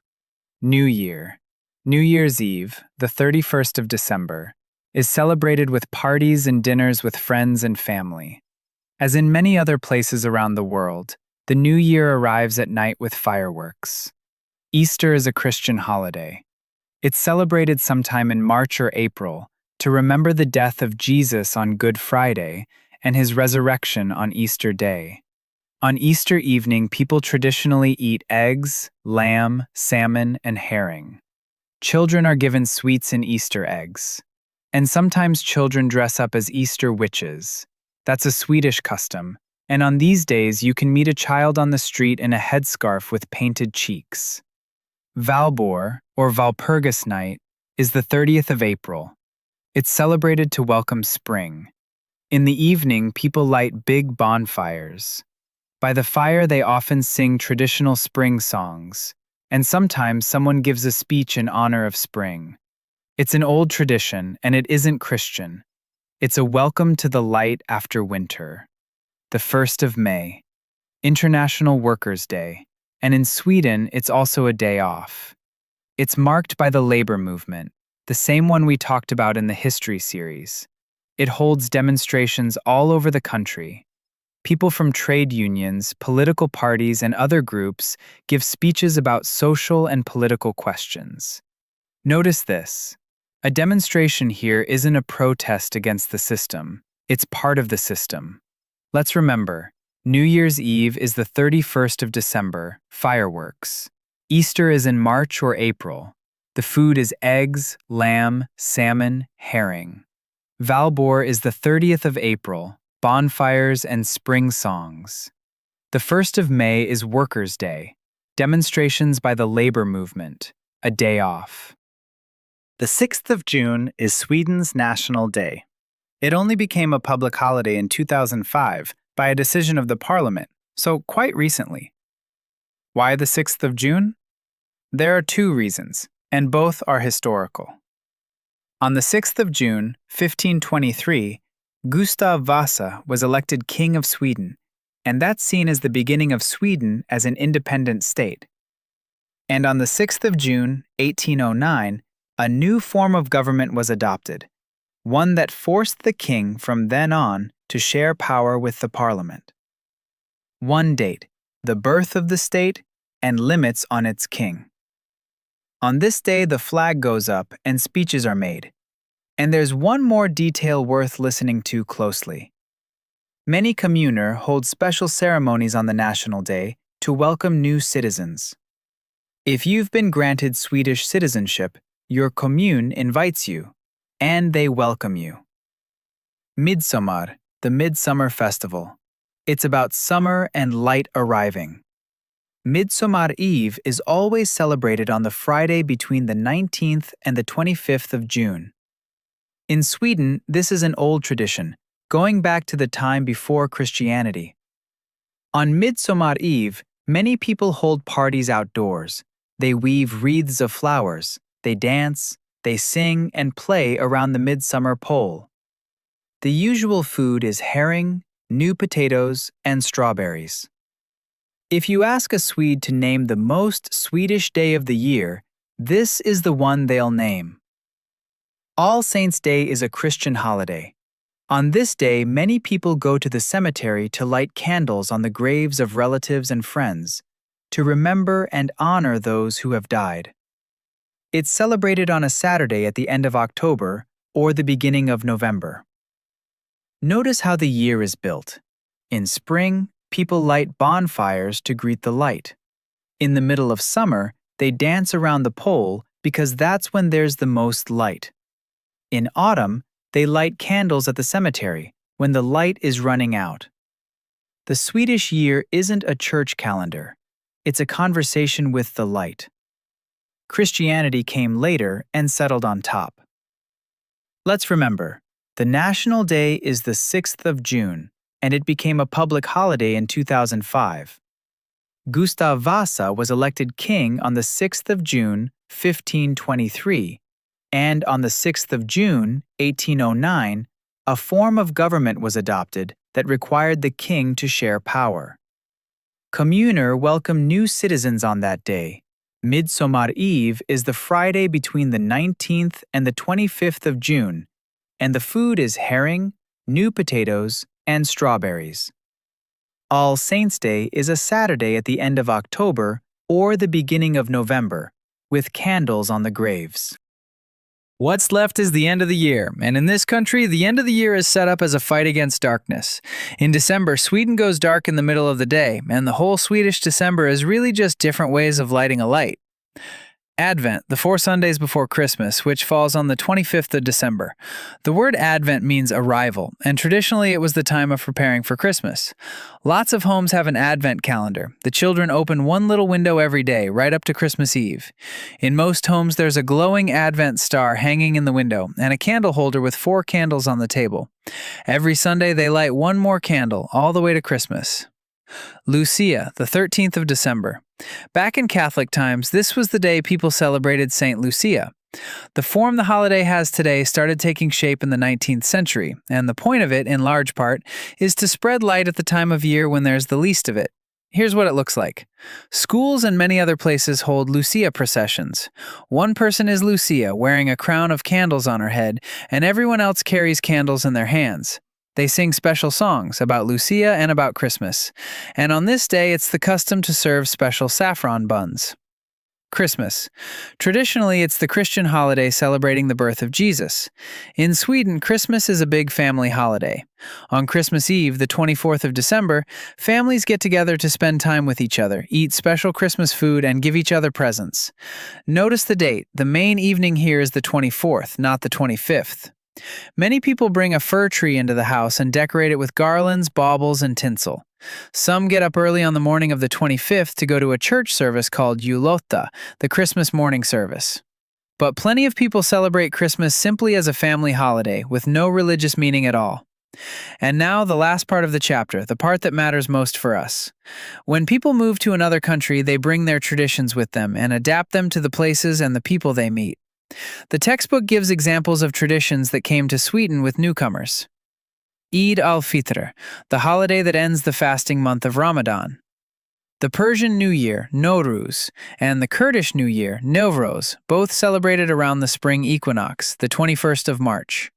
New Year. New Year's Eve, the 31st of December, is celebrated with parties and dinners with friends and family. As in many other places around the world, the New Year arrives at night with fireworks. Easter is a Christian holiday. It's celebrated sometime in March or April to remember the death of Jesus on Good Friday and his resurrection on Easter Day. On Easter evening, people traditionally eat eggs, lamb, salmon, and herring. Children are given sweets and Easter eggs. And sometimes children dress up as Easter witches. That's a Swedish custom, and on these days you can meet a child on the street in a headscarf with painted cheeks. Valborg, or Walpurgis Night, is the 30th of April. It's celebrated to welcome spring. In the evening, people light big bonfires. By the fire, they often sing traditional spring songs, and sometimes someone gives a speech in honor of spring. It's an old tradition, and it isn't Christian. It's a welcome to the light after winter. The 1st of May, International Workers' Day, and in Sweden, it's also a day off. It's marked by the labor movement, the same one we talked about in the history series. It holds demonstrations all over the country. People from trade unions, political parties, and other groups give speeches about social and political questions. Notice this. A demonstration here isn't a protest against the system. It's part of the system. Let's remember, New Year's Eve is the 31st of December, fireworks. Easter is in March or April. The food is eggs, lamb, salmon, herring. Valborg is the 30th of April, bonfires and spring songs. The 1st of May is Workers' Day, demonstrations by the labor movement, a day off. The 6th of June is Sweden's National Day. It only became a public holiday in 2005 by a decision of the parliament, so quite recently. Why the 6th of June? There are two reasons, and both are historical. On the 6th of June, 1523, Gustav Vasa was elected King of Sweden, and that's seen as the beginning of Sweden as an independent state. And on the 6th of June, 1809, a new form of government was adopted, one that forced the king from then on to share power with the parliament. One date, the birth of the state, and limits on its king. On this day, the flag goes up and speeches are made. And there's one more detail worth listening to closely. Many communer hold special ceremonies on the National Day to welcome new citizens. If you've been granted Swedish citizenship, your commune invites you, and they welcome you. Midsommar, the Midsummer Festival. It's about summer and light arriving. Midsommar Eve is always celebrated on the Friday between the 19th and the 25th of June. In Sweden, this is an old tradition, going back to the time before Christianity. On Midsommar Eve, many people hold parties outdoors. They weave wreaths of flowers, they dance, they sing and play around the midsummer pole. The usual food is herring, new potatoes, and strawberries. If you ask a Swede to name the most Swedish day of the year, this is the one they'll name. All Saints' Day is a Christian holiday. On this day, many people go to the cemetery to light candles on the graves of relatives and friends, to remember and honor those who have died. It's celebrated on a Saturday at the end of October or the beginning of November. Notice how the year is built. In spring, people light bonfires to greet the light. In the middle of summer, they dance around the pole because that's when there's the most light. In autumn, they light candles at the cemetery when the light is running out. The Swedish year isn't a church calendar. It's a conversation with the light. Christianity came later and settled on top. Let's remember, the National Day is the 6th of June, and it became a public holiday in 2005. Gustav Vasa was elected king on the 6th of June, 1523, and on the 6th of June, 1809, a form of government was adopted that required the king to share power. Communer welcomed new citizens on that day. Midsommar Eve is the Friday between the 19th and the 25th of June, and the food is herring, new potatoes, and strawberries. All Saints' Day is a Saturday at the end of October or the beginning of November, with candles on the graves. What's left is the end of the year, and in this country, the end of the year is set up as a fight against darkness. In December, Sweden goes dark in the middle of the day, and the whole Swedish December is really just different ways of lighting a light. Advent, the 4 Sundays before Christmas, which falls on the 25th of December. The word Advent means arrival, and traditionally it was the time of preparing for Christmas. Lots of homes have an Advent calendar. The children open one little window every day, right up to Christmas Eve. In most homes, there's a glowing Advent star hanging in the window, and a candle holder with 4 candles on the table. Every Sunday, they light one more candle, all the way to Christmas. Lucia, the 13th of December. Back in Catholic times, this was the day people celebrated Saint Lucia. The form the holiday has today started taking shape in the 19th century, and the point of it, in large part, is to spread light at the time of year when there's the least of it. Here's what it looks like. Schools and many other places hold Lucia processions. One person is Lucia, wearing a crown of candles on her head, and everyone else carries candles in their hands. They sing special songs about Lucia and about Christmas. And on this day, it's the custom to serve special saffron buns. Christmas. Traditionally, it's the Christian holiday celebrating the birth of Jesus. In Sweden, Christmas is a big family holiday. On Christmas Eve, the 24th of December, families get together to spend time with each other, eat special Christmas food, and give each other presents. Notice the date. The main evening here is the 24th, not the 25th. Many people bring a fir tree into the house and decorate it with garlands, baubles, and tinsel. Some get up early on the morning of the 25th to go to a church service called julotta, the Christmas morning service. But plenty of people celebrate Christmas simply as a family holiday, with no religious meaning at all. And now the last part of the chapter, the part that matters most for us. When people move to another country, they bring their traditions with them and adapt them to the places and the people they meet. The textbook gives examples of traditions that came to Sweden with newcomers. Eid al-Fitr, the holiday that ends the fasting month of Ramadan. The Persian New Year, Nowruz, and the Kurdish New Year, Nowroz, both celebrated around the spring equinox, the 21st of March.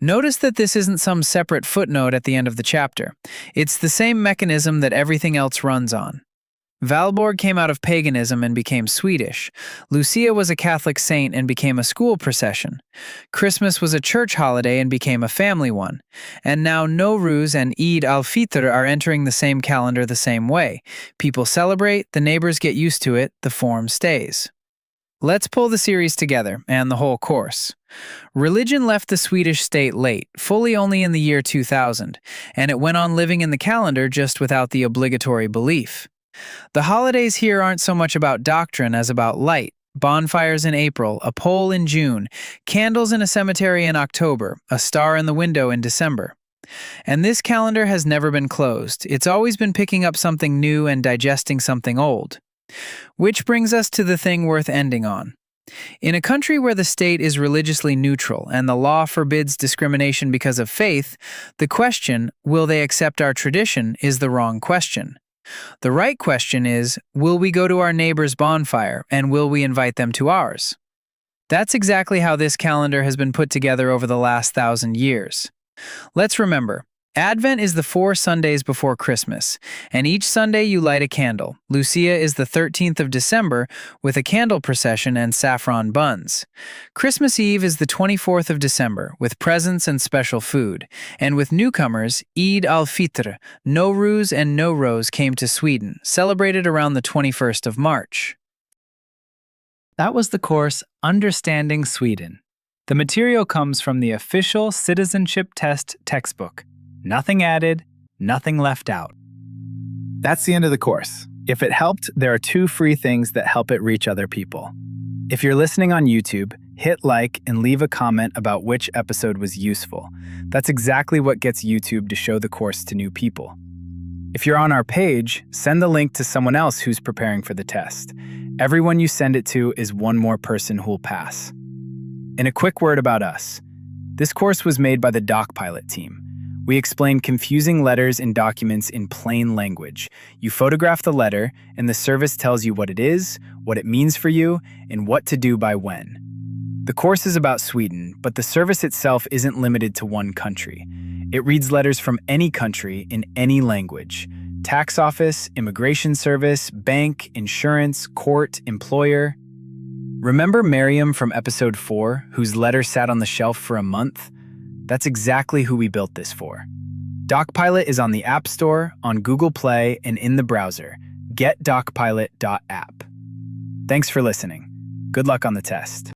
Notice that this isn't some separate footnote at the end of the chapter. It's the same mechanism that everything else runs on. Valborg came out of paganism and became Swedish. Lucia was a Catholic saint and became a school procession. Christmas was a church holiday and became a family one. And now Nowruz and Eid al-Fitr are entering the same calendar the same way. People celebrate, the neighbors get used to it, the form stays. Let's pull the series together, and the whole course. Religion left the Swedish state late, fully only in the year 2000, and it went on living in the calendar just without the obligatory belief. The holidays here aren't so much about doctrine as about light. Bonfires in April, a pole in June, candles in a cemetery in October, a star in the window in December. And this calendar has never been closed. It's always been picking up something new and digesting something old. Which brings us to the thing worth ending on. In a country where the state is religiously neutral and the law forbids discrimination because of faith, the question, will they accept our tradition, is the wrong question. The right question is, will we go to our neighbor's bonfire and will we invite them to ours? That's exactly how this calendar has been put together over the last 1,000 years. Let's remember, Advent is the 4 Sundays before Christmas, and each Sunday you light a candle. Lucia is the 13th of December with a candle procession and saffron buns. Christmas Eve is the 24th of December with presents and special food. And with newcomers, Eid al-Fitr, Nowruz and Nowruz came to Sweden, celebrated around the 21st of March. That was the course Understanding Sweden. The material comes from the official citizenship-test textbook. Nothing added, nothing left out. That's the end of the course. If it helped, there are 2 free things that help it reach other people. If you're listening on YouTube, hit like and leave a comment about which episode was useful. That's exactly what gets YouTube to show the course to new people. If you're on our page, send the link to someone else who's preparing for the test. Everyone you send it to is one more person who'll pass. And a quick word about us. This course was made by the DocPilot team. We explain confusing letters and documents in plain language. You photograph the letter, and the service tells you what it is, what it means for you, and what to do by when. The course is about Sweden, but the service itself isn't limited to one country. It reads letters from any country in any language. Tax office, immigration service, bank, insurance, court, employer. Remember Miriam from episode 4, whose letter sat on the shelf for a month? That's exactly who we built this for. DocPilot is on the App Store, on Google Play, and in the browser. Getdocpilot.app. Thanks for listening. Good luck on the test.